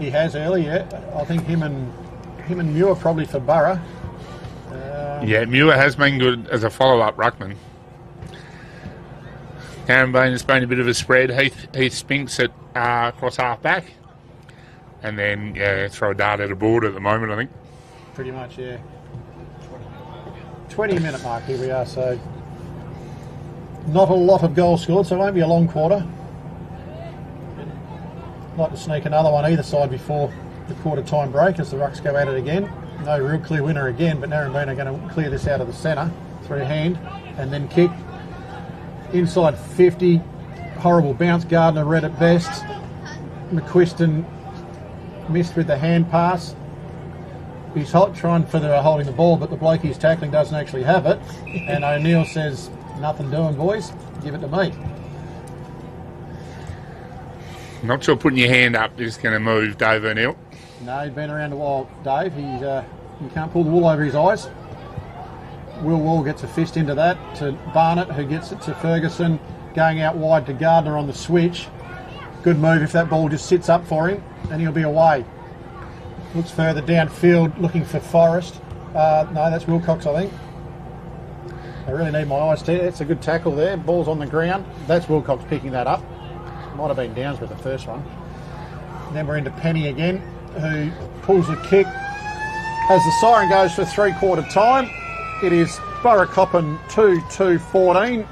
Speaker 1: He has early, yeah. I think him and Muir probably for Burra.
Speaker 3: Yeah, Muir has been good as a follow-up ruckman. Narembeen has been a bit of a spread. Heath Spinks at cross half back. And then, throw a dart at a board at the moment, I think.
Speaker 1: Pretty much, yeah. 20-minute mark, here we are, so not a lot of goals scored, so it won't be a long quarter. Like to sneak another one either side before the quarter time break as the Rucks go at it again. No real clear winner again, but Narembeen are going to clear this out of the centre through hand and then kick. Inside 50, horrible bounce. Gardner read it best. McQuiston missed with the hand pass. He's trying for the holding the ball, but the bloke he's tackling doesn't actually have it. And O'Neill says, "Nothing doing, boys. Give it to me."
Speaker 3: Not sure putting your hand up is going to move Dave O'Neill.
Speaker 1: No, he's been around a while, Dave. You can't pull the wool over his eyes. Will Wall gets a fist into that to Barnett, who gets it to Ferguson, going out wide to Gardner on the switch. Good move if that ball just sits up for him, and he'll be away. Looks further downfield, looking for Forrest. No, that's Wilcox, I think. I really need my eyes to. It's a good tackle there. Ball's on the ground. That's Wilcox picking that up. Might have been Downs with the first one. And then we're into Penny again, who pulls a kick. As the siren goes for three-quarter time, it is Burracoppin 2-2-14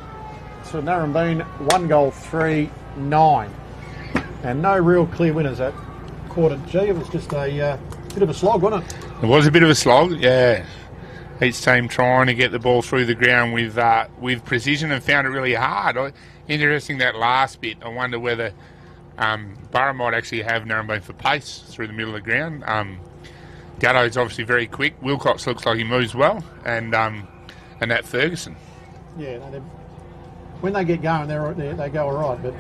Speaker 1: to Narembeen 1-3-9. And no real clear winners at quarter G. It was just a bit of a slog, wasn't it?
Speaker 3: It was a bit of a slog, yeah. Each team trying to get the ball through the ground with precision and found it really hard. Interesting that last bit. I wonder whether Burra might actually have Narembeen for pace through the middle of the ground. Gatto's obviously very quick. Wilcox looks like he moves well, and that Ferguson.
Speaker 1: Yeah, no, when they get going, they go all right. But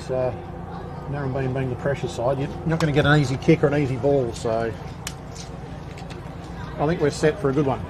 Speaker 1: Narembeen being the pressure side, you're not going to get an easy kick or an easy ball. So I think we're set for a good one.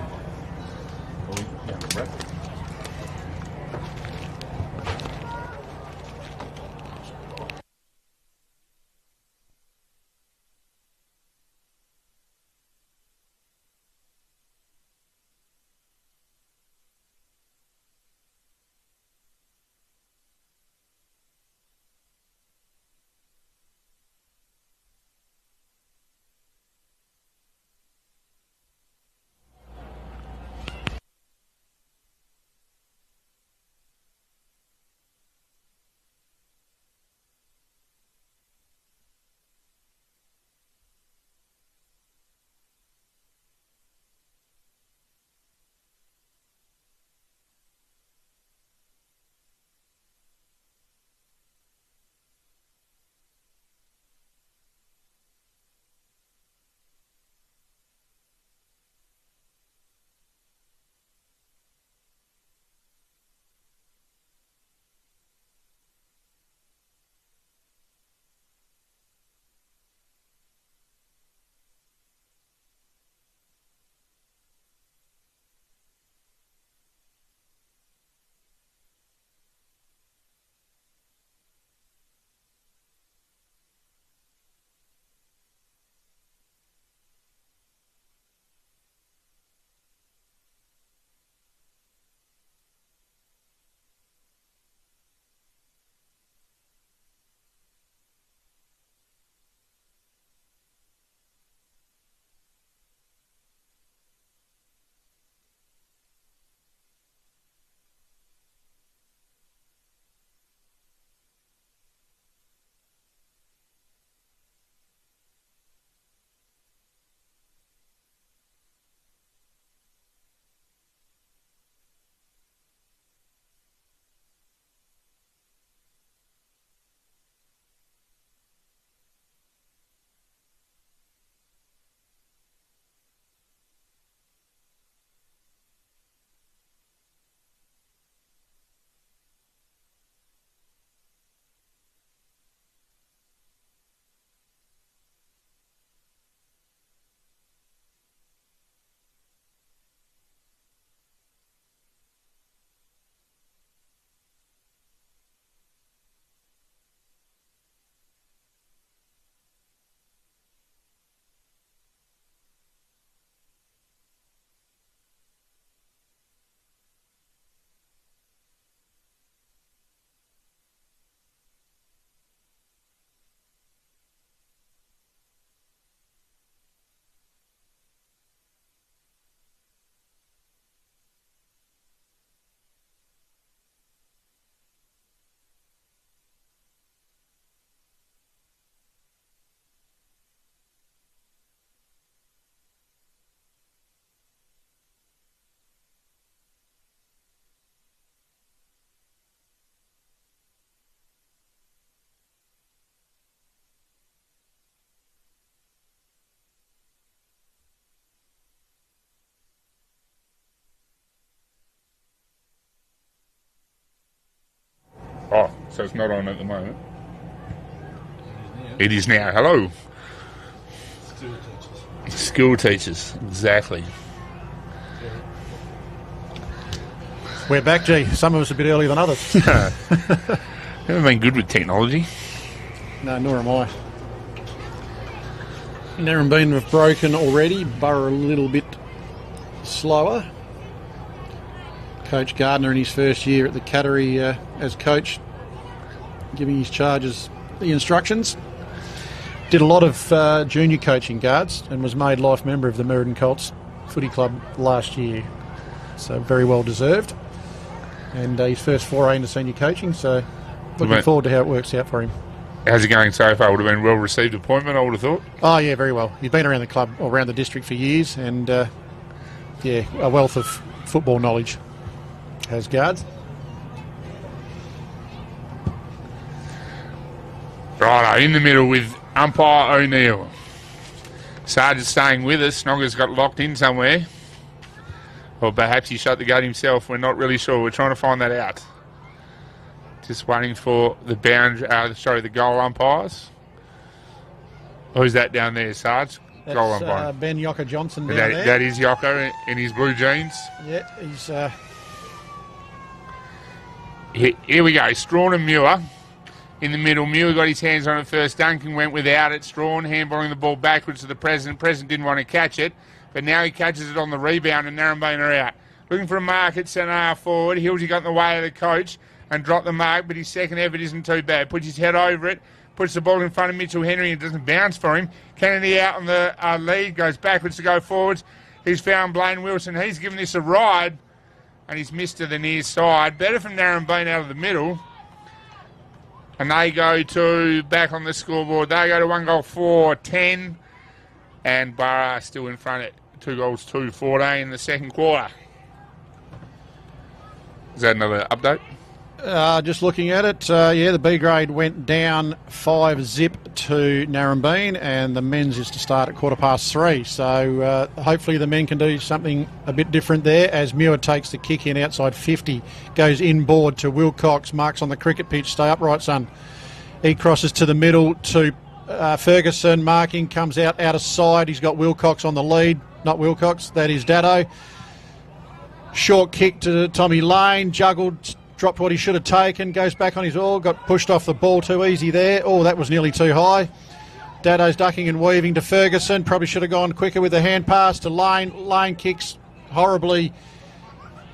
Speaker 3: Oh, so it's not on at the moment. It is now. Hello. School teachers, exactly.
Speaker 1: We're back, G. Some of us a bit earlier than others.
Speaker 3: Haven't been good with technology.
Speaker 1: No, nor am I. Narembeen have broken already. Burra a little bit slower. Coach Gardner in his first year at the Cattery as coach, giving his charges the instructions. Did a lot of junior coaching, Guards, and was made life member of the Meriden Colts Footy Club last year. So very well deserved. And his first foray into senior coaching, so looking forward to how it works out for him.
Speaker 3: How's it going so far? Would have been a well-received appointment, I would have thought.
Speaker 1: Oh, yeah, very well. He's been around the club, or around the district for years, and, yeah, a wealth of football knowledge has Guards.
Speaker 3: Righto, in the middle with umpire O'Neill. Sarge's staying with us. Snogger's got locked in somewhere. Or perhaps he shut the gate himself. We're not really sure. We're trying to find that out. Just waiting for the the goal umpires. Who's that down there, Sarge?
Speaker 1: That's
Speaker 3: goal umpire.
Speaker 1: Ben Yocker Johnson down there.
Speaker 3: That is Yocker in his blue jeans.
Speaker 1: Yeah, he's...
Speaker 3: Here we go. Strawn and Muir in the middle. Muir got his hands on it first. Duncan went without it. Strawn handballing the ball backwards to the President. President didn't want to catch it, but now he catches it on the rebound and Narembeen are out. Looking for a mark at centre half forward. Hillsy got in the way of the coach and dropped the mark, but his second effort isn't too bad. Puts his head over it, puts the ball in front of Mitchell Henry and it doesn't bounce for him. Kennedy out on the lead, goes backwards to go forwards. He's found Blaine Wilson. He's given this a ride and he's missed to the near side. Better from Narembeen out of the middle. And they go to, back on the scoreboard, they go to 1-4-10. And Burra still in front at 2-2-14 in the second quarter. Is that another update?
Speaker 1: Just looking at it, yeah, the B grade went down 5-0 to Narembeen, and the men's is to start at 3:15. So hopefully the men can do something a bit different there as Muir takes the kick in outside 50, goes inboard to Wilcox, marks on the cricket pitch, stay upright, son. He crosses to the middle to Ferguson, marking, comes out of side. He's got Wilcox on the lead, not Wilcox, that is Dado. Short kick to Tommy Lane, juggled, dropped what he should have taken, goes back on his oar, got pushed off the ball too easy there. Oh, that was nearly too high. Dado's ducking and weaving to Ferguson, probably should have gone quicker with the hand pass to Lane. Lane kicks horribly,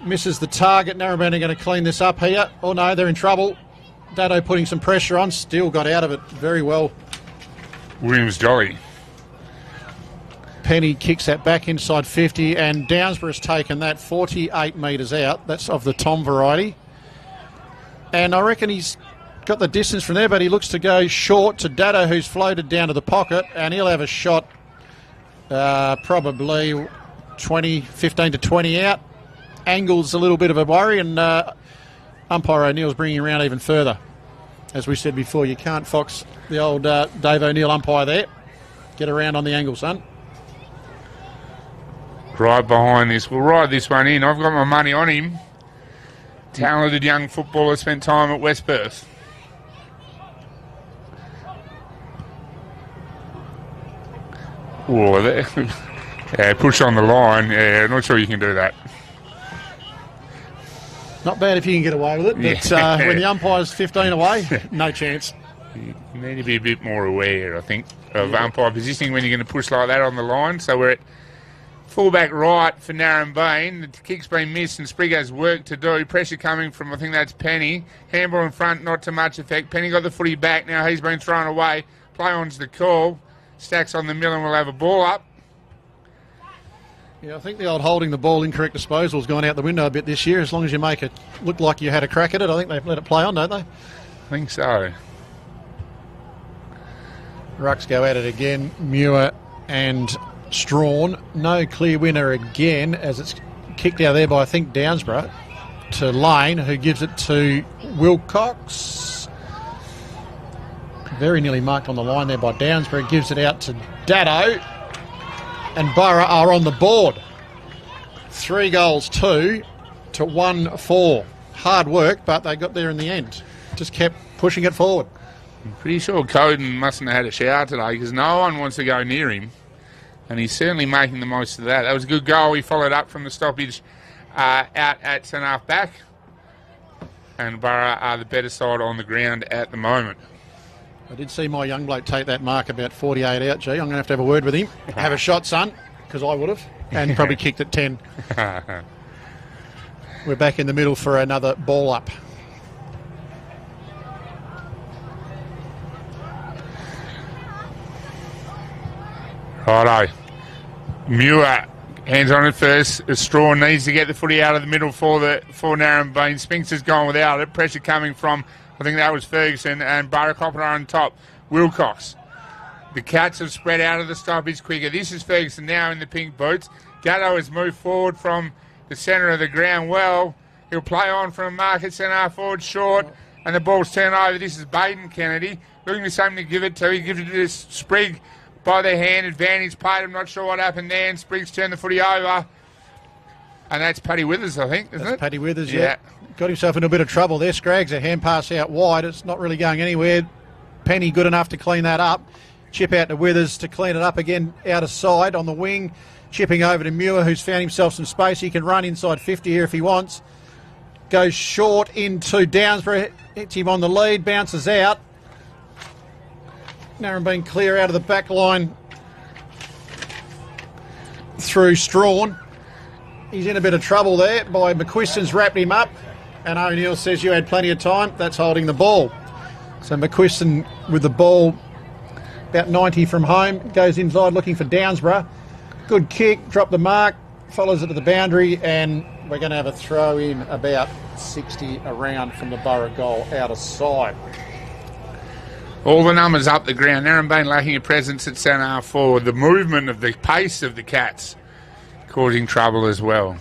Speaker 1: misses the target. Narembeen are going to clean this up here. Oh no, they're in trouble. Dado putting some pressure on, still got out of it very well.
Speaker 3: Williams Jolly.
Speaker 1: Penny kicks that back inside 50 and Downsborough's taken that 48 metres out. That's of the Tom variety. And I reckon he's got the distance from there, but he looks to go short to Dado, who's floated down to the pocket, and he'll have a shot probably 15 to 20 out. Angle's a little bit of a worry, and umpire O'Neill's bringing around even further. As we said before, you can't fox the old Dave O'Neill umpire there. Get around on the angle, son.
Speaker 3: Right behind this. We'll ride this one in. I've got my money on him. Talented young footballer, spent time at West Perth. Oh, yeah, push on the line. Yeah, not sure you can do that.
Speaker 1: Not bad if you can get away with it, but when the umpire's 15 away, no chance.
Speaker 3: You need to be a bit more aware, I think, of umpire positioning when you're going to push like that on the line. So we're at fullback right for Narembeen. The kick's been missed and Sprigg has work to do. Pressure coming from, I think that's Penny. Handball in front, not to much effect. Penny got the footy back. Now he's been thrown away. Play on's the call. Stacks on the mill and we'll have a ball up.
Speaker 1: Yeah, I think the old holding the ball incorrect disposal has gone out the window a bit this year. As long as you make it look like you had a crack at it, I think they've let it play on, don't they?
Speaker 3: I think so.
Speaker 1: Rucks go at it again. Muir and Strawn. No clear winner again as it's kicked out there by, I think, Downsborough to Lane, who gives it to Wilcox. Very nearly marked on the line there by Downsborough. Gives it out to Dado. And Burra are on the board. 3-2 to 1-4. Hard work, but they got there in the end. just kept pushing it forward.
Speaker 3: I'm pretty sure Coden mustn't have had a shower today because no one wants to go near him. And he's certainly making the most of that. That was a good goal. He followed up from the stoppage out at centre-half back. And Burra are the better side on the ground at the moment.
Speaker 1: I did see my young bloke take that mark about 48 out. Gee, I'm going to have a word with him. Have a shot, son, because I would have. And probably kicked at 10. We're back in the middle for another ball up.
Speaker 3: Righto. Muir, hands on it first. Strawn needs to get the footy out of the middle for Narembeen. Spinks has gone without it. Pressure coming from, I think that was Ferguson, and Burracoppin are on top. Wilcox. The Cats have spread out of the stoppage quicker. This is Ferguson now in the pink boots. Gatto has moved forward from the centre of the ground well. He'll play on from market centre forward short, and the ball's turned over. This is Baden Kennedy looking for something to give it to. He gives it to Sprigg by the hand. Advantage played. I'm not sure what happened there. And Spriggs turned the footy over. And that's Paddy Withers, I think, isn't it?
Speaker 1: Paddy Withers, yeah. Got himself in a bit of trouble there. Scraggs a hand pass out wide. It's not really going anywhere. Penny good enough to clean that up. Chip out to Withers to clean it up again out of side on the wing. Chipping over to Muir, who's found himself some space. He can run inside 50 here if he wants. Goes short into Downsbury. Hits him on the lead. Bounces out. Narembeen clear out of the back line through Strawn. He's in a bit of trouble there by McQuiston's wrapped him up, and O'Neill says you had plenty of time. That's holding the ball. So McQuiston with the ball about 90 from home, goes inside looking for Downsborough. Good kick, drop the mark, follows it to the boundary, and we're going to have a throw in about 60 around from the Burra goal out of side.
Speaker 3: All the numbers up the ground. Narembeen lacking a presence at centre half forward. The movement of the pace of the Cats causing trouble as well.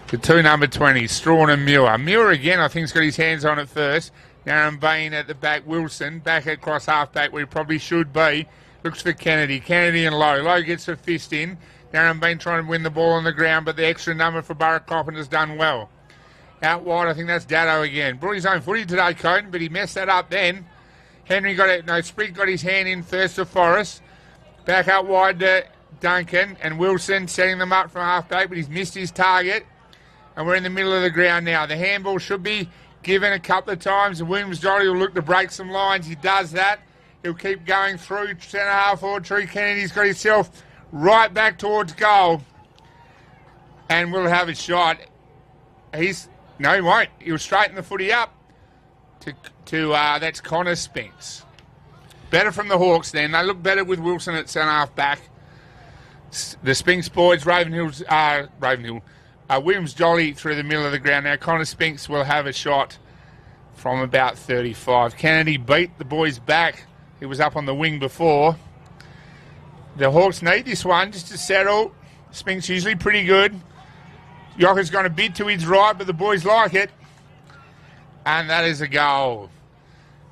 Speaker 3: The two number 20s, Strawn and Muir. Muir again, I think, has got his hands on it first. Narembeen at the back. Wilson back across half back where he probably should be. Looks for Kennedy. Kennedy and Lowe. Lowe gets a fist in. Narembeen trying to win the ball on the ground, but the extra number for Burracoppin has done well. Out wide, I think that's Datto again. Brought his own footy today, Coden, but he messed that up then. Henry got it. No, Sprigg got his hand in first to Forrest. Back out wide to Duncan and Wilson setting them up from half back, but he's missed his target. And we're in the middle of the ground now. The handball should be given a couple of times. And Williams Jolly will look to break some lines. He does that. He'll keep going through centre half forward. Tree Kennedy's got himself right back towards goal. And we'll have a shot. No, he won't. He'll straighten the footy up. That's Connor Spinks. Better from the Hawks then. They look better with Wilson at centre half back. The Spinks boys, Williams Jolly through the middle of the ground. Now Connor Spinks will have a shot from about 35. Kennedy beat the boys back. He was up on the wing before. The Hawks need this one just to settle. Spinks usually pretty good. Yocker's gone a bit to his right, but the boys like it. And that is a goal.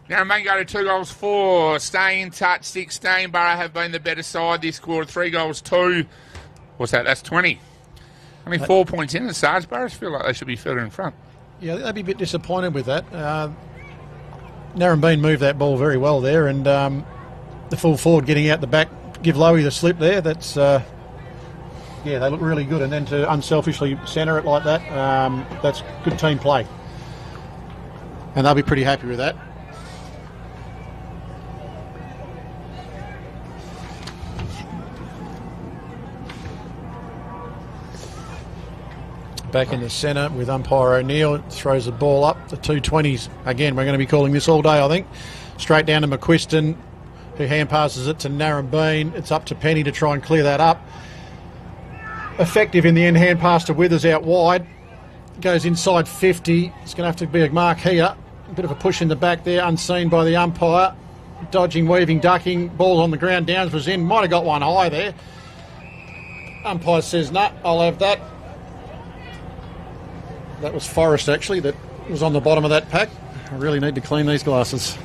Speaker 3: Narembeen go to 2 goals 4. Staying in touch, 16. Burra have been the better side this quarter. 3 goals 2. What's that? That's 20. Only 4 points in. The Sarge Burras feel like they should be further in front.
Speaker 1: Yeah, they'd be a bit disappointed with that. Narembeen moved that ball very well there, and the full forward getting out the back, give Lowy the slip there. That's they look really good. And then to unselfishly centre it like that, that's good team play. And they'll be pretty happy with that. Back in the centre with umpire O'Neill, throws the ball up. The 220s, again, we're going to be calling this all day, I think. Straight down to McQuiston, who hand passes it to Narembeen. It's up to Penny to try and clear that up. Effective in the end, hand pass to Withers out wide. Goes inside 50. It's going to have to be a mark here. A bit of a push in the back there, unseen by the umpire. Dodging, weaving, ducking. Ball on the ground. Downs was in. Might have got one high there. Umpire says, no, I'll have that. That was Forrest, actually, that was on the bottom of that pack. I really need to clean these glasses.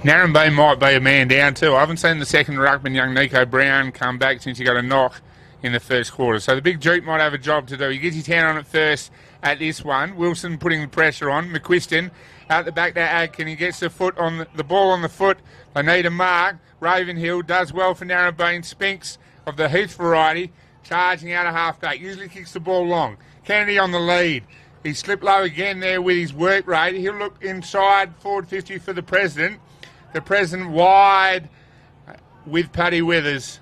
Speaker 3: Narembeen might be a man down too. I haven't seen the second ruckman, young Nico Brown, come back since he got a knock in the first quarter. So the big Duke might have a job to do. He gets his hand on it first at this one. Wilson putting the pressure on. McQuiston out the back to Adkin. He gets the ball on the foot. They need a mark. Ravenhill does well for Narembeen. Spinks of the Heath variety charging out of half-back. Usually kicks the ball long. Kennedy on the lead. He slipped low again there with his work rate. He'll look inside forward 50 for the President. The President wide with Paddy Withers.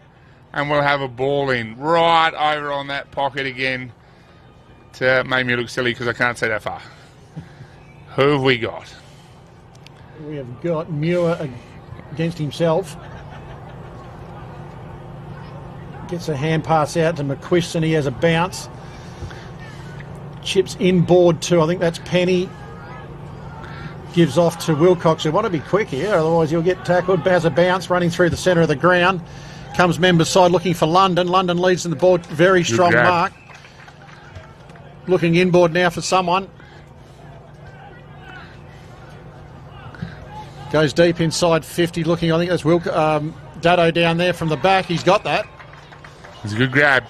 Speaker 3: And we'll have a ball in right over on that pocket again to make me look silly because I can't see that far. Who have we got?
Speaker 1: We have got Muir against himself. Gets a hand pass out to McQuiston. He has a bounce. Chips inboard too. I think that's Penny. Gives off to Wilcox, who want to be quick here, otherwise you'll get tackled. Has a bounce running through the centre of the ground. Comes member side looking for London. London leads in the board. Very strong mark. Looking inboard now for someone. Goes deep inside 50 looking. I think that's Dado down there from the back. He's got that.
Speaker 3: It's a good grab.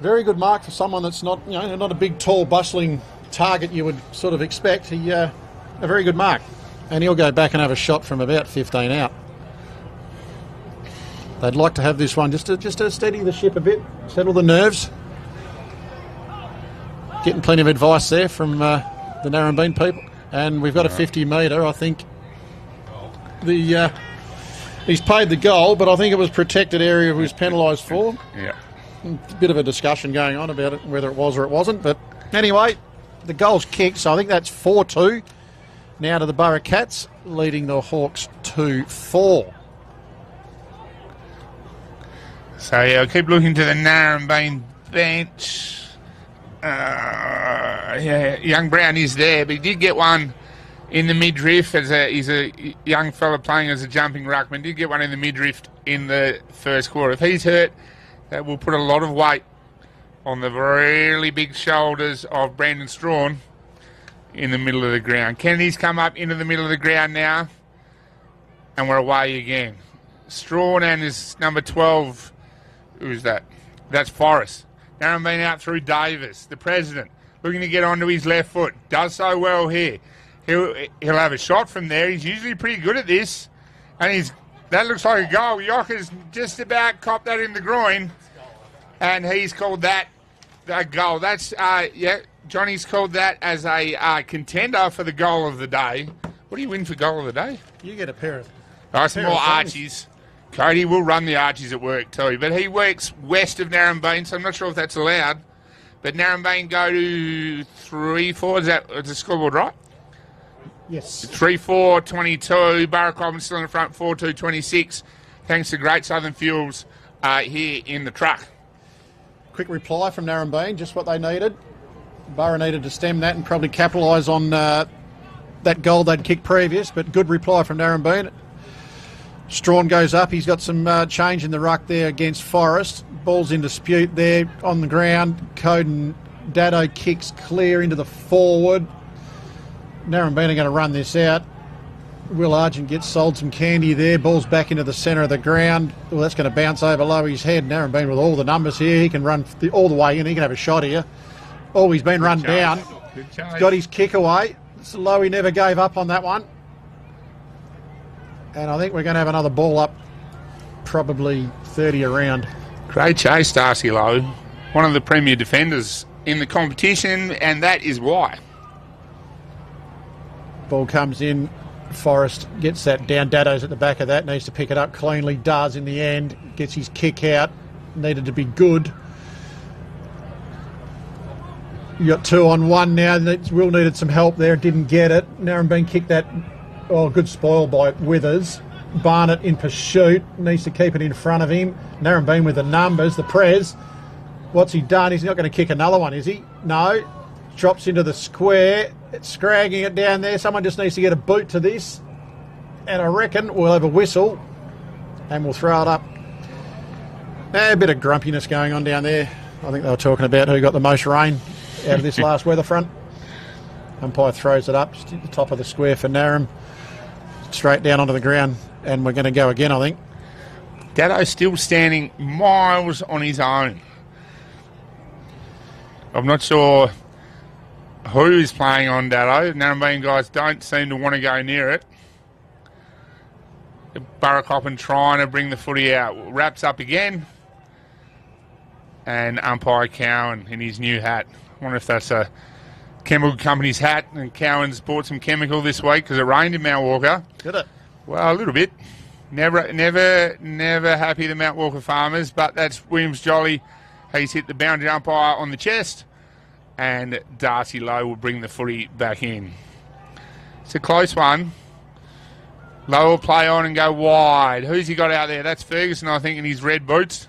Speaker 1: Very good mark for someone that's not, not a big, tall, bustling target you would sort of expect. A very good mark. And he'll go back and have a shot from about 15 out. They'd like to have this one just to steady the ship a bit, settle the nerves. Getting plenty of advice there from the Narembeen people. And we've got a 50 metre, I think. He's paid the goal, but I think it was protected area he was penalised for.
Speaker 3: Yeah.
Speaker 1: A bit of a discussion going on about it, whether it was or it wasn't. But anyway, the goal's kicked, so I think that's 4-2. Now to the Burra Cats, leading the Hawks 2-4.
Speaker 3: So yeah, I'll keep looking to the Narembeen bench. Young Brown is there, but he did get one in the midriff. He's a young fella playing as a jumping ruckman. Did get one in the midriff in the first quarter. If he's hurt, that will put a lot of weight on the really big shoulders of Brandon Strawn in the middle of the ground. Kennedy's come up into the middle of the ground now, and we're away again. Strawn and his number 12. Who's that? That's Forrest. Narembeen out through Davis. The President looking to get onto his left foot. Does so well here. He'll have a shot from there. He's usually pretty good at this. And that looks like a goal. Yoka's just about copped that in the groin. And he's called that a goal. That's, Johnny's called that as a contender for the goal of the day. What do you win for goal of the day?
Speaker 1: You get a pair of...
Speaker 3: Some more Archies. Cody will run the Archies at work too, but he works west of Narembeen, so I'm not sure if that's allowed. But Narembeen go to 3-4. Is that the scoreboard right?
Speaker 1: Yes.
Speaker 3: 3-4-22. Burracoppin still in the front, 4-2-26. Thanks to Great Southern Fuels here in the truck.
Speaker 1: Quick reply from Narembeen, just what they needed. Burra needed to stem that and probably capitalise on that goal they'd kicked previous, but good reply from Narembeen. Strawn goes up. He's got some change in the ruck there against Forrest. Ball's in dispute there on the ground. Coden Dado kicks clear into the forward. Narembeen are going to run this out. Will Argent gets sold some candy there. Ball's back into the centre of the ground. Well, that's going to bounce over low his head. Narembeen with all the numbers here. He can run all the way in. He can have a shot here. Oh, he's been run down. He's got his kick away. It's low. He never gave up on that one. And I think we're going to have another ball up, probably 30 around.
Speaker 3: Great chase, Darcy Lowe. One of the premier defenders in the competition, and that is why.
Speaker 1: Ball comes in. Forrest gets that down. Dado's at the back of that. Needs to pick it up cleanly. Does in the end. Gets his kick out. Needed to be good. You got 2-on-1 now. Will needed some help there. Didn't get it. Narembeen kicked that. Oh, good spoil by Withers. Barnett in pursuit. Needs to keep it in front of him. Narembeen with the numbers. The Prez. What's he done? He's not going to kick another one, is he? No. Drops into the square. It's scragging it down there. Someone just needs to get a boot to this. And I reckon we'll have a whistle. And we'll throw it up. A bit of grumpiness going on down there. I think they were talking about who got the most rain out of this last weather front. Umpire throws it up just at the top of the square for Narem. Straight down onto the ground, and we're going to go again, I think.
Speaker 3: Datto's still standing miles on his own. I'm not sure who is playing on Datto. Narembeen guys don't seem to want to go near it. Burracoppin trying to bring the footy out. Wraps up again. And umpire Cowan in his new hat. I wonder if that's a chemical company's hat, and Cowan's bought some chemical this week because it rained in Mount Walker.
Speaker 1: Did it?
Speaker 3: Well, a little bit. Never happy the Mount Walker farmers, but that's Williams Jolly. He's hit the boundary umpire on the chest, and Darcy Lowe will bring the footy back in. It's a close one. Lowe will play on and go wide. Who's he got out there? That's Ferguson, I think, in his red boots.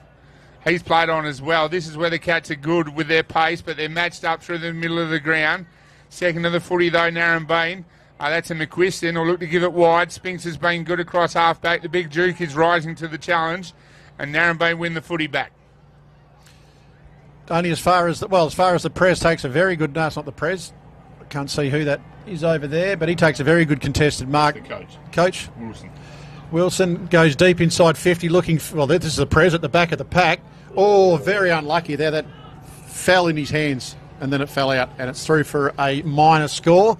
Speaker 3: He's played on as well. This is where the Cats are good with their pace, but they're matched up through the middle of the ground. Second to the footy, though, Narembeen. That's a McQuiston. Will look to give it wide. Spinks has been good across half-back. The big Duke is rising to the challenge, and Narembeen win the footy back.
Speaker 1: Only as far as the Prez takes a very good... No, it's not the Prez. I can't see who that is over there, but he takes a very good contested mark.
Speaker 3: The coach.
Speaker 1: Coach?
Speaker 3: Wilson
Speaker 1: goes deep inside 50 looking... Well, this is the Prez at the back of the pack. Oh, very unlucky there. That fell in his hands, and then it fell out, and it's through for a minor score.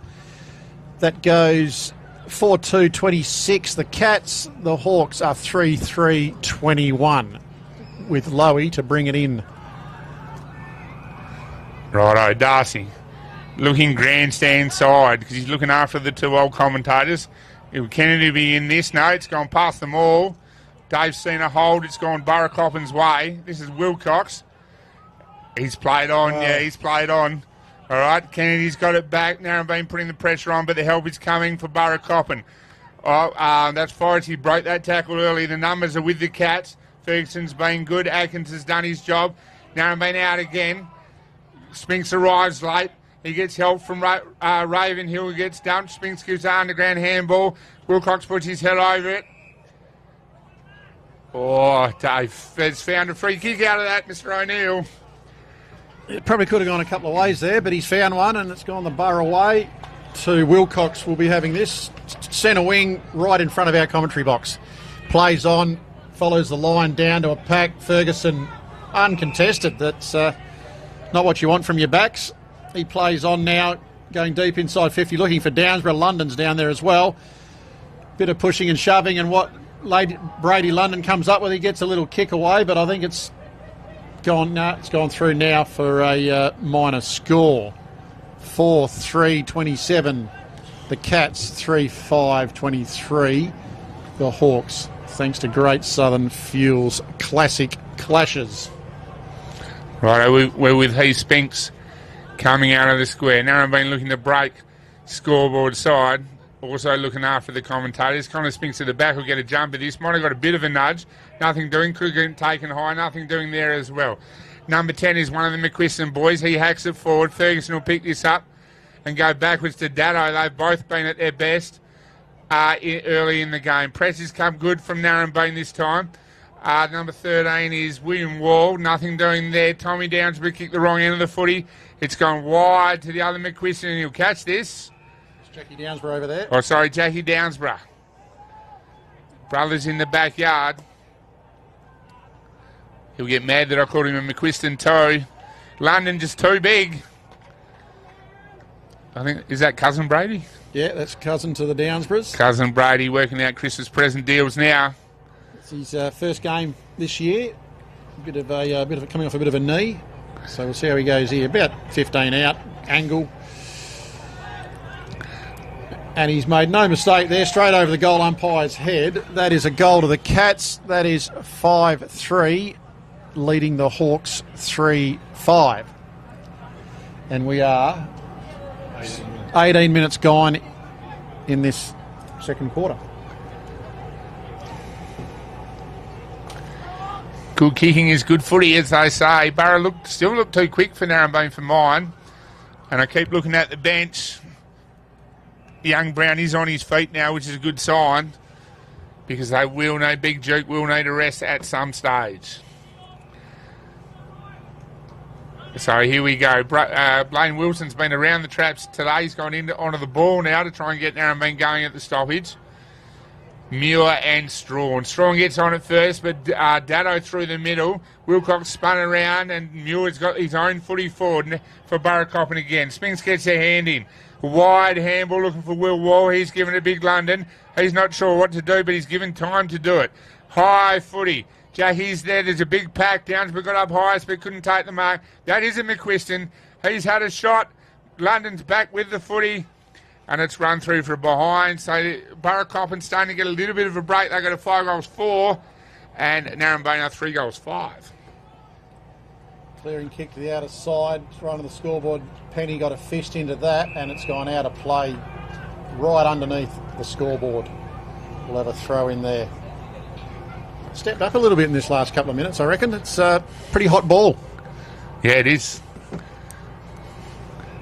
Speaker 1: That goes 4-2-26. The Cats, the Hawks are 3-3-21 with Lowy to bring it in.
Speaker 3: Righto, Darcy looking grandstand side because he's looking after the two old commentators. Will Kennedy be in this? No, it's gone past them all. Dave's seen a hold. It's gone Burracoppin's way. This is Wilcox. He's played on. Yeah, he's played on. All right, Kennedy's got it back. Narembeen putting the pressure on, but the help is coming for Burracoppin. That's Forrest. He broke that tackle early. The numbers are with the Cats. Ferguson's been good. Atkins has done his job. Narembeen out again. Spinks arrives late. He gets help from Ravenhill. He gets dumped. Spinks gives an underground handball. Wilcox puts his head over it. Oh, Dave has found a free kick out of that, Mr. O'Neill.
Speaker 1: It probably could have gone a couple of ways there, but he's found one, and it's gone the Burra way to Wilcox. Will be having this centre wing right in front of our commentary box. Plays on, follows the line down to a pack. Ferguson uncontested. That's not what you want from your backs. He plays on now, going deep inside 50, looking for Downsborough. London's down there as well. Bit of pushing and shoving, and what Brady London comes up with, he gets a little kick away, but I think it's gone. No, it's gone through now for a minor score. 4-3-27. The Cats 3-5-23. The Hawks, thanks to Great Southern Fuels Classic Clashes.
Speaker 3: Right, we're with Heath Spinks coming out of the square. Narembeen looking to break scoreboard side. Also looking after the commentators. Connor Spinks at the back will get a jump at this. Might have got a bit of a nudge. Nothing doing. Could get taken high. Nothing doing there as well. Number 10 is one of the McQuiston boys. He hacks it forward. Ferguson will pick this up and go backwards to Datto. They've both been at their best early in the game. Press has come good from Narembeen this time. Number 13 is William Wall. Nothing doing there. Tommy Downsborough kicked the wrong end of the footy. It's gone wide to the other McQuiston, and he'll catch this.
Speaker 1: Jackie Downsborough over there.
Speaker 3: Oh, sorry, Jackie Downsborough. Brothers in the backyard. He'll get mad that I called him a McQuiston toe. London just too big. I think, is that Cousin Brady?
Speaker 1: Yeah, that's cousin to the Downsboroughs.
Speaker 3: Cousin Brady working out Christmas present deals now.
Speaker 1: It's his first game this year. Coming off a bit of a knee. So we'll see how he goes here. About 15 out, angle. And he's made no mistake there, straight over the goal umpire's head. That is a goal to the Cats. That is 5-3, leading the Hawks 3-5. And we are 18 minutes gone in this second quarter.
Speaker 3: Good kicking is good footy, as they say. Burra still looked too quick for Narembeen for mine. And I keep looking at the bench. Young Brown is on his feet now, which is a good sign, because they will need, Big Duke will need a rest at some stage. So here we go. Blaine Wilson's been around the traps today. He's gone onto the ball now to try and get Narembeen going at the stoppage. Muir and Strawn. Strawn gets on it first, but Dado through the middle. Wilcox spun around, and Muir's got his own footy forward for Burracoppin again. Spinks gets a hand in. Wide handball looking for Will Wall. He's given a big London. He's not sure what to do, but he's given time to do it. High footy. Jackie's there. There's a big pack. Downsborough got up highest, but couldn't take the mark. That isn't McQuiston. He's had a shot. London's back with the footy. And it's run through for behind. So Burracoppin's starting to get a little bit of a break. They got a 5 goals 4. And Narembeen are 3 goals 5.
Speaker 1: Clearing kick to the outer side. It's run on the scoreboard. Penny got a fist into that, and it's gone out of play right underneath the scoreboard. We'll have a throw in there. Stepped up a little bit in this last couple of minutes, I reckon. It's a pretty hot ball.
Speaker 3: Yeah, it is.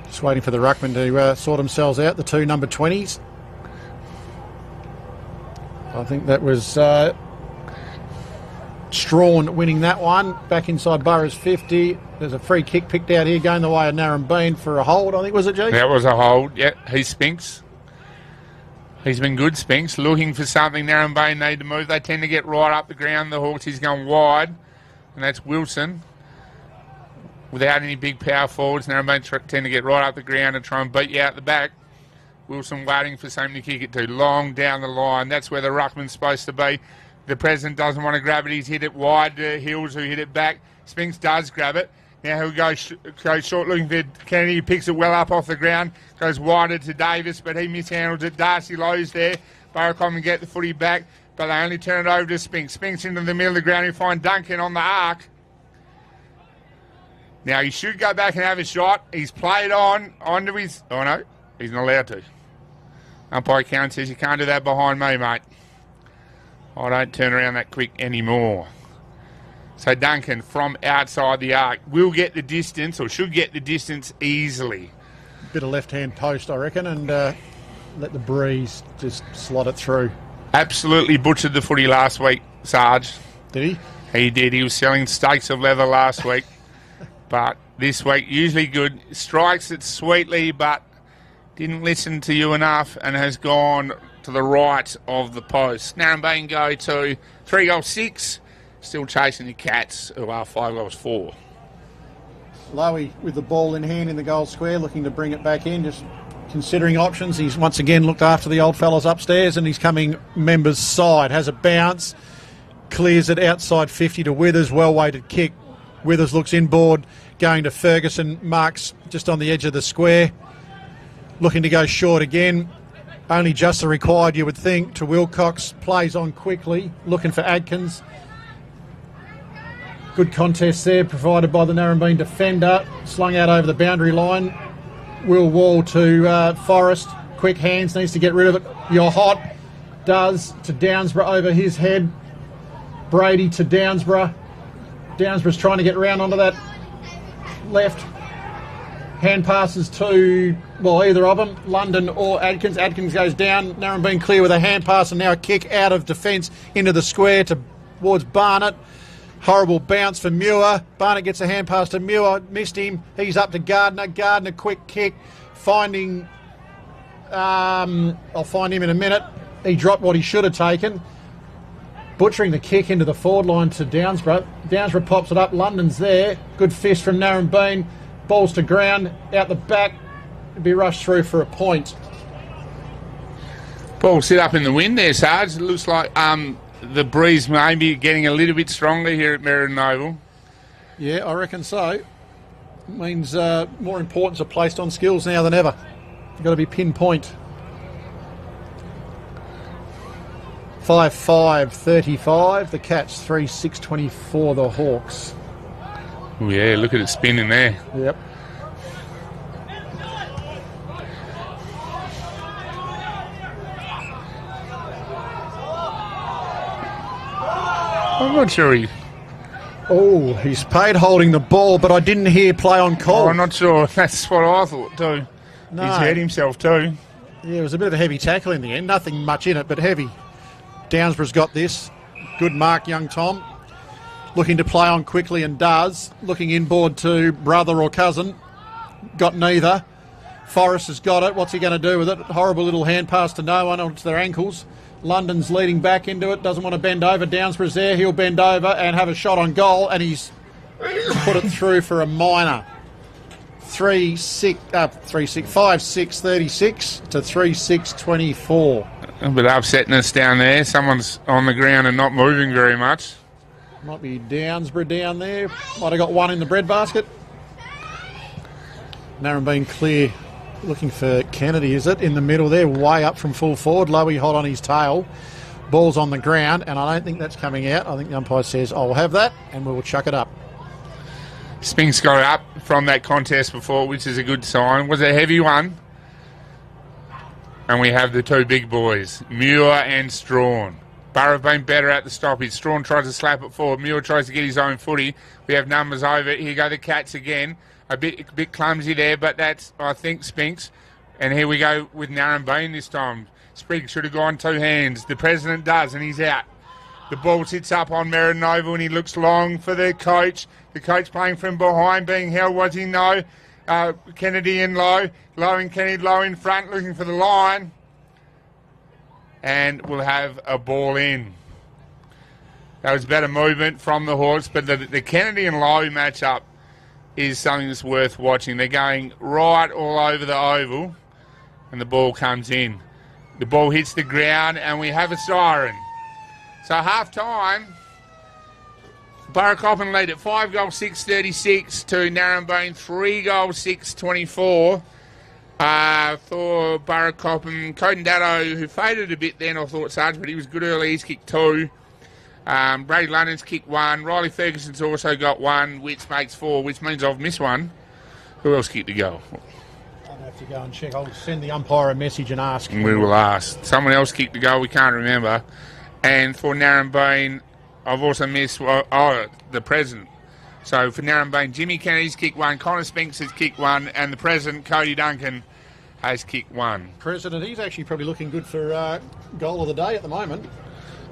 Speaker 1: Just waiting for the ruckman to sort themselves out, the 2 number 20s. I think that was Strawn winning that one. Back inside Burra's 50. There's a free kick picked out here going the way of Narembeen for a hold, I think, was it, G?
Speaker 3: That was a hold. Yeah, he's Spinks. He's been good, Spinks. Looking for something. Narembeen need to move. They tend to get right up the ground. The Hawks, he's going wide. And that's Wilson. Without any big power forwards, Narembeen tend to get right up the ground and try and beat you out the back. Wilson waiting for something to kick it to. Long down the line. That's where the ruckman's supposed to be. The president doesn't want to grab it. He's hit it wide to Hills, who hit it back. Spinks does grab it. Now he'll go short looking for Kennedy. He picks it well up off the ground. Goes wider to Davis, but he mishandles it. Darcy Lowe's there. Burracoppin get the footy back, but they only turn it over to Spinks. Spinks into the middle of the ground. You find Duncan on the arc. Now, he should go back and have a shot. He's played onto his... Oh, no, he's not allowed to. Umpire Cowan says you can't do that behind me, mate. I don't turn around that quick anymore. So Duncan from outside the arc will get the distance, or should get the distance easily.
Speaker 1: Bit of left-hand post, I reckon, and let the breeze just slot it through.
Speaker 3: Absolutely butchered the footy last week, Sarge.
Speaker 1: Did he?
Speaker 3: He did. He was selling steaks of leather last week. But this week, usually good. Strikes it sweetly, but didn't listen to you enough and has gone to the right of the post. Narembeen go to 3 goals 6. Still chasing the Cats, who are 5 goals 4.
Speaker 1: Lowy with the ball in hand in the goal square, looking to bring it back in, just considering options. He's once again looked after the old fellas upstairs, and he's coming members' side. Has a bounce, clears it outside 50 to Withers, well-weighted kick. Withers looks inboard, going to Ferguson, marks just on the edge of the square. Looking to go short again. Only just the required, you would think, to Wilcox. Plays on quickly, looking for Adkins. Good contest there, provided by the Narembeen defender. Slung out over the boundary line. Will Wall to Forrest. Quick hands, needs to get rid of it. You're hot. Does to Downsborough over his head. Brady to Downsborough. Downsborough's trying to get round onto that left. Hand passes to, well, either of them, London or Adkins. Adkins goes down. Narembeen clear with a hand pass, and now a kick out of defence into the square towards Barnett. Horrible bounce for Muir. Barnett gets a hand pass to Muir. Missed him. He's up to Gardner. Gardner, quick kick. Finding... I'll find him in a minute. He dropped what he should have taken. Butchering the kick into the forward line to Downsborough. Downsborough pops it up. London's there. Good fist from Narembeen. Balls to ground. Out the back. It'll be rushed through for a point.
Speaker 3: Ball sit up in the wind there, Sarge. It looks like the breeze may be getting a little bit stronger here at Meriden Oval.
Speaker 1: Yeah, I reckon so. It means more importance are placed on skills now than ever. You've got to be pinpoint. 5-5-35. The Cats 3-6-24. The Hawks.
Speaker 3: Oh yeah, look at it spinning there.
Speaker 1: Yep.
Speaker 3: I'm not sure he...
Speaker 1: Oh, he's paid holding the ball, but I didn't hear play on call.
Speaker 3: Oh, I'm not sure. That's what I thought too.
Speaker 1: No.
Speaker 3: He's hurt himself too.
Speaker 1: Yeah, it was a bit of a heavy tackle in the end. Nothing much in it, but heavy. Downsborough's got this. Good mark, young Tom. Looking to play on quickly and does. Looking inboard to brother or cousin. Got neither. Forrest has got it. What's he going to do with it? Horrible little hand pass to no one onto their ankles. London's leading back into it, doesn't want to bend over. Downsborough's there, he'll bend over and have a shot on goal, and he's put it through for a minor. 5-6, 36 to 3-6, 24.
Speaker 3: A bit of upsetness down there. Someone's on the ground and not moving very much.
Speaker 1: Might be Downsborough down there. Might have got one in the breadbasket. Narembeen clear. Looking for Kennedy, is it? In the middle there, way up from full forward. Lowy hot on his tail. Ball's on the ground, and I don't think that's coming out. I think the umpire says, I'll have that, and we will chuck it up.
Speaker 3: Spinks got up from that contest before, which is a good sign. Was a heavy one. And we have the two big boys, Muir and Strawn. Burra have been better at the stoppage. Strawn tries to slap it forward. Muir tries to get his own footy. We have numbers over it. Here go the Cats again. A bit clumsy there, but that's, I think, Spinks. And here we go with Narembeen this time. Spriggs should have gone two hands. The president does, and he's out. The ball sits up on Meriden Oval, and he looks long for the coach. The coach playing from behind, being held, was he? No. Kennedy in low. Low and Kennedy low in front, looking for the line. And we'll have a ball in. That was better movement from the Hawks, but the Kennedy and Lowe matchup is something that's worth watching. They're going right all over the oval, and the ball comes in. The ball hits the ground, and we have a siren. So half-time, Burracoppin lead at 5 goals 6-36 to Narembeen 3 goals 6-24 for Burracoppin. Coden Datto, who faded a bit then, I thought, Sarge, but he was good early. He's kicked 2. Brady London's kicked 1. Riley Ferguson's also got 1, which makes 4, which means I've missed 1. Who else kicked the goal?
Speaker 1: I'll have to go and check. I'll send the umpire a message and ask.
Speaker 3: We will ask. Someone else kicked the goal, we can't remember. And for Narembeen, I've also missed the president. So for Narembeen, Jimmy Kennedy's kicked 1, Connor Spinks has kicked 1, and the president, Cody Duncan, has kicked 1.
Speaker 1: President, he's actually probably looking good for goal of the day at the moment.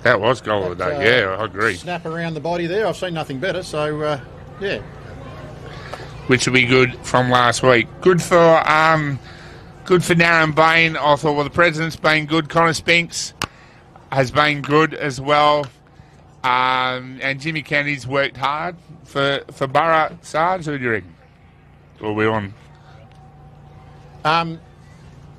Speaker 3: That was goal of the day, yeah, I agree.
Speaker 1: Snap around the body there. I've seen nothing better, so, yeah.
Speaker 3: Which will be good from last week. Good for Narembeen. I thought, well, the president's been good. Connor Spinks has been good as well. And Jimmy Kennedy's worked hard for Burra. Sarge, who do you reckon? Or are we on?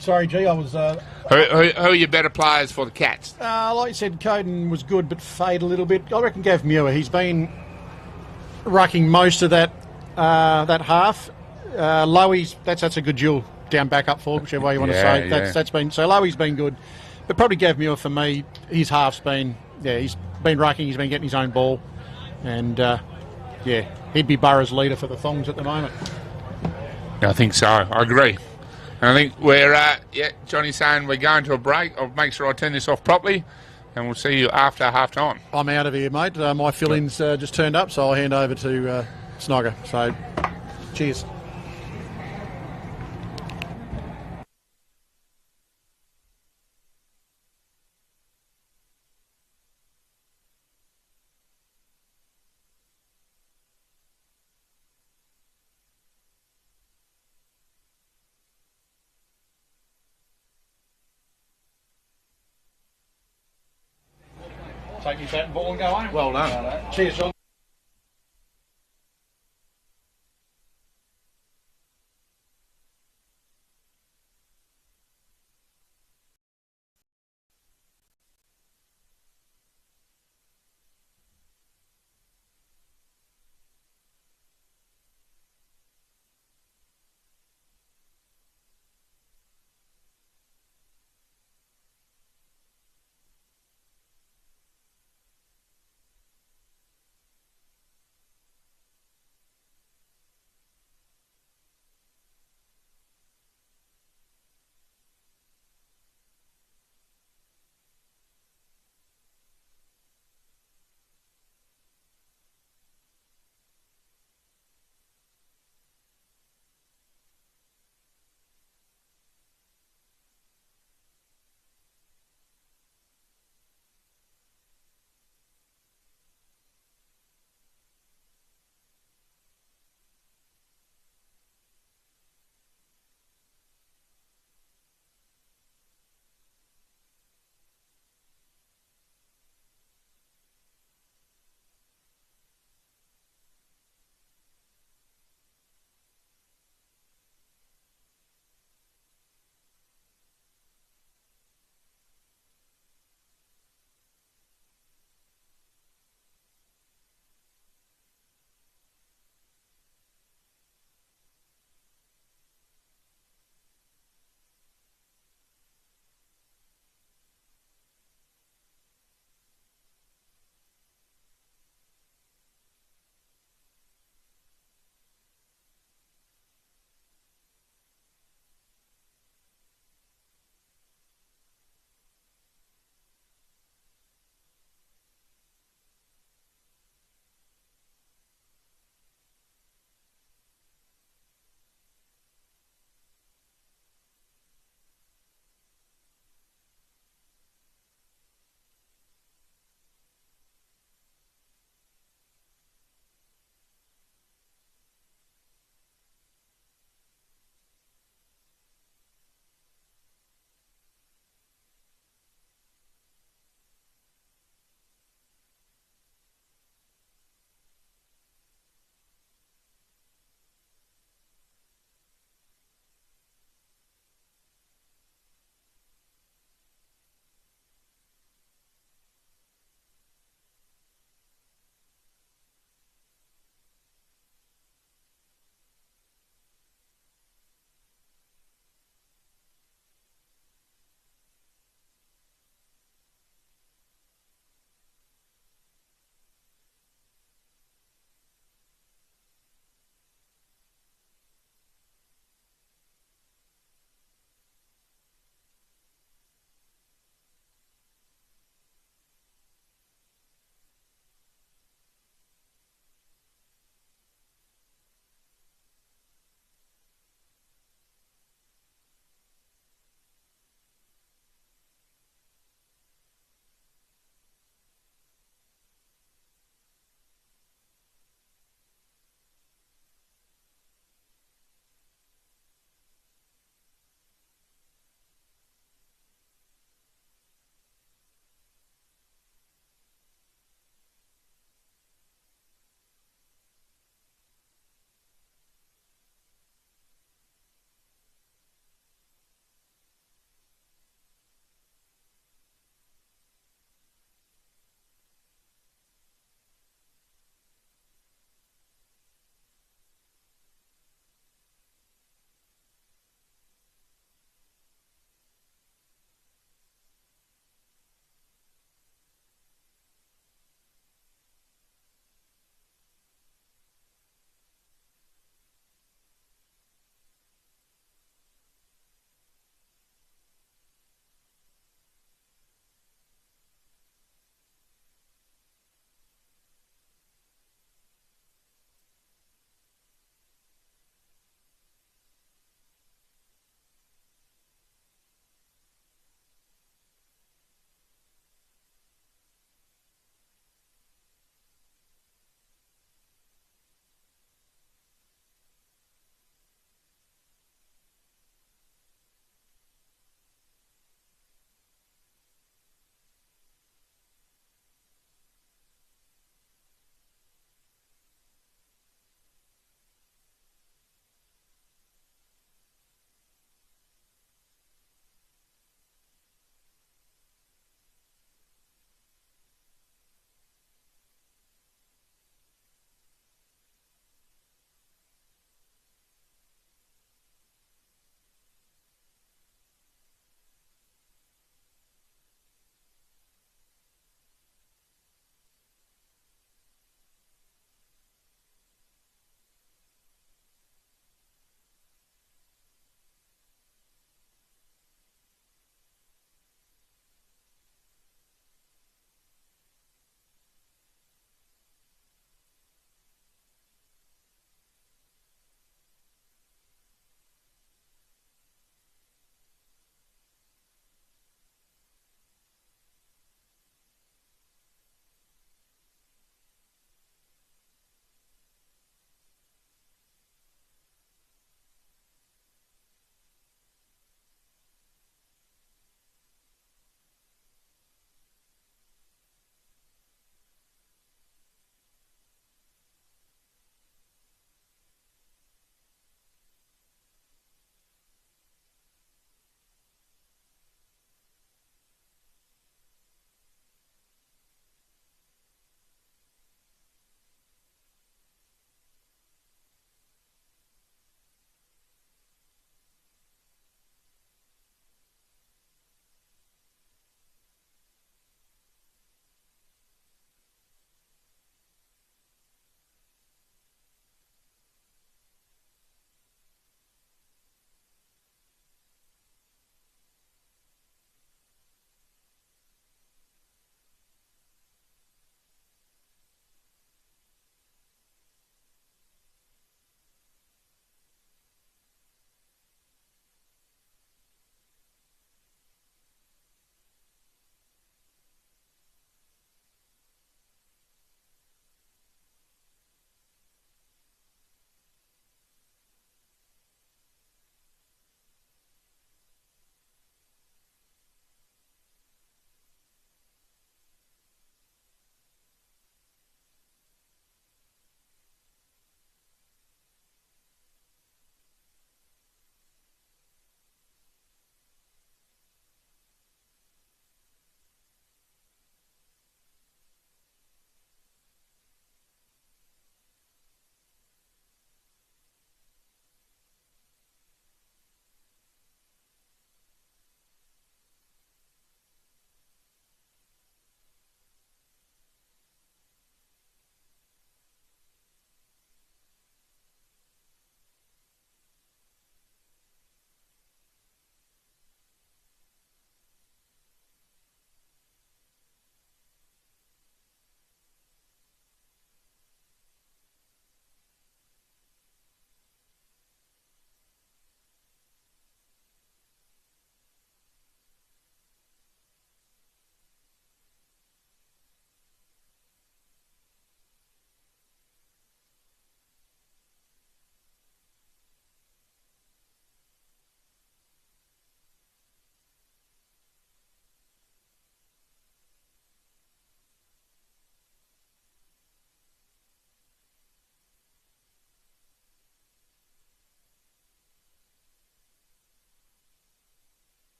Speaker 1: Sorry, G, I was...
Speaker 3: Who are your better players for the Cats?
Speaker 1: like you said, Coden was good, but fade a little bit. I reckon Gav Muir, he's been rucking most of that half. Lowy's, that's a good duel down, back, up, forward, whichever way you want to say. That's been, so Lowy's been good. But probably Gav Muir, for me, his half's been, he's been rucking, he's been getting his own ball. And, he'd be Burra's leader for the Thongs at the moment.
Speaker 3: I think so. I agree. And I think we're, Johnny's saying we're going to a break. I'll make sure I turn this off properly, and we'll see you after half-time.
Speaker 1: I'm out of here, mate. My fill-in's just turned up, so I'll hand over to Snogger. So, cheers. Take your bat and ball and go home.
Speaker 3: Well done.
Speaker 1: Cheers, John.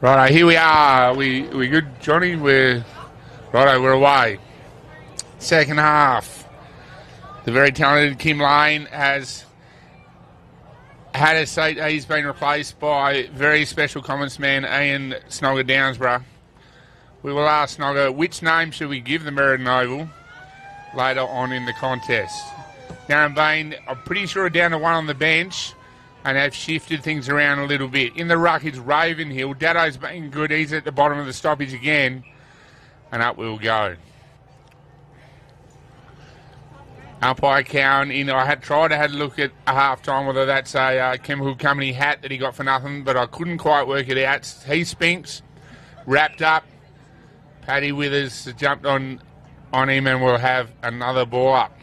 Speaker 3: Righto, here we are. We good, Johnny? We're away. Second half. The very talented Kim Lane has had a seat. He's been replaced by very special comments man Ian Snogger Downsborough. We will ask Snogger which name should we give the Meriden Oval later on in the contest. Narembeen, I'm pretty sure, are down to one on the bench and have shifted things around a little bit. In the ruck, it's Ravenhill. Daddo's been good. He's at the bottom of the stoppage again. And up we'll go. Umpire Cowan in. I had tried to have a look at a half-time, whether that's a chemical company hat that he got for nothing, but I couldn't quite work it out. He Spinks, wrapped up. Paddy Withers has jumped on him and we'll have another ball up.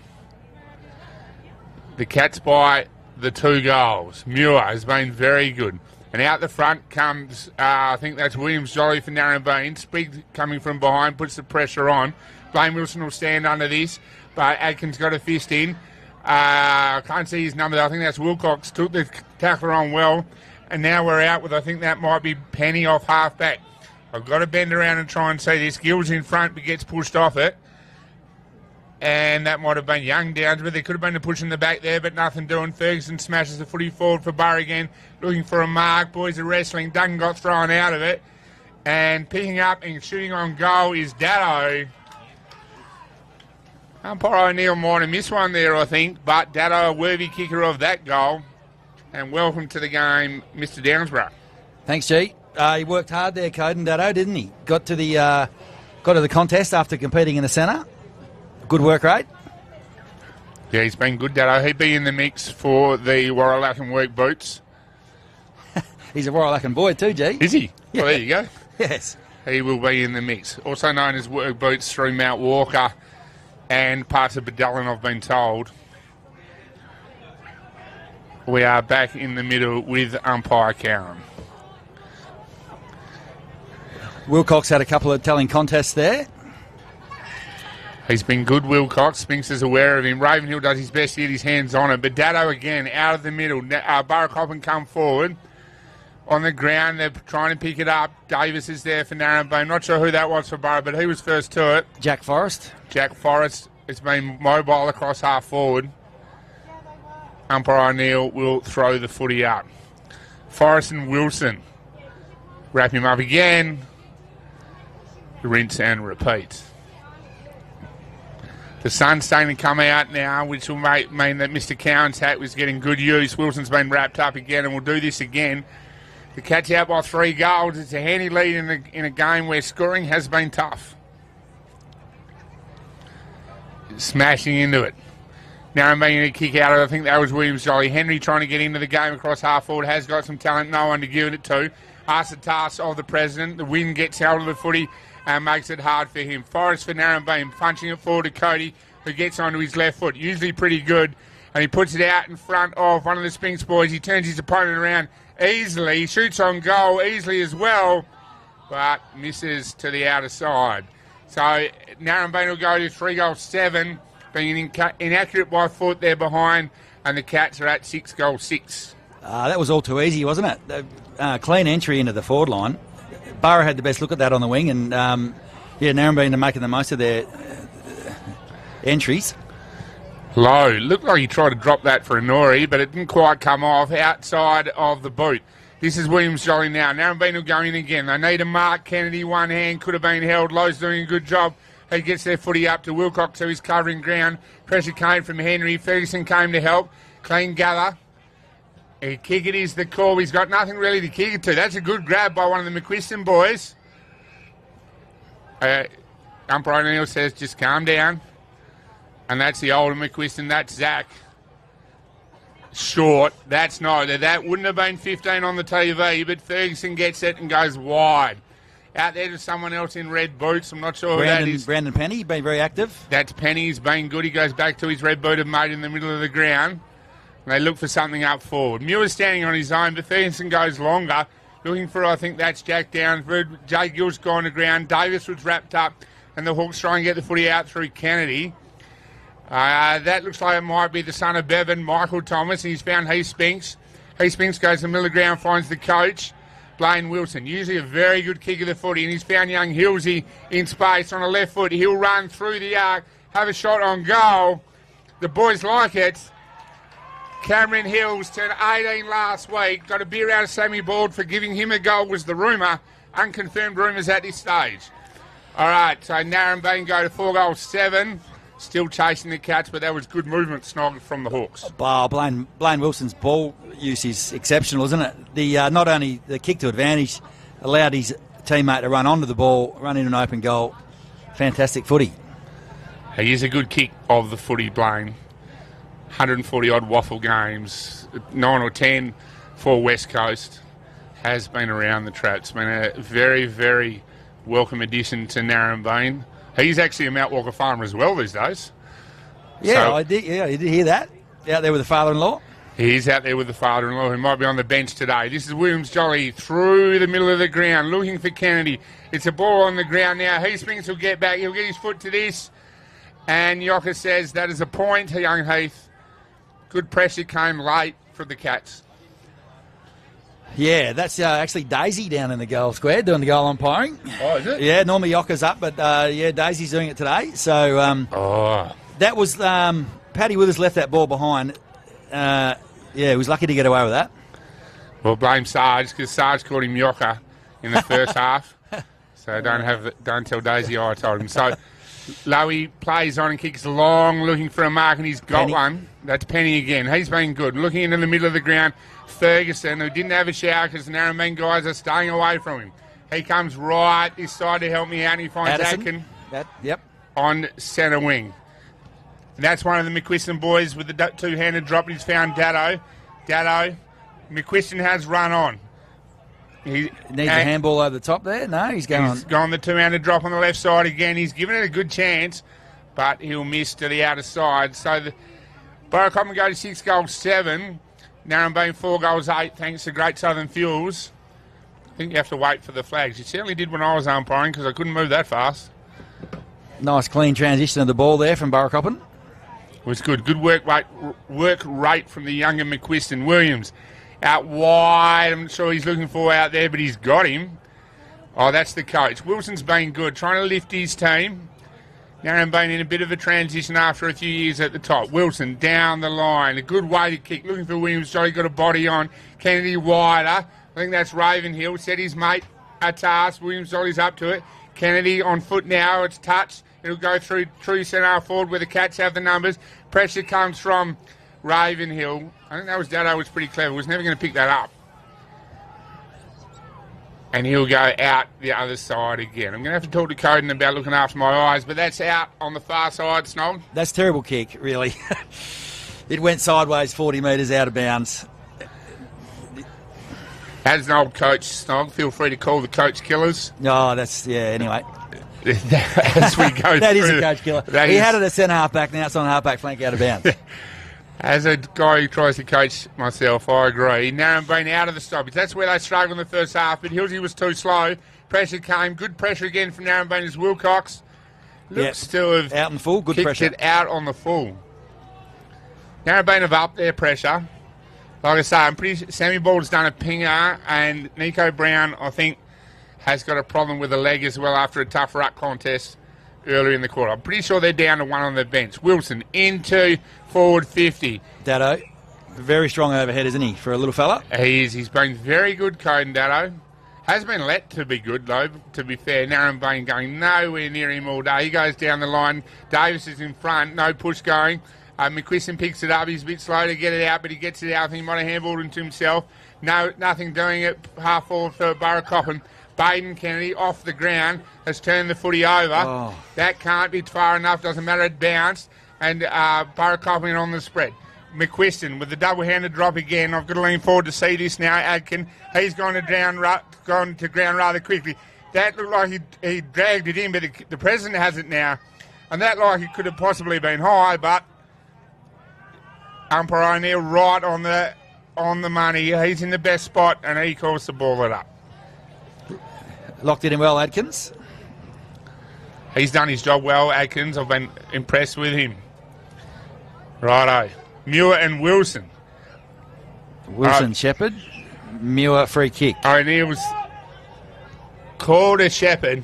Speaker 3: The Cats by the 2 goals. Muir has been very good. And out the front comes, I think that's Williams Jolly for Narembeen. Speed coming from behind, puts the pressure on. Blaine Wilson will stand under this, but Adkins got a fist in. I can't see his number. I think that's Wilcox. Took the tackler on well. And now we're out with, I think that might be Penny off half-back. I've got to bend around and try and see this. Gill's in front, but gets pushed off it. And that might have been Young Downs, but there could have been a push in the back there, but nothing doing. Ferguson smashes the footy forward for Burr again, looking for a mark. Boys are wrestling. Duncan got thrown out of it. And picking up and shooting on goal is Daddo. Umpire O'Neill might have missed one there, I think, but Daddo, a worthy kicker of that goal. And welcome to the game, Mr. Downsborough.
Speaker 4: Thanks, G. He worked hard there, Coden Daddo, didn't he? Got to the contest after competing in the centre. Good work rate.
Speaker 3: Yeah, he's been good, Daddo. He'd be in the mix for the Warralacan work boots.
Speaker 4: He's a Warralacan boy too, G.
Speaker 3: Is he?
Speaker 4: Yeah.
Speaker 3: Well, there you go.
Speaker 4: Yes.
Speaker 3: He will be in the mix. Also known as work boots through Mount Walker and parts of Bedellin, I've been told. We are back in the middle with umpire Cowan.
Speaker 4: Wilcox had a couple of telling contests there.
Speaker 3: He's been good, Wilcox. Spinks is aware of him. Ravenhill does his best to get his hands on it. But Daddo again, out of the middle. Burracoppin come forward. On the ground, they're trying to pick it up. Davis is there for Narembeen. Not sure who that was for Burra, but he was first to it.
Speaker 4: Jack Forrest.
Speaker 3: Jack Forrest has been mobile across half forward. Umpire O'Neill will throw the footy up. Forrest and Wilson wrap him up again. Rinse and repeat. The sun's starting to come out now, which will mean that Mr. Cowan's hat was getting good use. Wilson's been wrapped up again, and we'll do this again. The Cats out by 3 goals. It's a handy lead in a game where scoring has been tough. Smashing into it. Narembeen a kick out of it. I think that was Williams Jolly. Henry trying to get into the game across half forward. Has got some talent. No one to give it to. Asks the task of the president. The wind gets held of the footy and makes it hard for him. Forrest for Narembeen, punching it forward to Cody, who gets onto his left foot. Usually pretty good. And he puts it out in front of one of the Spinks boys. He turns his opponent around easily. Shoots on goal easily as well, but misses to the outer side. So Narembeen will go to 3-7, being inaccurate by foot there behind, and the Cats are at 6-6.
Speaker 4: That was all too easy, wasn't it? Clean entry into the forward line. Burra had the best look at that on the wing, and Narembeen are making the most of their entries.
Speaker 3: Low. Looked like he tried to drop that for a Nori, but it didn't quite come off outside of the boot. This is Williams Jolly now. Narembeen will go in again. They need a mark. Kennedy, one hand, could have been held. Lowe's doing a good job. He gets their footy up to Wilcox, who is covering ground. Pressure came from Henry. Ferguson came to help. Clean gather. A kick it is the call. He's got nothing really to kick it to. That's a good grab by one of the McQuiston boys. Umpire O'Neill says, just calm down. And that's the older McQuiston. That's Zach. Short. That's not. That wouldn't have been 15 on the TV, but Ferguson gets it and goes wide. Out there to someone else in red boots. I'm not sure who that is.
Speaker 4: Brandon Penny, been very active.
Speaker 3: That's Penny. He's been good. He goes back to his red booted mate in the middle of the ground. And they look for something up forward. Muir's standing on his own, but Ferguson goes longer. Looking for, I think that's Jack Downs. Jay Gill's gone to ground. Davis was wrapped up, and the Hawks try and get the footy out through Kennedy. That looks like it might be the son of Bevan, Michael Thomas. He's found Heath Spinks. Heath Spinks goes to the middle of the ground, finds the coach. Blaine Wilson, usually a very good kick of the footy, and he's found young Hillsy in space on the left foot. He'll run through the arc, have a shot on goal. The boys like it. Cameron Hills turned 18 last week. Got a beer out of Sammy Bald for giving him a goal was the rumour. Unconfirmed rumours at this stage. All right, so Narembeen go to 4-7. Still chasing the Cats, but that was good movement, Snog, from the Hawks.
Speaker 4: Oh, Blaine Wilson's ball use is exceptional, isn't it? The not only the kick to advantage allowed his teammate to run onto the ball, run in an open goal. Fantastic footy.
Speaker 3: He is a good kick of the footy, Blaine. 140-odd waffle games, 9 or 10 for West Coast. Has been around the trap. It's been a very, very welcome addition to Narembeen. He's actually a Mount Walker farmer as well these days.
Speaker 4: Yeah, I did hear that. Out there with the father-in-law.
Speaker 3: He's out there with the father-in-law who might be on the bench today. This is Williams Jolly through the middle of the ground looking for Kennedy. It's a ball on the ground now. He swings, he'll get back. He'll get his foot to this. And Yocker says that is a point, young Heath. Good pressure came late for the Cats.
Speaker 4: Yeah, that's actually Daisy down in the goal square doing the goal umpiring.
Speaker 3: Oh, is it?
Speaker 4: Yeah, normally Yocker's up, but yeah, Daisy's doing it today. So that was Paddy Withers left that ball behind. Yeah, he was lucky to get away with that.
Speaker 3: Well, blame Sarge because Sarge called him Yocker in the first half. So don't tell Daisy I told him. So Lowy plays on and kicks long, looking for a mark, and he's got
Speaker 4: Penny.
Speaker 3: one. That's Penny again. He's been good. Looking into the middle of the ground, Ferguson, who didn't have a shower because the Narembeen guys are staying away from him. He comes right this side to help me out, and he finds
Speaker 4: Addison.
Speaker 3: Atkin on centre wing. And that's one of the McQuiston boys with the two-handed drop. He's found Dado. McQuiston has run on.
Speaker 4: He needs a handball over the top there. No, he's gone
Speaker 3: the two-handed drop on the left side again. He's given it a good chance, but he'll miss to the outer side. So the Burracoppin go to 6-7. Narembeen 4-8, thanks to Great Southern Fuels. I think you have to wait for the flags. You certainly did when I was umpiring because I couldn't move that fast.
Speaker 4: Nice clean transition of the ball there from Burracoppin.
Speaker 3: It was good. Good work rate from the younger McQuiston. Williams out wide. I'm not sure he's looking for out there, but he's got him. Oh, that's the coach. Wilson's been good, trying to lift his team. Narembeen in a bit of a transition after a few years at the top. Wilson down the line. A good weighted kick. Looking for Williams. Jolly got a body on. Kennedy wider. I think that's Ravenhill. Set his mate a task. Williams Jolly's up to it. Kennedy on foot now. It's touched. It'll go through centre forward where the Cats have the numbers. Pressure comes from Ravenhill. I think that was Dado was pretty clever. Was never going to pick that up. And he'll go out the other side again. I'm going to have to talk to Coden about looking after my eyes, but that's out on the far side, Snog.
Speaker 4: That's a terrible kick, really. It went sideways 40 metres out of bounds.
Speaker 3: As an old coach, Snog, feel free to call the coach killers.
Speaker 4: Oh, that's, yeah, anyway.
Speaker 3: As we go
Speaker 4: That
Speaker 3: through,
Speaker 4: is a coach killer. He had it at centre half back, now it's on half back flank out of bounds.
Speaker 3: As a guy who tries to coach myself, I agree. Narembeen out of the stoppage. That's where they struggled in the first half, but Hillsy was too slow. Pressure came. Good pressure again from Narembeen as Wilcox. Looks to have
Speaker 4: out in full. Good
Speaker 3: kicked
Speaker 4: pressure.
Speaker 3: It out on the full. Narembeen have upped their pressure. Like I say, I'm pretty. Sammy Bald's done a pinger, and Nico Brown, I think, has got a problem with the leg as well after a tough ruck contest earlier in the quarter. I'm pretty sure they're down to one on the bench. Wilson into forward 50.
Speaker 4: Dado, very strong overhead, isn't he, for a little fella?
Speaker 3: He is. He's been very good, Coden Dado. Has been let to be good, though, to be fair. Narembeen going nowhere near him all day. He goes down the line. Davis is in front. No push going. McQuiston picks it up. He's a bit slow to get it out, but he gets it out. I think he might have handballed into himself. No, nothing doing it. Half forward for Burracoppin. Baden Kennedy off the ground has turned the footy over.
Speaker 4: Oh.
Speaker 3: That can't be far enough. Doesn't matter. It bounced. And Burracoppin on the spread. McQuiston with the double-handed drop again. I've got to lean forward to see this now. Adkin, he's gone to ground rather quickly. That looked like he dragged it in, but the president has it now. And that like it could have possibly been high, but umpire O'Neill right on the money. He's in the best spot, and he calls the ball it up.
Speaker 4: Locked it in well, Adkins.
Speaker 3: He's done his job well, Adkins. I've been impressed with him. Righto. Muir and Wilson.
Speaker 4: Wilson Shepherd. Muir free kick.
Speaker 3: O'Neill's called a shepherd,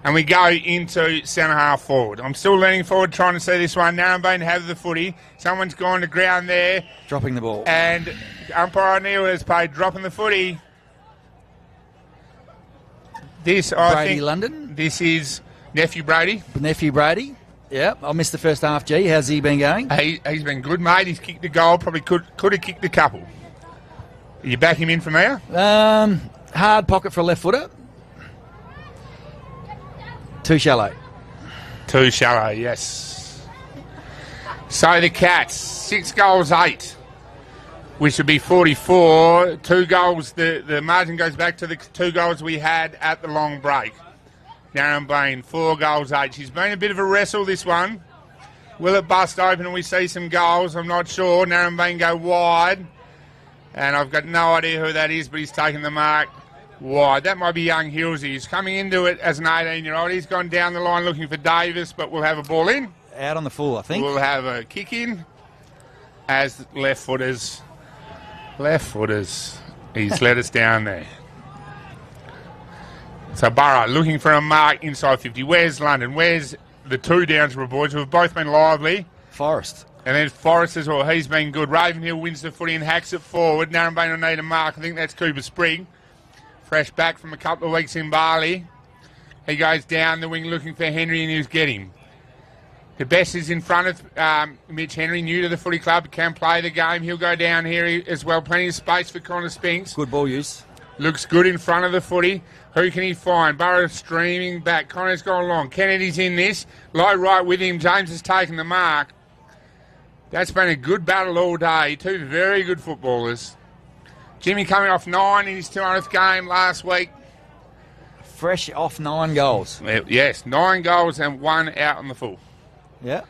Speaker 3: and we go into centre half forward. I'm still leaning forward trying to see this one. Narembeen have the footy. Someone's gone to ground there.
Speaker 4: Dropping the ball.
Speaker 3: And umpire O'Neill has paid dropping the footy. This, I
Speaker 4: Brady
Speaker 3: think,
Speaker 4: London.
Speaker 3: this is nephew Brady.
Speaker 4: Nephew Brady. Yeah, I missed the first half, G. How's he been going?
Speaker 3: He's been good, mate. He's kicked a goal. Probably could have kicked a couple. You back him in from here?
Speaker 4: Hard pocket for a left footer. Too shallow.
Speaker 3: Too shallow, yes. So the Cats, 6 goals, 8, which would be 44. 2 goals, the margin goes back to the 2 goals we had at the long break. Narembeen, 4 goals, 8. She's been a bit of a wrestle, this one. Will it bust open and we see some goals? I'm not sure. Narembeen go wide. And I've got no idea who that is, but he's taken the mark wide. That might be young Hillsy. He's coming into it as an 18-year-old. He's gone down the line looking for Davis, but we'll have a ball in.
Speaker 4: Out on the full, I think.
Speaker 3: We'll have a kick in as left footers. Left footers. He's let us down there. So Burra looking for a mark inside 50. Where's London? Where's the 2 Downsborough boys who have both been lively?
Speaker 4: Forrest.
Speaker 3: And then Forrest as well. He's been good. Ravenhill wins the footy and hacks it forward. Narembeen will need a mark. I think that's Cooper Spring. Fresh back from a couple of weeks in Bali. He goes down the wing looking for Henry and he'll get him. The best is in front of Mitch Henry, new to the footy club, can play the game. He'll go down here as well. Plenty of space for Connor Spinks.
Speaker 4: Good ball use.
Speaker 3: Looks good in front of the footy. Who can he find? Burrow streaming back. Connor's gone long. Kennedy's in this. Low right with him. James has taken the mark. That's been a good battle all day. 2 very good footballers. Jimmy coming off 9 in his 200th game last week.
Speaker 4: Fresh off 9 goals.
Speaker 3: Yes, 9 goals and 1 out on the full.
Speaker 4: Yeah.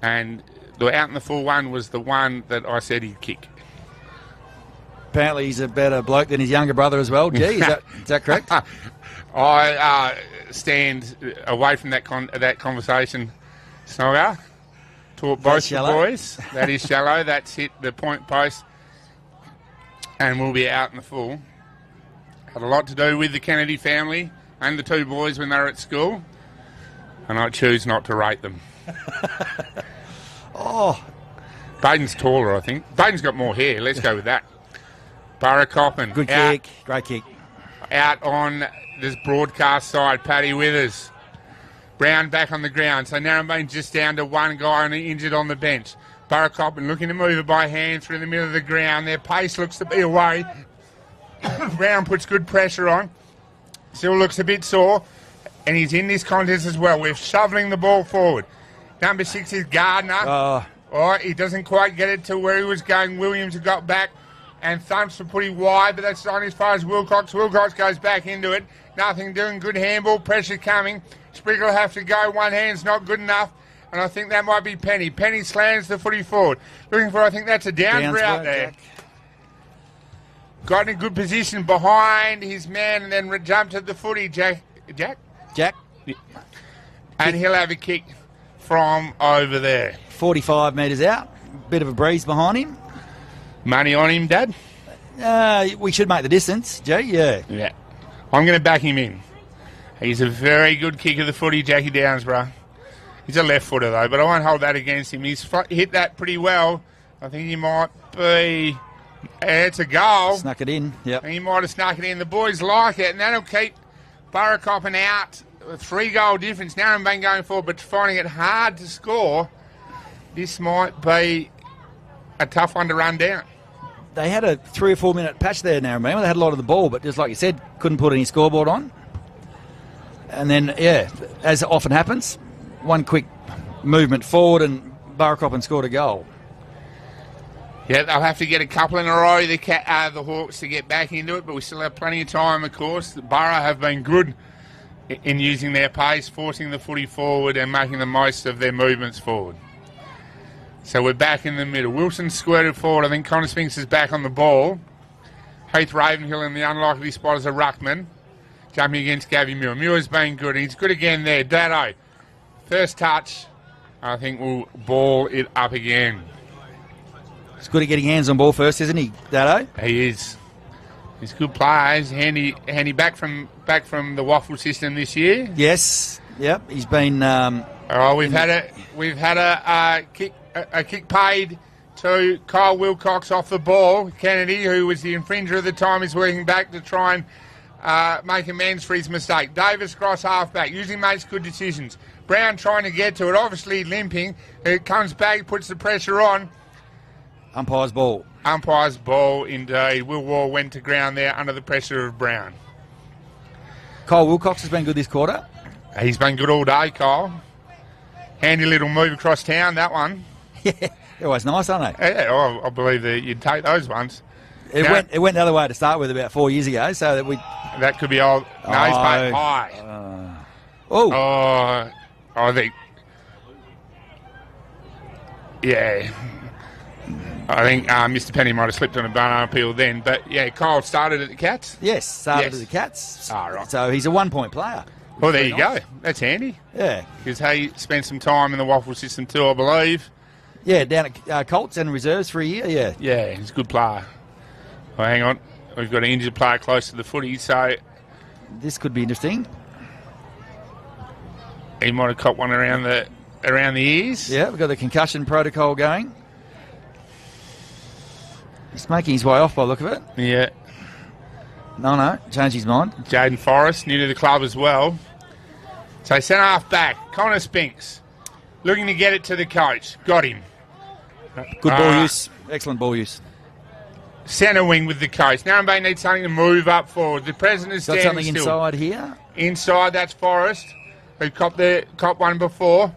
Speaker 3: And the out on the full one was the one that I said he'd kick.
Speaker 4: Apparently he's a better bloke than his younger brother as well. Gee, is that correct?
Speaker 3: I stand away from that conversation, Snogger. Taught both the boys. That is shallow. That's hit the point post. And we'll be out in the full. Had a lot to do with the Kennedy family and the 2 boys when they were at school. And I choose not to rate them.
Speaker 4: Oh.
Speaker 3: Baden's taller, I think. Baden's got more hair. Let's go with that. Burracoppin.
Speaker 4: Good kick. Great kick.
Speaker 3: Out on this broadcast side, Paddy Withers. Brown back on the ground. So Narembeen just down to 1 guy and injured on the bench. Burracoppin looking to move it by hand through the middle of the ground. Their pace looks to be away. Brown puts good pressure on. Still looks a bit sore. And he's in this contest as well. We're shoveling the ball forward. Number 6 is Gardner. All right, he doesn't quite get it to where he was going. Williams got back and thumps for pretty wide, but that's not as far as Wilcox. Wilcox goes back into it. Nothing doing. Good handball. Pressure coming. Sprinkle will have to go. One hand's not good enough. And I think that might be Penny. Penny slams the footy forward. Looking for, I think that's a Downsborough out there.
Speaker 4: Jack.
Speaker 3: Got in a good position behind his man and then jumped at the footy. Jack?
Speaker 4: Jack.
Speaker 3: Yeah. And he'll have a kick from over there.
Speaker 4: 45 metres out. Bit of a breeze behind him.
Speaker 3: Money on him, Dad?
Speaker 4: We should make the distance, Jay. Yeah.
Speaker 3: Yeah. I'm going to back him in. He's a very good kick of the footy, Jackie Downsborough. He's a left footer, though, but I won't hold that against him. He's hit that pretty well. I think he might be... It's a goal.
Speaker 4: Snuck it in, yep.
Speaker 3: He might have snuck it in. The boys like it, and that'll keep Burracoppin out. A 3-goal difference. Narembeen going forward, but finding it hard to score. This might be a tough one to run down.
Speaker 4: They had a 3 or 4 minute patch there now, remember? They had a lot of the ball, but just like you said, couldn't put any scoreboard on. And then, yeah, as often happens, one quick movement forward and Burracoppin scored a goal.
Speaker 3: Yeah, they'll have to get a couple in a row, the Hawks, to get back into it, but we still have plenty of time, of course. The Borough have been good in using their pace, forcing the footy forward and making the most of their movements forward. So we're back in the middle. Wilson squirted forward. I think Connor Spinks is back on the ball. Heath Ravenhill in the unlikely spot as a ruckman, jumping against Gavin Muir. Muir's been good. He's good again there. Dado, first touch, I think we'll ball it up again.
Speaker 4: He's good at getting hands on ball first, isn't he, Dado?
Speaker 3: He is. He's a good player. He's handy back from the waffle system this year.
Speaker 4: Yes. Yep. He's been.
Speaker 3: We've had a kick paid to Kyle Wilcox off the ball. Kennedy, who was the infringer at the time, is working back to try and make amends for his mistake. Davis cross halfback, usually makes good decisions. Brown trying to get to it, obviously limping. It comes back, puts the pressure on.
Speaker 4: Umpire's ball.
Speaker 3: Umpire's ball, indeed. Will Wall went to ground there under the pressure of Brown.
Speaker 4: Kyle Wilcox has been good this quarter.
Speaker 3: He's been good all day, Kyle. Handy little move across town, that one.
Speaker 4: Yeah, they're always nice, aren't they?
Speaker 3: Yeah, I believe that you'd take those ones.
Speaker 4: It went the other way to start with about 4 years ago, so that we.
Speaker 3: That could be old. No, he's paid high. I think. Yeah. I think Mr. Penny might have slipped on a banana peel then. But, yeah, Kyle started at the Cats.
Speaker 4: Yes, started at the Cats.
Speaker 3: Right.
Speaker 4: So he's a 1 point player.
Speaker 3: Well, there you go. That's handy.
Speaker 4: Yeah.
Speaker 3: Because he spent some time in the waffle system too, I believe.
Speaker 4: Yeah, down at Colts and reserves for a year, yeah.
Speaker 3: Yeah, he's a good player. Well, hang on. We've got an injured player close to the footy, so
Speaker 4: this could be interesting.
Speaker 3: He might have caught one around the ears.
Speaker 4: Yeah, we've got the concussion protocol going. He's making his way off by the look of it.
Speaker 3: Yeah.
Speaker 4: No, changed his mind.
Speaker 3: Jaden Forrest, new to the club as well. So centre half back, Connor Spinks, looking to get it to the coach. Got him.
Speaker 4: Good ball use. Excellent ball use.
Speaker 3: Centre wing with the coach. Narembeen needs something to move up forward. The president's
Speaker 4: got
Speaker 3: standing
Speaker 4: something
Speaker 3: still.
Speaker 4: Inside here.
Speaker 3: Inside, that's Forrest, who copped one before.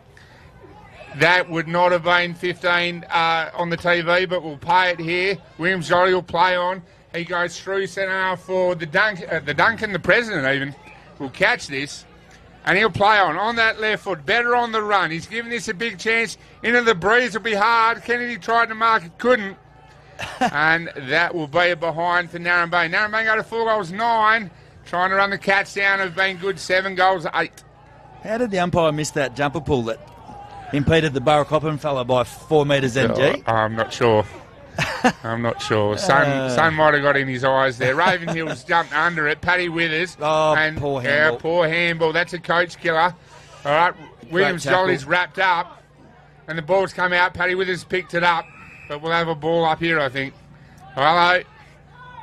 Speaker 3: That would not have been 15 on the TV, but we'll pay it here. Williams Jolly will play on. He goes through centre half forward. The Duncan, the president even, will catch this. And he'll play on that left foot. Better on the run. He's given this a big chance. Into the breeze will be hard. Kennedy tried to mark it, couldn't. And that will be a behind for Narembeen. Narembeen go to 4 goals, 9. Trying to run the Cats down. Have been good, 7 goals, 8.
Speaker 4: How did the umpire miss that jumper pull that impeded the Burracoppin fella by 4 metres MG?
Speaker 3: I'm not sure. I'm not sure. Sun might have got in his eyes there. Ravenhill's jumped under it. Paddy Withers.
Speaker 4: Oh, poor handball.
Speaker 3: Poor handball. That's a coach killer. All right, Williams Jolly's wrapped up, and the ball's come out. Paddy Withers picked it up, but we'll have a ball up here, I think. Hello.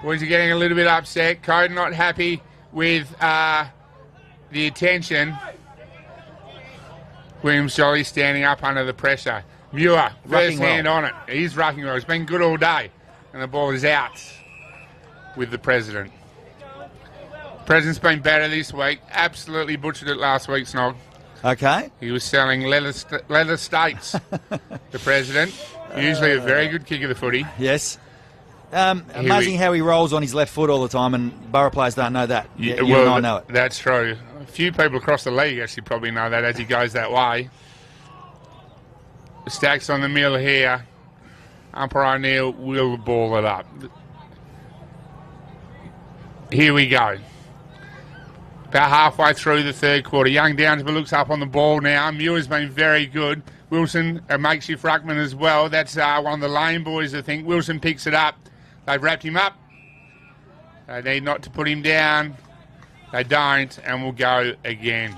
Speaker 3: Boys are getting a little bit upset. Code not happy with the attention. Williams Jolly standing up under the pressure. Muir, first hand on it. He's rucking well. It's been good all day. And the ball is out with the president. President's been better this week. Absolutely butchered it last week, Snog.
Speaker 4: Okay.
Speaker 3: He was selling leather states, the president. Usually a very good kick of the footy.
Speaker 4: Yes. Amazing how he rolls on his left foot all the time, and Borough players don't know that.
Speaker 3: Yeah,
Speaker 4: you and I know it.
Speaker 3: That's true. A few people across the league actually probably know that as he goes that way. The Stacks on the mill here. Umpire O'Neill will ball it up. Here we go. About halfway through the third quarter. Young Downsby looks up on the ball now. Muir's been very good. Wilson, a makeshift ruckman as well. That's one of the Lane boys, I think. Wilson picks it up. They've wrapped him up. They need not to put him down. They don't, and we'll go again.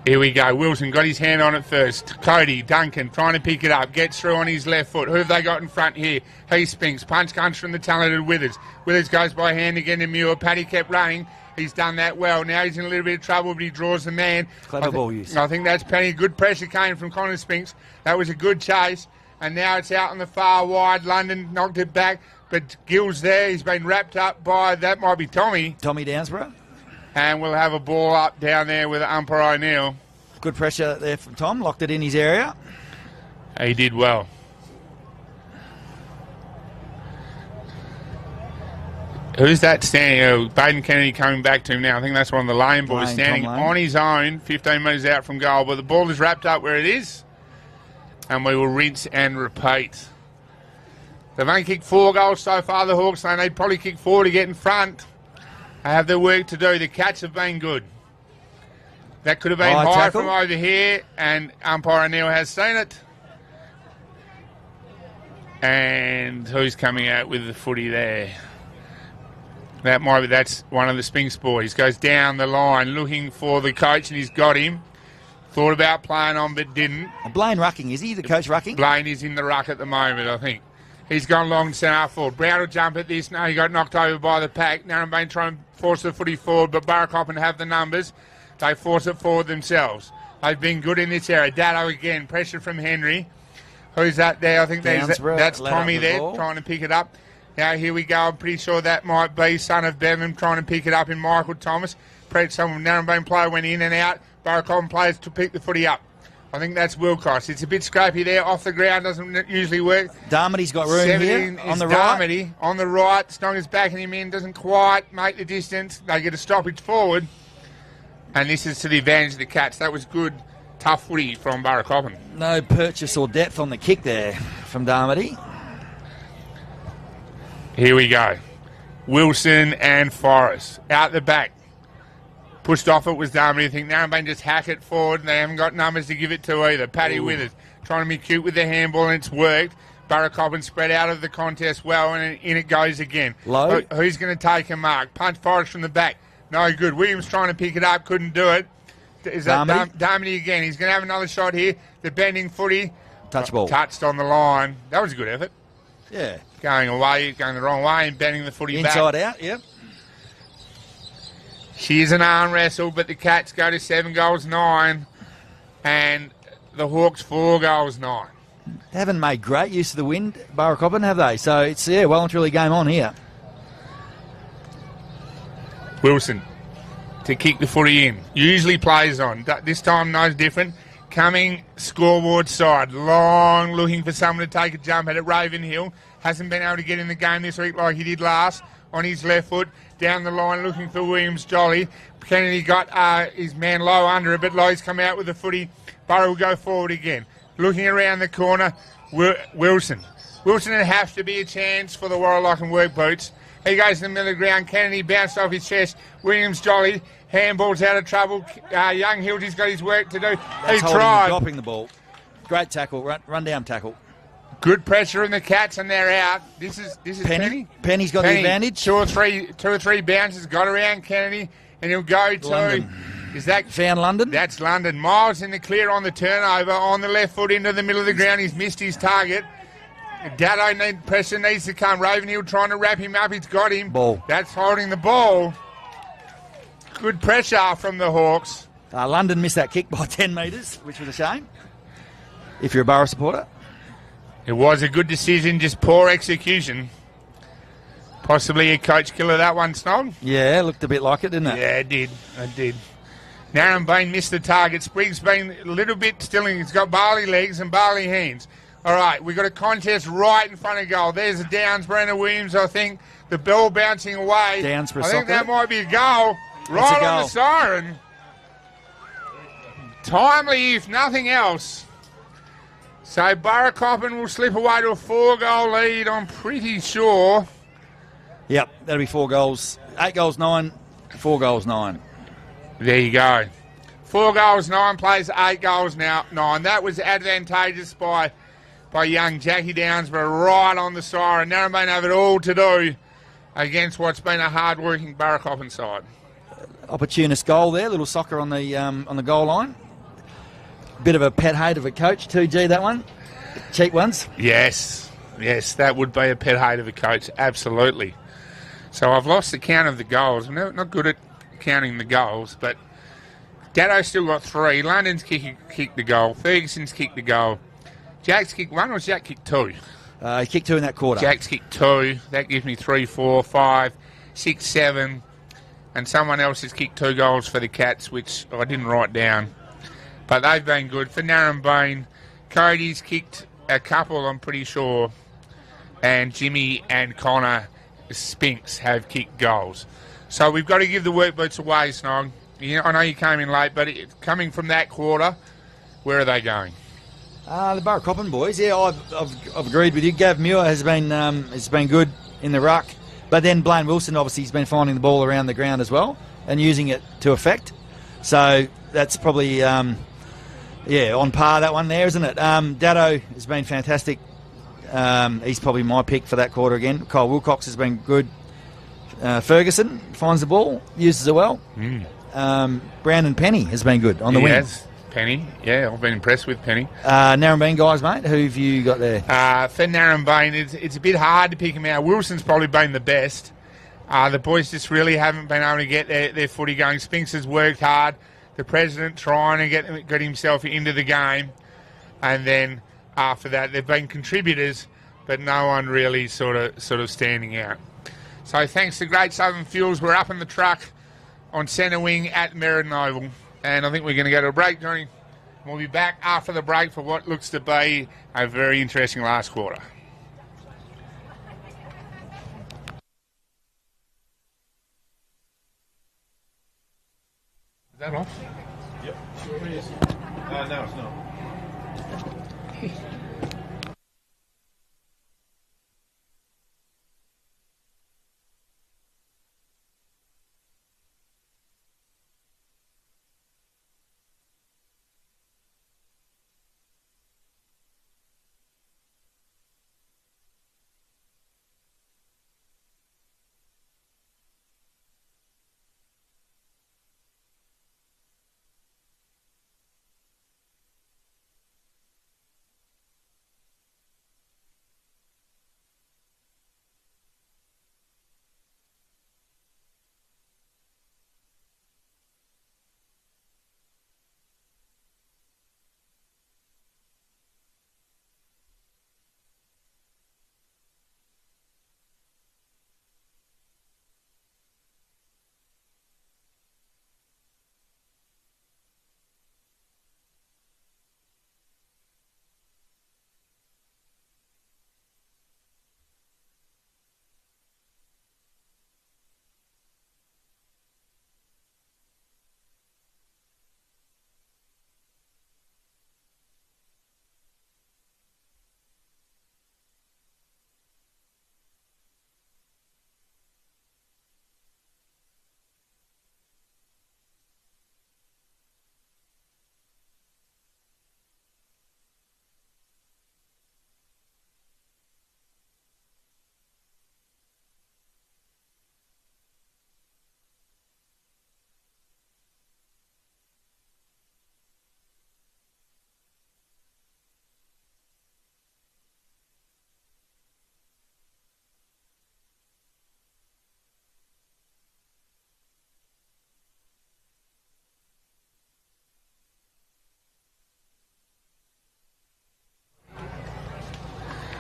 Speaker 3: Here we go. Wilson got his hand on it first. Cody Duncan trying to pick it up. Gets through on his left foot. Who have they got in front here? He Spinks. Punch comes from the talented Withers. Withers goes by hand again to Muir. Paddy kept running. He's done that well. Now he's in a little bit of trouble, but he draws the man.
Speaker 4: Clever ball use.
Speaker 3: I think that's Penny. Good pressure came from Connor Spinks. That was a good chase. And now it's out on the far wide. London knocked it back. But Gill's there. He's been wrapped up by, that might be Tommy.
Speaker 4: Tommy Downsborough.
Speaker 3: And we'll have a ball up down there with umpire O'Neill.
Speaker 4: Good pressure there from Tom. Locked it in his area.
Speaker 3: He did well. Who's that standing? Oh, Baden Kennedy coming back to him now. I think that's one of the Lane boys standing on his own, 15 metres out from goal. But the ball is wrapped up where it is. And we will rinse and repeat. They've only kicked 4 goals so far, the Hawks. They need probably kick 4 to get in front. They have their work to do. The Cats have been good. That could have been high tackle from over here, and umpire O'Neill has seen it. And who's coming out with the footy there? That's one of the Spinks boys. Goes down the line looking for the coach, and he's got him. Thought about playing on, but didn't.
Speaker 4: Blaine rucking, is he? The coach rucking?
Speaker 3: Blaine is in the ruck at the moment, I think. He's gone long centre forward. Brown will jump at this. No, he got knocked over by the pack. Narembeen trying to force the footy forward, but Burracoppin have the numbers. They force it forward themselves. They've been good in this area. Dado again, pressure from Henry. Who's that there? I think that's Tommy there, trying to pick it up. Now, here we go. I'm pretty sure that might be son of Bevan trying to pick it up in Michael Thomas. Some Narembeen player went in and out. Burracoppin players to pick the footy up. I think that's Wilcox. It's a bit scrappy there. Off the ground doesn't usually work.
Speaker 4: Darmity's got room here on the right.
Speaker 3: Darmity on the right. Strong is backing him in. Doesn't quite make the distance. They get a stoppage forward. And this is to the advantage of the Cats. That was good, tough footy from Burracoppin.
Speaker 4: No purchase or depth on the kick there from Darmity.
Speaker 3: Here we go. Wilson and Forrest out the back. Pushed off it was Darmody. I think Narembeen just hack it forward, and they haven't got numbers to give it to either. Paddy Withers trying to be cute with the handball, and it's worked. Burracoppin spread out of the contest well, and in it goes again.
Speaker 4: Low.
Speaker 3: Who's going to take a mark? Punch Forrest from the back. No good. Williams trying to pick it up, couldn't do it. Is that Darmody again? He's going to have another shot here. The bending footy.
Speaker 4: Touch ball.
Speaker 3: Touched on the line. That was a good effort.
Speaker 4: Yeah.
Speaker 3: Going away, going the wrong way, and bending the footy back.
Speaker 4: Inside out, yep.
Speaker 3: She's an arm wrestle, but the Cats go to 7-9, and the Hawks 4-9.
Speaker 4: They haven't made great use of the wind, Burracoppin, have they? So it's, well and truly game on here.
Speaker 3: Wilson to kick the footy in. Usually plays on. This time, no different. Coming scoreboard side. Long, looking for someone to take a jump at it. Ravenhill hasn't been able to get in the game this week like he did last. On his left foot, down the line, looking for Williams Jolly. Kennedy got his man low under it, but Lowe's come out with the footy. Burrow will go forward again. Looking around the corner, Wilson. Wilson would have to be a chance for the Warlock and work boots. He goes to the middle of the ground. Kennedy bounced off his chest. Williams Jolly, handball's out of trouble. Young Hildy's got his work to do. He tried.
Speaker 4: Dropping the ball. Great tackle, run down tackle.
Speaker 3: Good pressure in the Cats, and they're out. This is Penny.
Speaker 4: Penny's got the advantage.
Speaker 3: Two or three bounces got around Kennedy, and he'll go to
Speaker 4: London.
Speaker 3: Is that
Speaker 4: found London?
Speaker 3: That's London. Miles in the clear on the turnover on the left foot into the middle of the ground. He's missed his target. Dado pressure needs to come. Ravenhill trying to wrap him up. He's got him.
Speaker 4: Ball.
Speaker 3: That's holding the ball. Good pressure from the Hawks.
Speaker 4: London missed that kick by 10 metres, which was a shame. If you're a Borough supporter.
Speaker 3: It was a good decision, just poor execution. Possibly a coach killer, that one, Snog.
Speaker 4: Yeah, looked a bit like it, didn't it?
Speaker 3: Yeah, it did. Narembeen missed the target. Spriggs been a little bit still. He's got barley legs and barley hands. All right, we've got a contest right in front of goal. There's a Downs, Brenna Williams, I think. The ball bouncing away.
Speaker 4: Downs for
Speaker 3: I think that might be a goal. Right on the siren. Timely, if nothing else. So Burracoppin will slip away to a 4-goal lead, I'm pretty sure.
Speaker 4: Yep, that'll be 4 goals. 8-9, 4-9.
Speaker 3: There you go. 4-9 plays 8-9. That was advantageous by young Jackie Downs, but right on the siren. Narembeen have it all to do against what's been a hard-working Burracoppin side.
Speaker 4: Opportunist goal there, little soccer on the goal line. Bit of a pet hate of a coach too, G, that one. Cheap ones.
Speaker 3: Yes, that would be a pet hate of a coach, absolutely. So I've lost the count of the goals. I'm not good at counting the goals, but Dado's still got 3. London's kicked the goal. Ferguson's kicked the goal. Jack's kicked 1, or Jack kicked 2?
Speaker 4: He kicked 2 in that quarter.
Speaker 3: Jack's kicked 2. That gives me 3, 4, 5, 6, 7. And someone else has kicked 2 goals for the Cats, which I didn't write down. But they've been good. For Narembeen, Cody's kicked a couple, I'm pretty sure. And Jimmy and Connor Spinks have kicked goals. So we've got to give the work boots away, Snog. I know you came in late, but coming from that quarter, where are they going?
Speaker 4: The Burracoppin boys, yeah, I've agreed with you. Gav Muir has been good in the ruck. But then Blaine Wilson, obviously, has been finding the ball around the ground as well and using it to effect. So that's probably... on par, that one there, isn't it? Dado has been fantastic He's probably my pick for that quarter again. Kyle Wilcox has been good. Ferguson finds the ball, uses it well. Brandon Penny has been good on the wing.
Speaker 3: Yes, Penny. Yeah, I've been impressed with Penny.
Speaker 4: Narembeen guys, mate. Who have you got there?
Speaker 3: For Narembeen, it's a bit hard to pick him out. Wilson's probably been the best. The boys just really haven't been able to get their footy going. Spinks has worked hard. The president trying to get himself into the game. And then after that, they've been contributors, but no one really sort of standing out. So thanks to Great Southern Fuels, we're up in the truck on centre wing at Meriden Oval. And I think we're going to go to a break, Johnny. We'll be back after the break for what looks to be a very interesting last quarter. Is that off?
Speaker 5: Yep, sure is. No, it's not.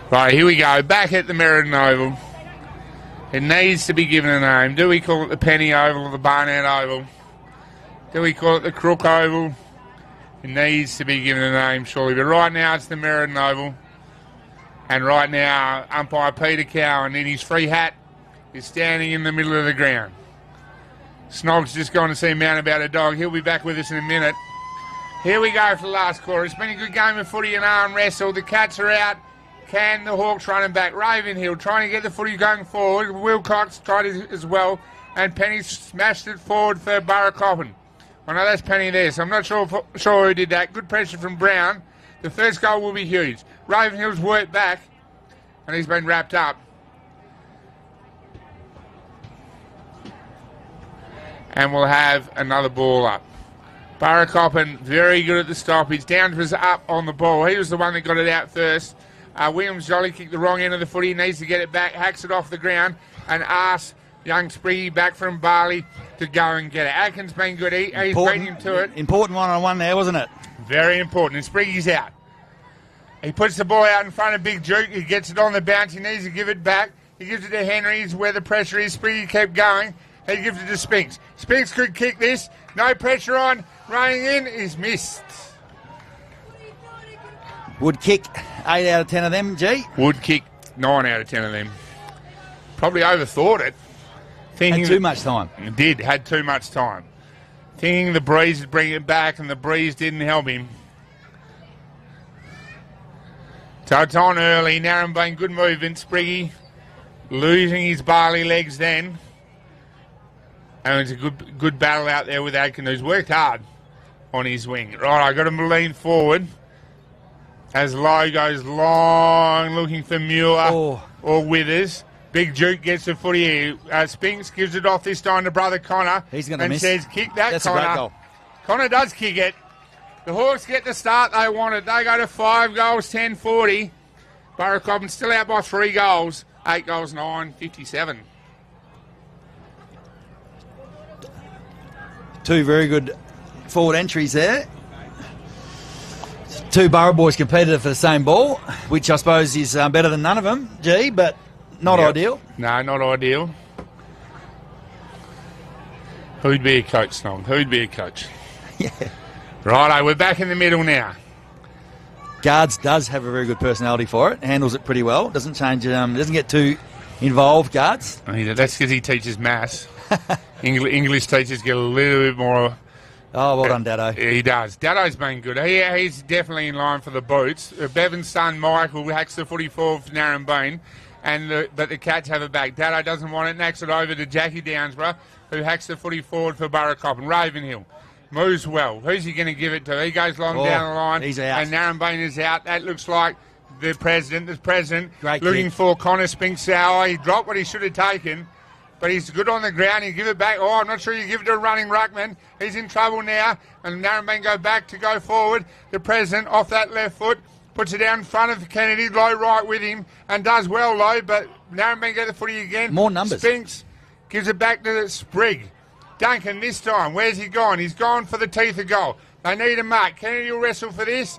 Speaker 3: Right, here we go. Back at the Meriden Oval. It needs to be given a name. Do we call it the Penny Oval or the Barnett Oval? Do we call it the Crook Oval? It needs to be given a name, surely. But right now it's the Meriden Oval. And right now, umpire Peter Cowan in his free hat is standing in the middle of the ground. Snog's just gone to see Mount about a dog. He'll be back with us in a minute. Here we go for the last quarter. It's been a good game of footy and arm wrestle. The Cats are out. Can the Hawks running back? Ravenhill trying to get the footy going forward. Wilcox tried it as well. And Penny smashed it forward for Burracoppin. Well, no, that's Penny there, so I'm not sure who did that. Good pressure from Brown. The first goal will be huge. Ravenhill's worked back, and he's been wrapped up. And we'll have another ball up. Burracoppin, very good at the stop. His down was up on the ball. He was the one that got it out first. Williams Jolly kicked the wrong end of the footy. He needs to get it back, hacks it off the ground, and asks young Spriggy back from Barley to go and get it. Atkins been good. He's beat him to it.
Speaker 4: Important one-on-one there, wasn't it?
Speaker 3: Very important. And Spriggy's out. He puts the ball out in front of Big Duke. He gets it on the bounce. He needs to give it back. He gives it to Henry. It's where the pressure is. Spriggy kept going. He gives it to Spinks. Spinks could kick this. No pressure on. Running in is missed.
Speaker 4: Would kick 8 out of 10 of them, G.
Speaker 3: Would kick 9 out of 10 of them. Probably overthought it.
Speaker 4: Had too much time.
Speaker 3: Had too much time. Thinking the breeze would bring it back, and the breeze didn't help him. So it's on early. Narembeen, good movement. Spriggy losing his Barley legs then. And it's a good battle out there with Adkin, who's worked hard on his wing. Right, I've got him to lean forward. As Lowe goes long, looking for Muir or Withers. Big Duke gets the footy here. Spinks gives it off this time to brother Connor.
Speaker 4: He's going to miss.
Speaker 3: And says, kick that,
Speaker 4: That's
Speaker 3: Connor.
Speaker 4: a great goal.
Speaker 3: Connor does kick it. The Hawks get the start they wanted. They go to 5 goals, 10-40. Burracoppin still out by 3 goals. 8 goals, 9-57.
Speaker 4: Two very good forward entries there. Two Burra boys competed for the same ball, which I suppose is better than none of them, but not ideal.
Speaker 3: No, not ideal. Who'd be a coach, Snog? Who'd be a coach?
Speaker 4: Yeah.
Speaker 3: Righto, we're back in the middle now.
Speaker 4: Guards does have a very good personality for it, handles it pretty well, doesn't change, doesn't get too involved, Guards.
Speaker 3: That's because he teaches maths. English teachers get a little bit more.
Speaker 4: Oh, well done, Dado.
Speaker 3: He does. Dado's been good. He's definitely in line for the boots. Bevan's son, Michael, hacks the footy forward for Narembeen, but the Cats have it back. Dado doesn't want it, knacks it over to Jackie Downsborough, who hacks the footy forward for Burracoppin. Ravenhill moves well. Who's he going to give it to? He goes long down the line.
Speaker 4: He's out.
Speaker 3: And Narembeen is out. That looks like the president.
Speaker 4: Great
Speaker 3: looking
Speaker 4: kick.
Speaker 3: for Connor Spinks-Sauer. He dropped what he should have taken. But he's good on the ground. He'll give it back. Oh, I'm not sure you give it to a running ruckman. He's in trouble now. And Narembeen go back to go forward. The president off that left foot. Puts it down in front of Kennedy. Low right with him. And does well, Low. But Narembeen get the footy again.
Speaker 4: More numbers.
Speaker 3: Spinks gives it back to Sprigg. Duncan this time. Where's he gone? He's gone for the teeth of goal. They need a mark. Kennedy will wrestle for this.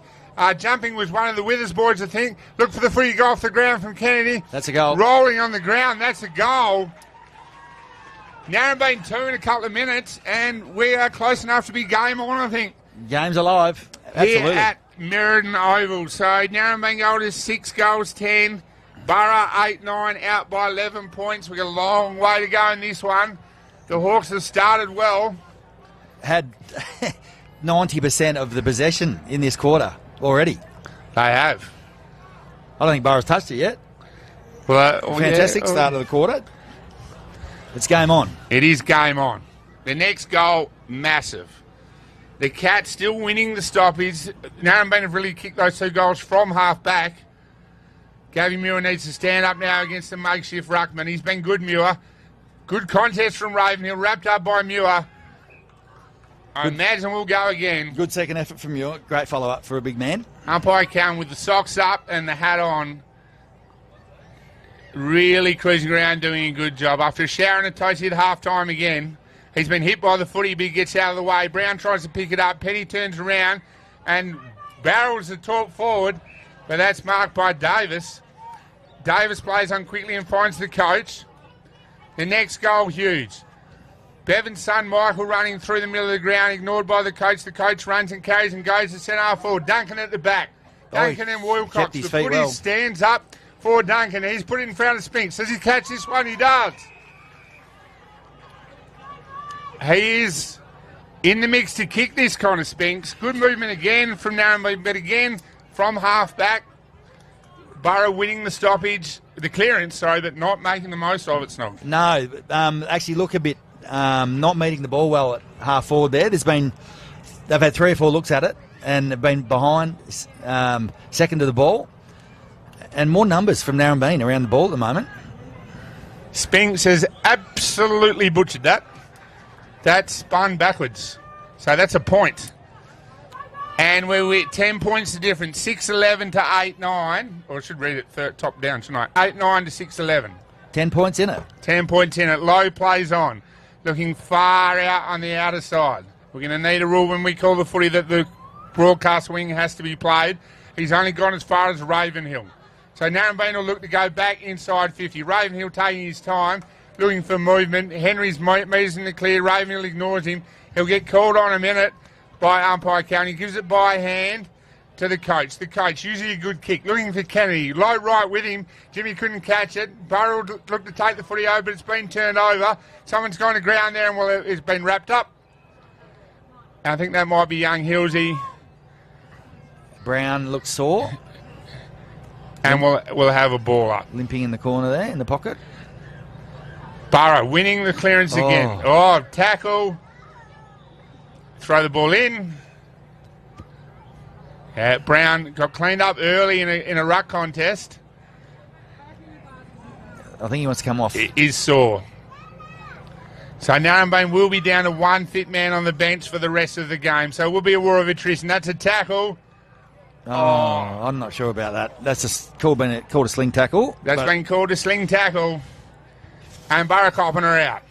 Speaker 3: Jumping was one of the Withers boys, I think. Look for the footy go off the ground from Kennedy.
Speaker 4: That's a goal.
Speaker 3: Rolling on the ground. That's a goal. Narembeen 2 in a couple of minutes, and we are close enough to be game on, I think.
Speaker 4: Game's alive. Absolutely.
Speaker 3: Here at Meriden Oval. So Narembeen go to 6 goals, 10. Burra 8-9, out by 11 points. We've got a long way to go in this one. The Hawks have started well.
Speaker 4: Had 90% of the possession in this quarter already.
Speaker 3: They have.
Speaker 4: I don't think Burra's touched it yet.
Speaker 3: Well,
Speaker 4: Fantastic start of the quarter. It's game on.
Speaker 3: It is game on. The next goal, massive. The Cats still winning the stoppage. Narembeen have really kicked those 2 goals from half back. Gavin Muir needs to stand up now against the makeshift ruckman. He's been good, Muir. Good contest from Ravenhill, wrapped up by Muir. I imagine we'll go again.
Speaker 4: Good second effort from Muir. Great follow-up for a big man.
Speaker 3: Umpire Cowan with the socks up and the hat on. Really cruising around, doing a good job. After a shower and a toast at half-time again, he's been hit by the footy, but he gets out of the way. Brown tries to pick it up. Petty turns around and barrels the talk forward, but that's marked by Davis. Davis plays on quickly and finds the coach. The next goal, huge. Bevan's son, Michael, running through the middle of the ground, ignored by the coach. The coach runs and carries and goes to centre half forward. Duncan at the back. Duncan and Wilcox. The footy stands up for Duncan. He's put it in front of Spinks. Does he catch this one? He does. He is in the mix to kick this, Connor Spinks. Good movement again from Narembeen, but again from half back. Burra winning the stoppage, the clearance, but not making the most of it, Snog.
Speaker 4: No, actually look a bit not meeting the ball well at half forward there. They've had 3 or 4 looks at it and have been behind, second to the ball. And more numbers from Narembeen around the ball at the moment.
Speaker 3: Spinks has absolutely butchered that. That's spun backwards. So that's a point. And we're at 10 points the difference. 6-11 to 8-9. Or I should read it top down tonight. 8-9 to 6-11.
Speaker 4: 10 points in it.
Speaker 3: 10 points in it. Low plays on. Looking far out on the outer side. We're going to need a rule when we call the footy that the broadcast wing has to be played. He's only gone as far as Ravenhill. So Narembeen will look to go back inside 50. Ravenhill taking his time, looking for movement. Henry's meters in the clear. Ravenhill ignores him. He'll get called on a minute by umpire Cowan. He gives it by hand to the coach. The coach, usually a good kick, looking for Kennedy. Low right with him. Jimmy couldn't catch it. Burrow looked to take the footy over, but it's been turned over. Someone's gone to ground there and it's been wrapped up. I think that might be young Hillsey.
Speaker 4: Brown looks sore.
Speaker 3: And we'll have a ball up.
Speaker 4: Limping in the corner there, in the pocket.
Speaker 3: Burrow winning the clearance again. Oh, tackle. Throw the ball in. Brown got cleaned up early in a ruck contest.
Speaker 4: I think he wants to come off.
Speaker 3: It is sore. So Narembeen will be down to one fit man on the bench for the rest of the game. So it will be a war of attrition. That's a tackle.
Speaker 4: Oh, I'm not sure about that. That's called a sling tackle.
Speaker 3: That's been called a sling tackle. And Burracoppin are out.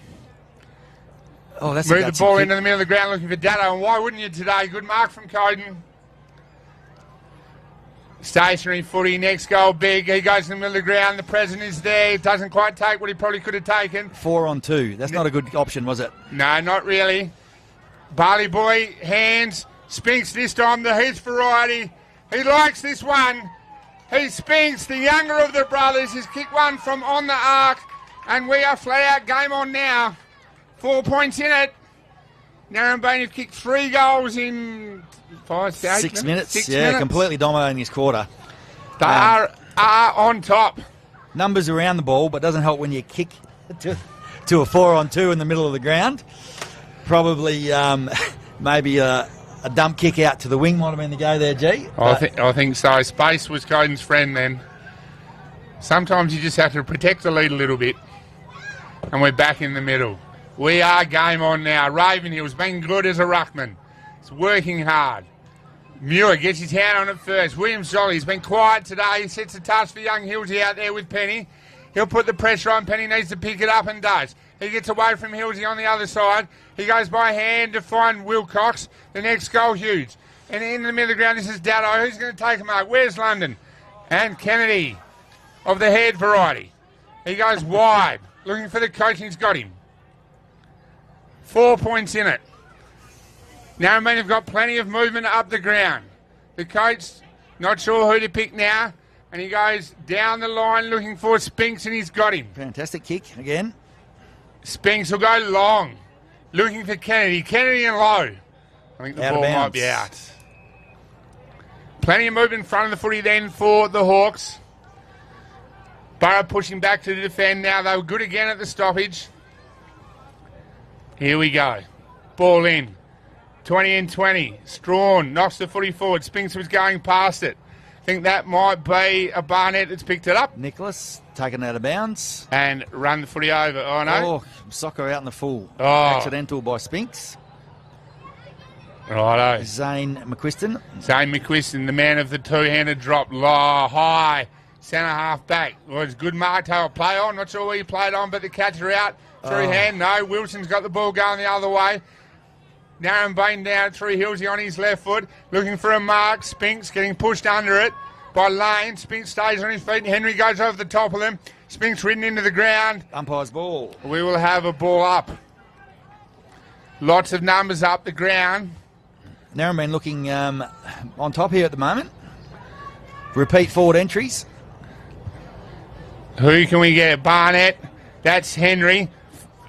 Speaker 4: Oh, that's
Speaker 3: Move
Speaker 4: a
Speaker 3: the ball
Speaker 4: kick.
Speaker 3: into the middle of the ground looking for Dado. And why wouldn't you today? Good mark from Coden. Stationary footy, next goal big. He goes in the middle of the ground. The president is there. Doesn't quite take what he probably could have taken.
Speaker 4: 4 on 2. That's not a good option, was it?
Speaker 3: No, not really. Barley boy, hands. Spinks this time, the Heath variety. He likes this one. He Spinks, the younger of the brothers. He's kicked one from on the arc. And we are flat out game on now. 4 points in it. Narembeen have kicked 3 goals in
Speaker 4: 6 minutes.
Speaker 3: 6
Speaker 4: yeah,
Speaker 3: minutes.
Speaker 4: completely dominating this quarter.
Speaker 3: They are on top.
Speaker 4: Numbers around the ball, but doesn't help when you kick to a 4 on 2 in the middle of the ground. Probably maybe a dump kick out to the wing might have been the go there, G.
Speaker 3: I think so. Space was Coden's friend then. Sometimes you just have to protect the lead a little bit. And we're back in the middle. We are game on now. Ravenhill's been good as a ruckman. He's working hard. Muir gets his hand on it first. William Jolly's been quiet today. He sets a touch for young Hilsey out there with Penny. He'll put the pressure on. Penny needs to pick it up and does. He gets away from Hilsey on the other side. He goes by hand to find Wilcox. The next goal, huge. And in the middle of the ground, this is Dado. Who's going to take him up? Where's London? And Kennedy of the head variety. He goes wide, looking for the coach, and he's got him. 4 points in it. Narembeen have got plenty of movement up the ground. The coach, not sure who to pick now, and he goes down the line looking for Spinks, and he's got him.
Speaker 4: Fantastic kick again.
Speaker 3: Spinks will go long, looking for Kennedy. Kennedy and low. I think the
Speaker 4: Out of
Speaker 3: ball might
Speaker 4: bounds.
Speaker 3: be out. Plenty of movement in front of the footy then for the Hawks. Burra pushing back to defend now. They were good again at the stoppage. Here we go. Ball in. 20 and 20. Strawn knocks the footy forward. Spinks was going past it. Think that might be a Barnett that's picked it up.
Speaker 4: Nicholas taken out of bounds.
Speaker 3: And run the footy over. Oh, no.
Speaker 4: Oh, soccer out in the full.
Speaker 3: Oh.
Speaker 4: Accidental by Spinks.
Speaker 3: Righto.
Speaker 4: Zane McQuiston.
Speaker 3: Zane McQuiston, the man of the two-handed drop. Low, high. Centre half back. Well, it's good mark-tail play on. Not sure where he played on, but the catcher out. Through hand, no. Wilson's got the ball going the other way. Narembeen down through Hilsey on his left foot, looking for a mark. Spinks getting pushed under it by Lane. Spinks stays on his feet, and Henry goes over the top of them. Spinks ridden into the ground.
Speaker 4: Umpire's ball.
Speaker 3: We will have a ball up. Lots of numbers up the ground.
Speaker 4: Narembeen looking on top here at the moment. Repeat forward entries.
Speaker 3: Who can we get? Barnett. That's Henry.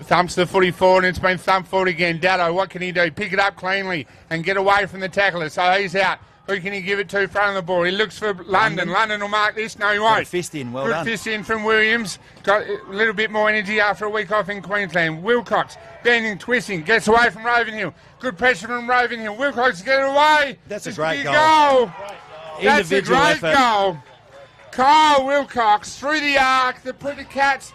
Speaker 3: Thumps the footy forward, and it's been thumped forward again. Dado, what can he do? Pick it up cleanly and get away from the tackler. So he's out. Who can he give it to front of the ball? He looks for London. London will mark this. No, he won't.
Speaker 4: Good fist in. Well
Speaker 3: Good
Speaker 4: done.
Speaker 3: fist in from Williams. Got a little bit more energy after a week off in Queensland. Wilcox, bending, twisting, gets away from Ravenhill. Good pressure from Ravenhill. Wilcox get it away.
Speaker 4: That's a
Speaker 3: It's
Speaker 4: great
Speaker 3: big
Speaker 4: goal.
Speaker 3: That's a
Speaker 4: Individual
Speaker 3: great
Speaker 4: effort.
Speaker 3: goal. Kyle Wilcox through the arc to put the Cats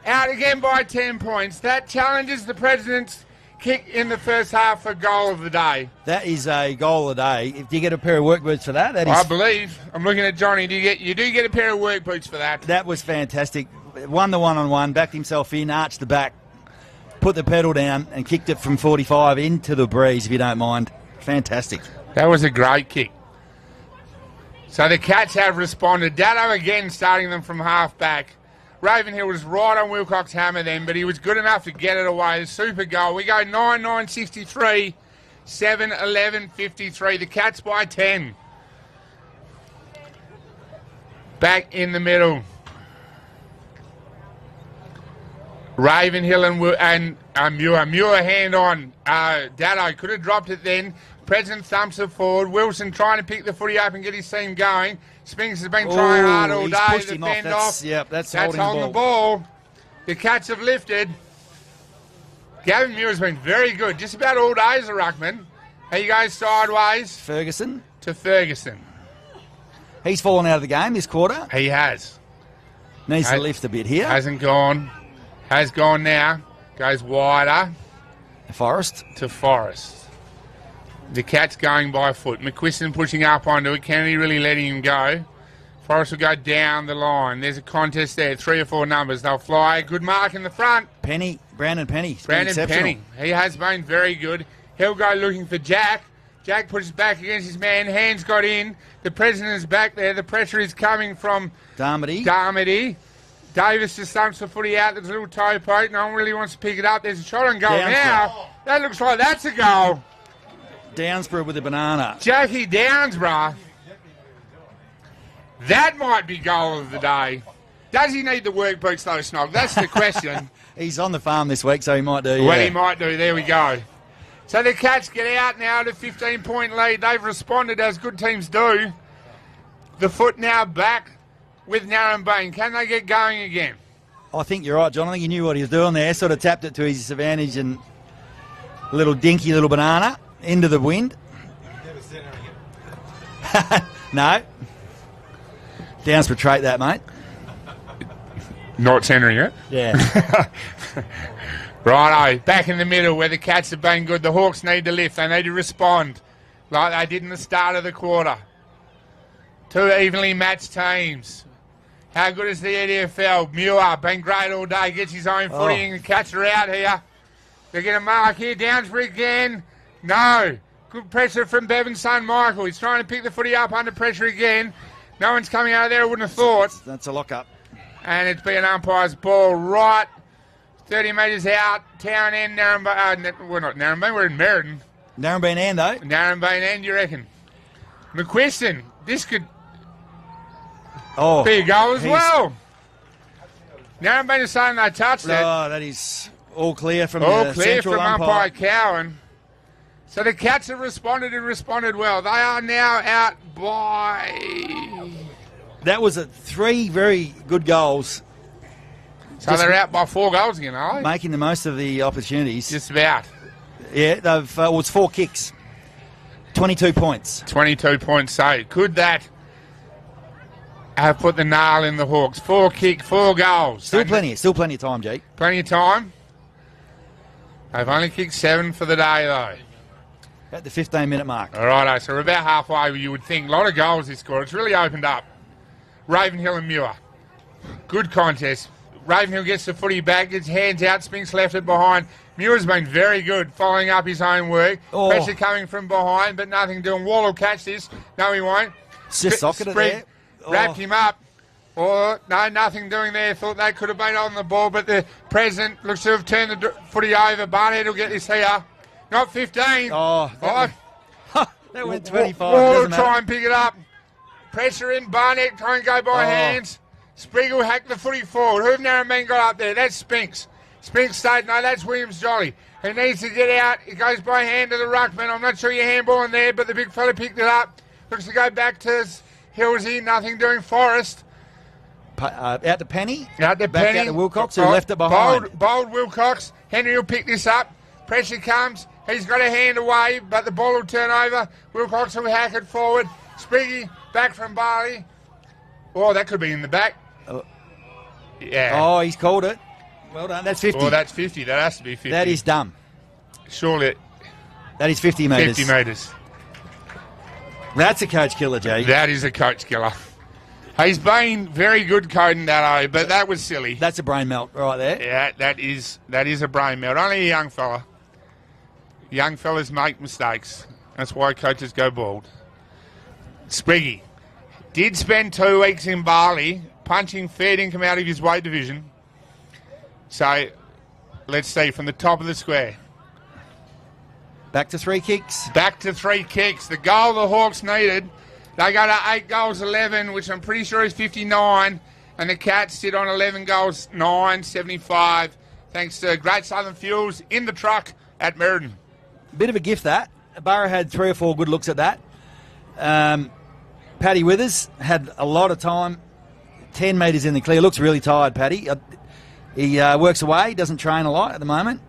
Speaker 3: out again by 10 points. That challenges the President's kick in the first half for goal of the day.
Speaker 4: That is a goal a day. If you get a pair of work boots for that, that
Speaker 3: I
Speaker 4: is
Speaker 3: believe. I'm looking at Johnny. You do get a pair of work boots for that.
Speaker 4: that was fantastic. Won the one-on-one, backed himself in, arched the back, put the pedal down, and kicked it from 45 into the breeze. If you don't mind, fantastic.
Speaker 3: That was a great kick. So the Cats have responded. Dado again starting them from half back. Ravenhill was right on Wilcox hammer then, but he was good enough to get it away. Super goal. We go 9-9-63, 7-11-53. The Cats by 10. Back in the middle. Ravenhill and Muir. Muir hand on. Dado could have dropped it then. President thumps it forward. Wilson trying to pick the footy up and get his team going. Spinks has been trying hard all
Speaker 4: he's
Speaker 3: day
Speaker 4: pushed
Speaker 3: to
Speaker 4: him off.
Speaker 3: fend
Speaker 4: That's-
Speaker 3: off.
Speaker 4: yep, that's
Speaker 3: holding
Speaker 4: holding the
Speaker 3: the ball. The Cats have lifted. Gavin Muir's been very good. Just about all day as a ruckman. He goes sideways
Speaker 4: Ferguson.
Speaker 3: to Ferguson.
Speaker 4: He's fallen out of the game this quarter.
Speaker 3: He has.
Speaker 4: Needs to lift a bit here.
Speaker 3: Hasn't gone. Has gone now. Goes wider.
Speaker 4: Forrest.
Speaker 3: To Forrest. The Cat's going by foot. McQuiston pushing up onto it. Kennedy really letting him go. Forrest will go down the line. There's a contest there. 3 or 4 numbers. They'll fly. Good mark in the front.
Speaker 4: Brandon Penny.
Speaker 3: Brandon Penny. He has been very good. He'll go looking for Jack. Jack pushes back against his man. Hands got in. The president is back there. The pressure is coming from Darmody. Davis just stumps the footy out. There's a little toe poke. No one really wants to pick it up. There's a shot on goal now. That looks like that's a goal.
Speaker 4: Downsborough with a banana.
Speaker 3: Jackie Downsborough. That might be goal of the day. Does he need the work boots though, Snog? That's the question.
Speaker 4: He's on the farm this week, so he might do.
Speaker 3: Well, he might do. There we go. So the Cats get out now to 15-point lead. They've responded as good teams do. The foot now back with Narembeen. Can they get going again?
Speaker 4: I think you're right, John. I think he knew what he was doing there. Sort of tapped it to his advantage and a little dinky little banana into the wind. No. Downs portrayed that, mate.
Speaker 3: Not centering it?
Speaker 4: Yeah.
Speaker 3: Righto, back in the middle where the Cats have been good. The Hawks need to lift. They need to respond like they did in the start of the quarter. 2 evenly matched teams. How good is the EDFL? Muir, been great all day, gets his own footing. The Cats are out here. They're going to mark here. Downsbury again. No. Good pressure from Bevan's son, Michael. He's trying to pick the footy up under pressure again. No one's coming out of there, I wouldn't have thought.
Speaker 4: That's a lock-up.
Speaker 3: And it's been an umpire's ball right 30 metres out. Town end, Narembeen. We're not Narembeen, we're in Meriden.
Speaker 4: Narembeen end, though.
Speaker 3: Narembeen end, you reckon? McQuiston, this could be a goal as well. Narembeen is saying they touched it.
Speaker 4: Oh, that is all clear from the central
Speaker 3: umpire Cowan. So the Cats have responded and responded well. They are now out by...
Speaker 4: That was 3 very good goals.
Speaker 3: So they're out by 4 goals again, are they?
Speaker 4: Making the most of the opportunities.
Speaker 3: Just about.
Speaker 4: Yeah, they've it's 4 kicks. 22 points.
Speaker 3: 22 points saved. Could that have put the nail in the Hawks? 4 kick, 4 goals.
Speaker 4: Still plenty of time, Jake.
Speaker 3: Plenty of time. They've only kicked 7 for the day, though.
Speaker 4: At the 15-minute mark.
Speaker 3: All right, so we're about halfway, you would think. A lot of goals this quarter. It's really opened up. Ravenhill and Muir. Good contest. Ravenhill gets the footy back, gets hands out, Spinks left it behind. Muir's been very good, following up his own work. Pressure coming from behind, but nothing doing. Wall will catch this. No, he won't.
Speaker 4: Just socketed it there.
Speaker 3: Wrapped him up. No, nothing doing there. Thought that could have been on the ball, but the president looks to have turned the footy over. Barnett will get this here. Not 15.
Speaker 4: That went 25.
Speaker 3: Wall try and pick it up. Pressure in. Barnett try and go by hands. Spriggle hacked the footy forward. Who've Narembeen got up there? That's Spinks. Spinks stayed. No, that's Williams Jolly. He needs to get out. It goes by hand to the ruckman. I'm not sure your handball in there, but the big fella picked it up. Looks to go back to Hillsey. Nothing doing. Forrest.
Speaker 4: Out to Penny.
Speaker 3: Out to Penny.
Speaker 4: Out to Wilcox, who left it behind.
Speaker 3: Bold Wilcox. Henry will pick this up. Pressure comes. He's got a hand away, but the ball will turn over. Wilcox will hack it forward. Spriggy back from Barley. Oh, that could be in the back. Yeah.
Speaker 4: Oh, he's called it. Well done. That's 50.
Speaker 3: Oh, that's 50. That has to be 50.
Speaker 4: That is dumb.
Speaker 3: Surely.
Speaker 4: That is 50 metres.
Speaker 3: 50 metres.
Speaker 4: That's a coach killer, Jay.
Speaker 3: That is a coach killer. He's been very good, Coden Datto, but that was silly.
Speaker 4: That's a brain melt right there.
Speaker 3: Yeah, that is a brain melt. Only a young fella. Young fellas make mistakes. That's why coaches go bald. Spriggy did spend 2 weeks in Bali punching fair income out of his weight division. So, let's see, from the top of the square.
Speaker 4: Back to 3 kicks.
Speaker 3: Back to 3 kicks. The goal the Hawks needed. They go to 8 goals 11, which I'm pretty sure is 59. And the Cats sit on 11 goals 9, 75. Thanks to Great Southern Fuels in the truck at Meriden.
Speaker 4: Bit of a gift, that. Barra had 3 or 4 good looks at that. Paddy Withers had a lot of time. 10 metres in the clear. Looks really tired, Paddy. He works away. Doesn't train a lot at the moment.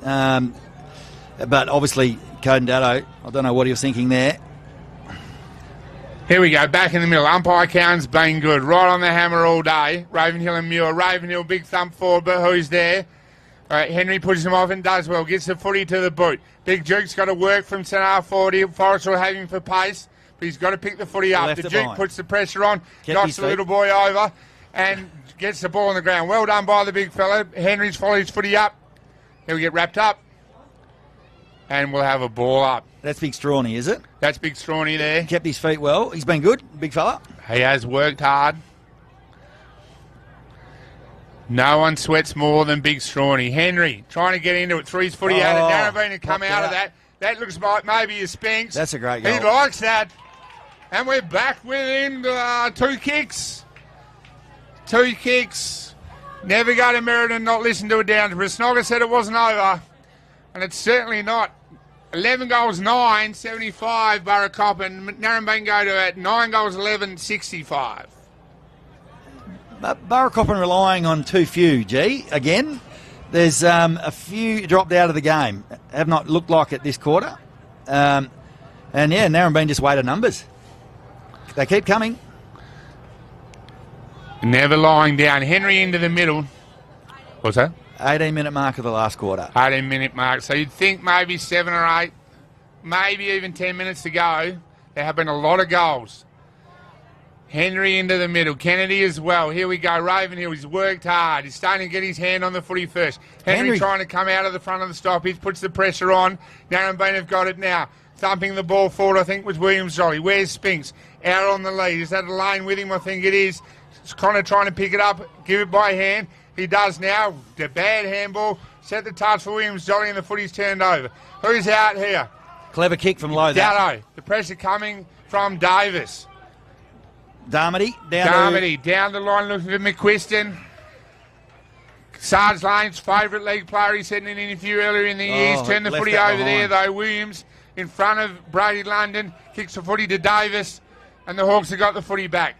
Speaker 4: But obviously, Coden Datto, I don't know what he was thinking there.
Speaker 3: Here we go, back in the middle. Umpire Cowan's been good. Right on the hammer all day. Ravenhill and Muir. Ravenhill, big thump forward, but who's there? All right, Henry pushes him off and does well. Gets the footy to the boot. Big Duke's got to work from centre half forward here. Forrest will have him for pace, but he's got to pick the footy up.
Speaker 4: Left
Speaker 3: The
Speaker 4: it
Speaker 3: Duke
Speaker 4: behind.
Speaker 3: puts the pressure on,
Speaker 4: Kept
Speaker 3: knocks
Speaker 4: his
Speaker 3: the
Speaker 4: feet.
Speaker 3: little boy over, and gets the ball on the ground. Well done by the big fella. Henry's followed his footy up. He'll get wrapped up, and we'll have a ball up.
Speaker 4: That's Big Strawny, is it?
Speaker 3: That's Big Strawny there.
Speaker 4: Kept his feet well. He's been good, big fella.
Speaker 3: He has worked hard. No one sweats more than Big Strawny. Henry trying to get into it. Threw his footy out of Narembeen and come
Speaker 4: popped
Speaker 3: out of
Speaker 4: out.
Speaker 3: that. That looks like maybe a Spinks.
Speaker 4: That's a great
Speaker 3: He
Speaker 4: goal.
Speaker 3: likes that. And we're back within 2 kicks. 2 kicks. Never go to Meriden, not listen to it down. Snogger said it wasn't over. And it's certainly not. 11 goals, 9, 75, Burracoppin. Narembeen go to at 9 goals, 11, 65.
Speaker 4: Burracoppin relying on too few, G. Again, there's a few dropped out of the game. Have not looked like it this quarter. And yeah, Narembeen just weighted numbers. They keep coming.
Speaker 3: Never lying down. Henry into the middle. What's that?
Speaker 4: 18-minute mark of the last quarter.
Speaker 3: 18-minute mark. So you'd think maybe 7 or 8, maybe even 10 minutes to go. There have been a lot of goals. Henry into the middle. Kennedy as well. Here we go. Ravenhill. He's worked hard. He's starting to get his hand on the footy first. Henry trying to come out of the front of the stoppage. Puts the pressure on. Narembeen have got it now. Thumping the ball forward, I think, was Williams Jolly. Where's Spinks? Out on the lead. Is that a lane with him? I think it is. It's Connor trying to pick it up. Give it by hand. He does now. The bad handball. Set the touch for Williams Jolly and the footy's turned over. Who's out here?
Speaker 4: Clever kick from low.
Speaker 3: Dallo. The pressure coming from Davis.
Speaker 4: Darmody
Speaker 3: down the line looking for McQuiston. Sarge Lane's favourite league player. He said in an interview earlier in the year. He's turned the
Speaker 4: left
Speaker 3: footy
Speaker 4: that
Speaker 3: over there
Speaker 4: behind.
Speaker 3: though. Williams in front of Brady London. Kicks the footy to Davis. And the Hawks have got the footy back.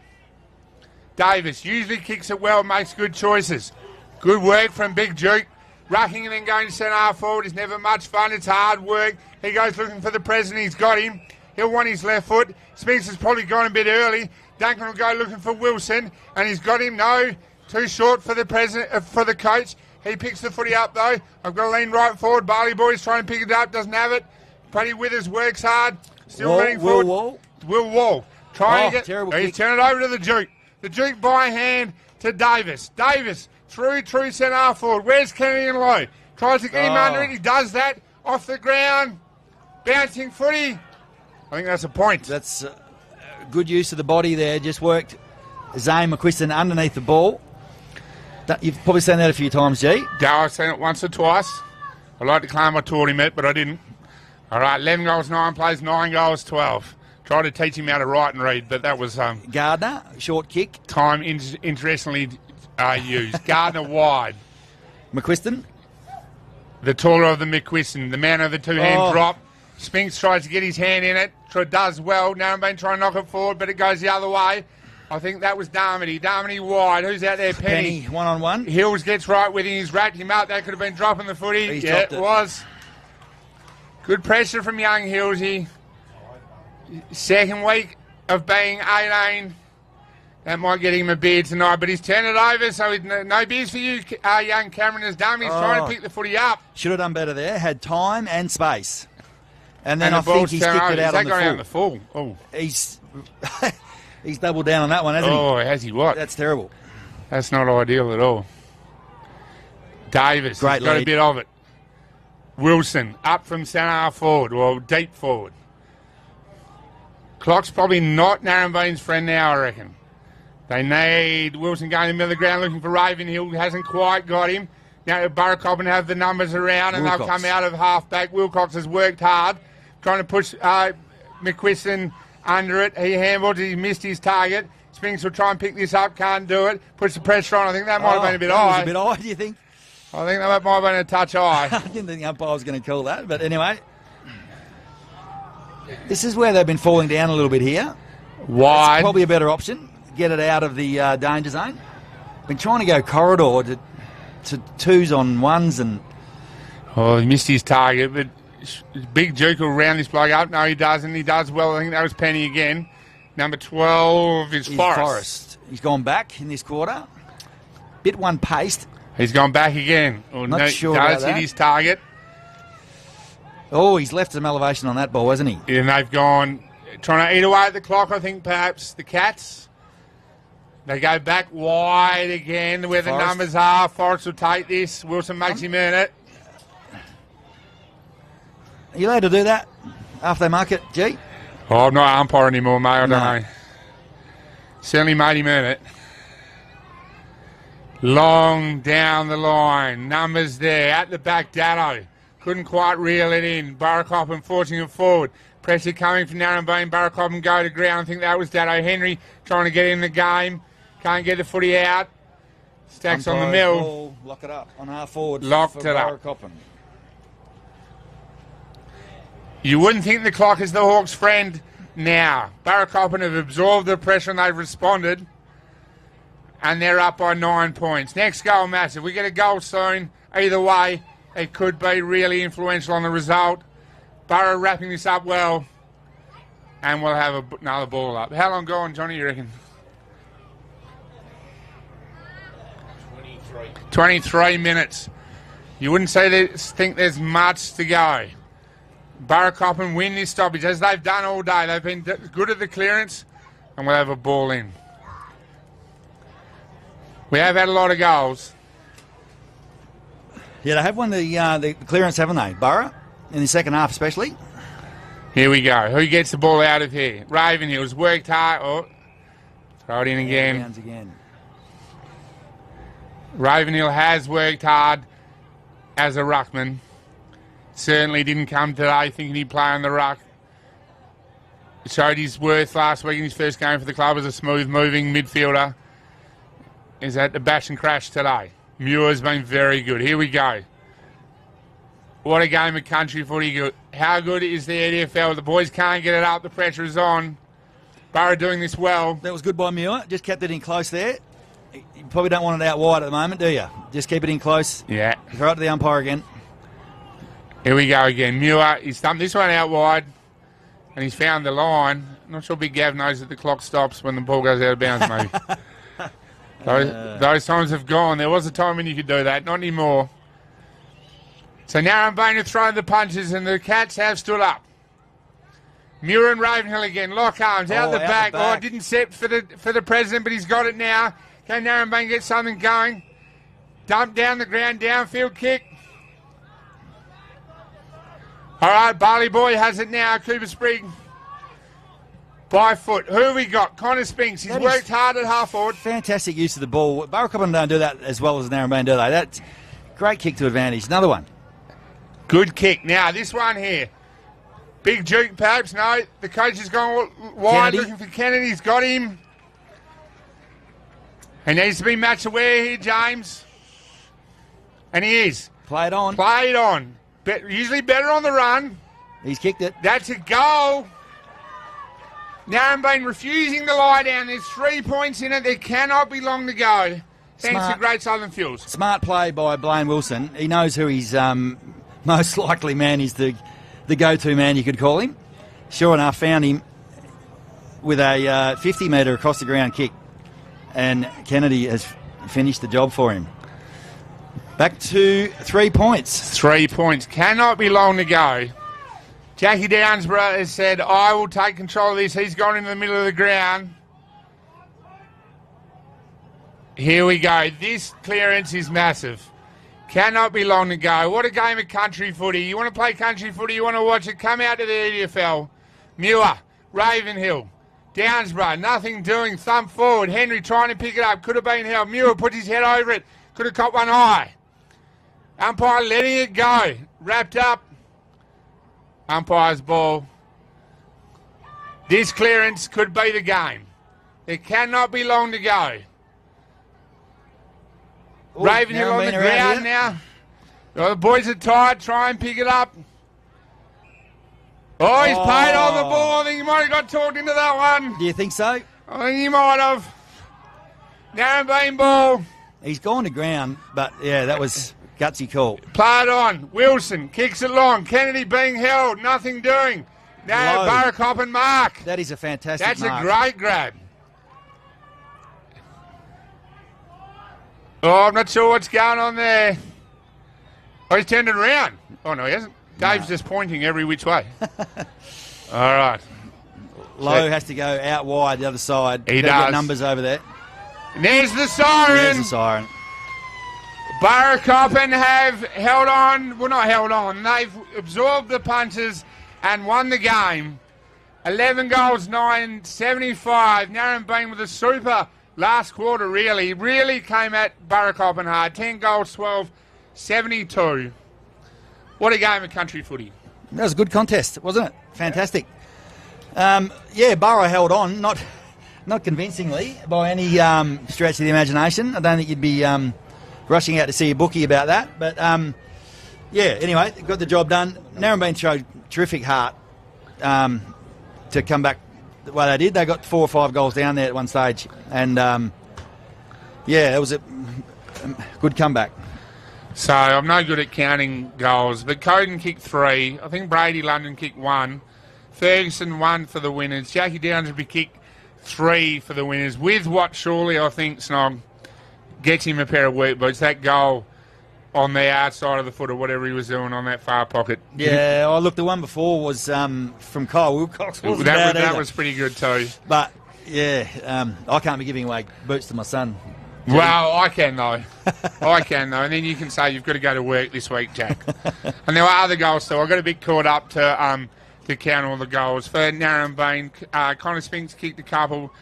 Speaker 3: Davis usually kicks it well, makes good choices. Good work from Big Duke. Rucking and then going to centre half forward is never much fun. It's hard work. He goes looking for the president. He's got him. He'll want his left foot. Spinks has probably gone a bit early. Duncan will go looking for Wilson, and he's got him. No, too short for the president, for the coach. He picks the footy up though. I've got to lean right forward. Barley Boy's trying to pick it up, doesn't have it. Paddy Withers works hard. Still leaning forward. Will Wall. Trying to get.
Speaker 4: Terrible
Speaker 3: He's
Speaker 4: kick.
Speaker 3: turned it over to the Duke. The Duke by hand to Davis. Davis through centre half forward. Where's Kennedy and Lowe? Tries to get him under it. He does that. Off the ground. Bouncing footy. I think that's a point.
Speaker 4: That's good use of the body there. Just worked Zane McQuiston underneath the ball. You've probably seen that a few times, G.
Speaker 3: I've seen it once or twice. I'd like to claim I taught him it, but I didn't. All right, 11 goals, 9 plays, 9 goals, 12. Tried to teach him how to write and read, but that was
Speaker 4: Gardner, short kick.
Speaker 3: time interestingly used. Gardner wide.
Speaker 4: McQuiston.
Speaker 3: The taller of the McQuiston, the man of the two-hand drop. Spinks tries to get his hand in it. Does well. Narembeen trying to knock it forward, but it goes the other way. I think that was Darmody. Darmody wide. Who's out there? Penny.
Speaker 4: One-on-one.
Speaker 3: Hills gets right with him. He's racked him up. That could have been dropping the footy.
Speaker 4: He's
Speaker 3: Yeah,
Speaker 4: dropped
Speaker 3: it
Speaker 4: it.
Speaker 3: was. Good pressure from young Hillsy. Second week of being 18. That might get him a beer tonight, but he's turned it over, so no beers for you, young Cameron. As Darmy's trying to pick the footy up.
Speaker 4: Should have done better there. Had time and space. And then
Speaker 3: And
Speaker 4: I
Speaker 3: the ball's
Speaker 4: think he's
Speaker 3: turned
Speaker 4: kicked
Speaker 3: over.
Speaker 4: it out
Speaker 3: Has
Speaker 4: on
Speaker 3: that gone out
Speaker 4: the
Speaker 3: the
Speaker 4: full.
Speaker 3: full? Oh,
Speaker 4: He's doubled down on that one, hasn't
Speaker 3: oh, has he what?
Speaker 4: That's terrible.
Speaker 3: That's not ideal at all. Davis
Speaker 4: Great
Speaker 3: has got a
Speaker 4: lead.
Speaker 3: bit of it. Wilson up from centre half forward, well, deep forward. Clock's probably not Narembeen's friend now, I reckon. They need Wilson going to the middle of the ground looking for Ravenhill. Hasn't quite got him. Now Burracoppin have the numbers around and they'll
Speaker 4: Wilcox.
Speaker 3: come out of half-back. Wilcox has worked hard, trying to push McQuiston under it. He handled it. He missed his target. Spinks will try and pick this up. Can't do it. Puts the pressure on. I think that might have been a bit
Speaker 4: that
Speaker 3: high.
Speaker 4: was a bit high, do you think?
Speaker 3: I think that might have been a touch high.
Speaker 4: I didn't think the umpire was going to call that, but anyway. This is where they've been falling down a little bit here.
Speaker 3: Wide.
Speaker 4: Probably a better option. Get it out of the danger zone. Been trying to go corridor to twos on ones and
Speaker 3: Oh, he missed his target, but Big Duke will round this bloke up. No, he doesn't. He does well. I think that was Penny again. Number 12 is Forrest.
Speaker 4: Forrest. He's gone back in this quarter. Bit one paced.
Speaker 3: He's gone back again. Oh,
Speaker 4: Not
Speaker 3: no,
Speaker 4: sure
Speaker 3: does
Speaker 4: about
Speaker 3: hit
Speaker 4: that.
Speaker 3: his target.
Speaker 4: Oh, he's left some elevation on that ball, hasn't he?
Speaker 3: And they've gone trying to eat away at the clock, I think, perhaps. The Cats. They go back wide again where the
Speaker 4: Forrest.
Speaker 3: numbers are. Forrest will take this. Wilson makes him earn it.
Speaker 4: Are you allowed to do that after they mark it, G?
Speaker 3: Oh, I'm not umpire anymore, mate. I don't
Speaker 4: No.
Speaker 3: know. Certainly made him earn it. Long down the line. Numbers there. At the back, Datto. Couldn't quite reel it in. Burracoppin forcing it forward. Pressure coming from Narembeen. Burracoppin go to ground. I think that was Datto. Henry trying to get in the game. Can't get the footy out. Stacks on the
Speaker 4: Umpire
Speaker 3: mill.
Speaker 4: ball, lock it up on half forward.
Speaker 3: Locked
Speaker 4: for
Speaker 3: it up.
Speaker 4: Burracoppin.
Speaker 3: You wouldn't think the clock is the Hawks' friend now. Burracoppin have absorbed the pressure and they've responded. And they're up by 9 points. Next goal, massive. We get a goal soon. Either way, it could be really influential on the result. Burra wrapping this up well. And we'll have another ball up. How long gone, Johnny, you reckon? 23 minutes. You wouldn't think there's much to go. Burracoppin win this stoppage, as they've done all day. They've been good at the clearance, and we'll have a ball in. We have had a lot of goals.
Speaker 4: Yeah, they have won the clearance, haven't they? Burra, in the second half especially.
Speaker 3: Here we go. Who gets the ball out of here? Ravenhill's worked hard. Oh, throw it in again.
Speaker 4: Downs again.
Speaker 3: Ravenhill has worked hard as a ruckman. Certainly didn't come today thinking he'd play on the ruck. Showed his worth last week in his first game for the club as a smooth-moving midfielder. Is at the bash and crash today. Muir's been very good. Here we go. What a game of country footy. How good is the EDFL? The boys can't get it up. The pressure is on. Burra doing this well.
Speaker 4: That was good by Muir. Just kept it in close there. You probably don't want it out wide at the moment, do you? Just keep it in close.
Speaker 3: Yeah.
Speaker 4: Throw it to the umpire again.
Speaker 3: Here we go again. Muir, he's dumped this one out wide, and he's found the line. I'm not sure Big Gav knows that the clock stops when the ball goes out of bounds, maybe. Those times have gone. There was a time when you could do that. Not anymore. So Narembeen have thrown the punches, and the Cats have stood up. Muir and Ravenhill again. Lock arms out the back. Oh, didn't set for the president, but he's got it now. Can Narembeen get something going? Dump down the ground, downfield kick. All right, Barley Boy has it now. Cooper Sprigg by foot. Who have we got? Connor Spinks. He's worked hard at half forward.
Speaker 4: Fantastic use of the ball. Burracoppin don't do that as well as Narembeen, do they? That's great kick to advantage. Another one.
Speaker 3: Good kick. Now, this one here. Big juke, perhaps. No, the coach has gone wide
Speaker 4: Kennedy.
Speaker 3: looking for Kennedy. He's got him. He needs to be match aware here, James. And he is.
Speaker 4: Play it on.
Speaker 3: Played on. Usually better on the run.
Speaker 4: He's kicked it.
Speaker 3: That's a goal. Narembeen refusing to lie down. There's 3 points in it. There cannot be long to go. Thanks
Speaker 4: Smart.
Speaker 3: to Great Southern Fuels.
Speaker 4: Smart play by Blaine Wilson. He knows who his most likely man is, the go-to man, you could call him. Sure enough, found him with a 50-metre across the ground kick. And Kennedy has finished the job for him. Back to 3 points.
Speaker 3: 3 points. Cannot be long to go. Jackie Downsborough has said, I will take control of this. He's gone into the middle of the ground. Here we go. This clearance is massive. Cannot be long to go. What a game of country footy. You want to play country footy, you want to watch it, come out to the EDFL. Muir, Ravenhill, Downsborough, nothing doing, thump forward. Henry trying to pick it up, could have been held. Muir puts his head over it, could have caught one eye. Umpire letting it go. Wrapped up. Umpire's ball. This clearance could be the game. There cannot be long to go.
Speaker 4: Ooh,
Speaker 3: Ravenhill on the
Speaker 4: Narembeen are out
Speaker 3: ground
Speaker 4: here.
Speaker 3: now. Oh, the boys are tired. Try and pick it up. Oh, he's paid on the ball. I think he might have got talked into that one.
Speaker 4: Do you think so?
Speaker 3: I think he might have. Narembeen ball.
Speaker 4: He's gone to ground, but yeah, that was gutsy call.
Speaker 3: Play it on. Wilson kicks it long. Kennedy being held. Nothing doing. Now,
Speaker 4: Low.
Speaker 3: Burracoppin mark.
Speaker 4: That is a fantastic
Speaker 3: That's
Speaker 4: mark.
Speaker 3: a great grab. Oh, I'm not sure what's going on there. Oh, he's turned it around. Oh, no, he hasn't. Dave's just pointing every which way. All right.
Speaker 4: Low has to go out wide the other side.
Speaker 3: He
Speaker 4: Better
Speaker 3: does.
Speaker 4: get numbers over there.
Speaker 3: There's the siren.
Speaker 4: There's the siren.
Speaker 3: Burracoppin have held on. Well, not held on. They've absorbed the punches and won the game. 11 goals, 9, 75. Narembeen with a super last quarter, really. Really came at Burracoppin hard. 10 goals, 12, 72. What a game of country footy.
Speaker 4: That was a good contest, wasn't it? Fantastic. Yeah, Burra held on, not convincingly by any stretch of the imagination. I don't think you'd be rushing out to see a bookie about that. But, yeah, anyway, got the job done. Narembeen showed terrific heart to come back the way they did. They got 4 or 5 goals down there at one stage. And, yeah, it was a good comeback.
Speaker 3: So I'm no good at counting goals, but Coden kicked 3. I think Brady London kicked 1. Ferguson 1 for the winners. Jackie Downsby kicked 3 for the winners, with what surely I think, Snog, gets him a pair of work boots. That goal on the outside of the foot or whatever he was doing on that far pocket.
Speaker 4: Yeah, oh, look, the one before was from Kyle Wilcox. Wasn't
Speaker 3: That was pretty good too.
Speaker 4: But, yeah, I can't be giving away boots to my son.
Speaker 3: Well, I can though. I can though. And then you can say you've got to go to work this week, Jack. And there were other goals too. I got a bit caught up to count all the goals. For Narembeen, Connor Spinks kicked a couple.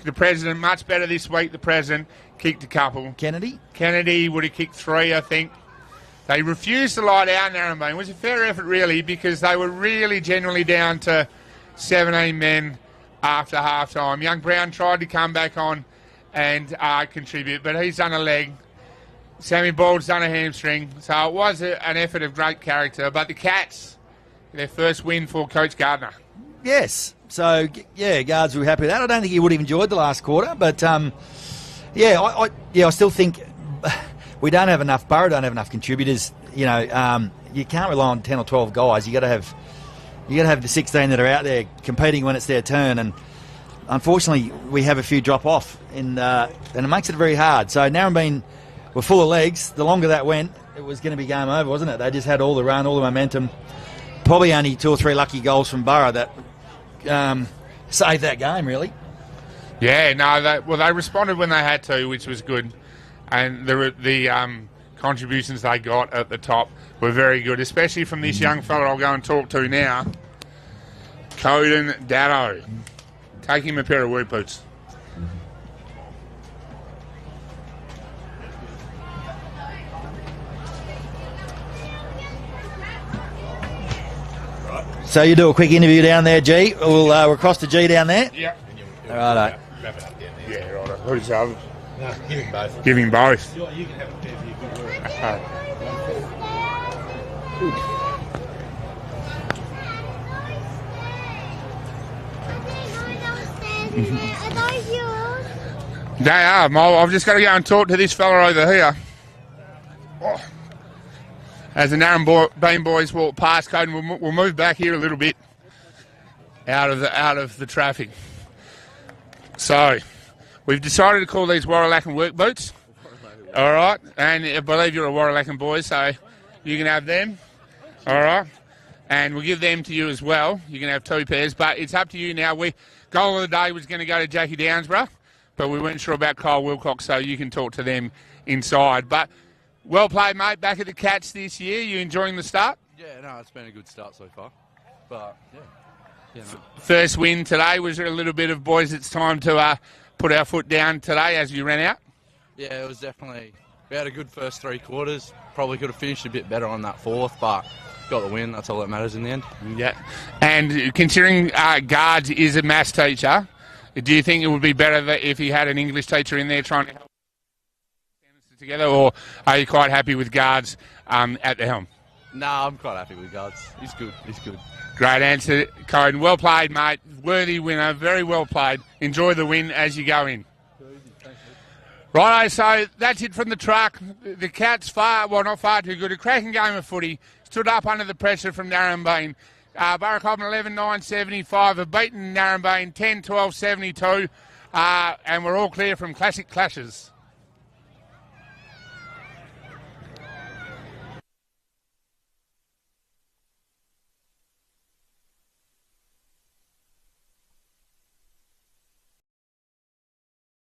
Speaker 3: The president, much better this week. The president kicked a couple. Kennedy would have kicked 3, I think. They refused to lie down, Narembeen. It was a fair effort, really, because they were really generally down to 17 men after half-time. Young Brown tried to come back on and contribute, but he's done a leg. Sammy Bald's done a hamstring. So it was an effort of great character. But the Cats, their first win for Coach Gardner.
Speaker 4: Yes. So, yeah, Guards were happy with that. I don't think he would have enjoyed the last quarter, but, yeah, I still think we don't have enough, Burra don't have enough contributors. You know, you can't rely on 10 or 12 guys. You got to have the 16 that are out there competing when it's their turn, and unfortunately, we have a few drop off, and it makes it very hard. So Narembeen were full of legs. The longer that went, it was going to be game over, wasn't it? They just had all the run, all the momentum. Probably only 2 or 3 lucky goals from Burra that saved that game, really.
Speaker 3: Yeah, no, they responded when they had to, which was good, and the contributions they got at the top were very good, especially from this young fella I'll go and talk to now, Coden Datto. Take him a pair of work boots.
Speaker 4: So you do a quick interview down there, G. We'll cross to G down there.
Speaker 3: Yep.
Speaker 4: Righto.
Speaker 5: Wrap it up down there.
Speaker 3: Yeah, right. Who's the
Speaker 5: No, give him both.
Speaker 3: Give him both.
Speaker 5: You can have a pair for your good work.
Speaker 6: Are those yours?
Speaker 3: They are, Mo. I've just got to go and talk to this fella over here. Oh. As the Narembeen boys walk past, Coden, we'll move back here a little bit out of the traffic. So, we've decided to call these Warralakan work boots. All right, and I believe you're a Warralakan boy, so you can have them. All right, and we'll give them to you as well. You can have 2 pairs, but it's up to you now. Goal of the day was going to go to Jackie Downsborough, but we weren't sure about Kyle Wilcox, so you can talk to them inside. But well played, mate. Back at the Cats this year. You enjoying the start?
Speaker 7: Yeah, no, it's been a good start so far. But, yeah.
Speaker 3: First win today. Was there a little bit of, boys, it's time to put our foot down today as we ran out?
Speaker 7: Yeah, it was definitely... We had a good first 3 quarters. Probably could have finished a bit better on that 4th, but got the win. That's all that matters in the end.
Speaker 3: Yeah. And considering Guards is a maths teacher, do you think it would be better that if he had an English teacher in there trying to help sentences together, or are you quite happy with Guards at the helm?
Speaker 7: Nah, I'm quite happy with Guards. He's good.
Speaker 3: Great answer, Coden. Well played, mate. Worthy winner. Very well played. Enjoy the win as you go in. Righto, so that's it from the truck. The Cats not far too good. A cracking game of footy. Stood up under the pressure from Narembeen. Burracoppin 11-9-75 have beaten Narembeen 10-12-72, and we're all clear from Classic Clashes.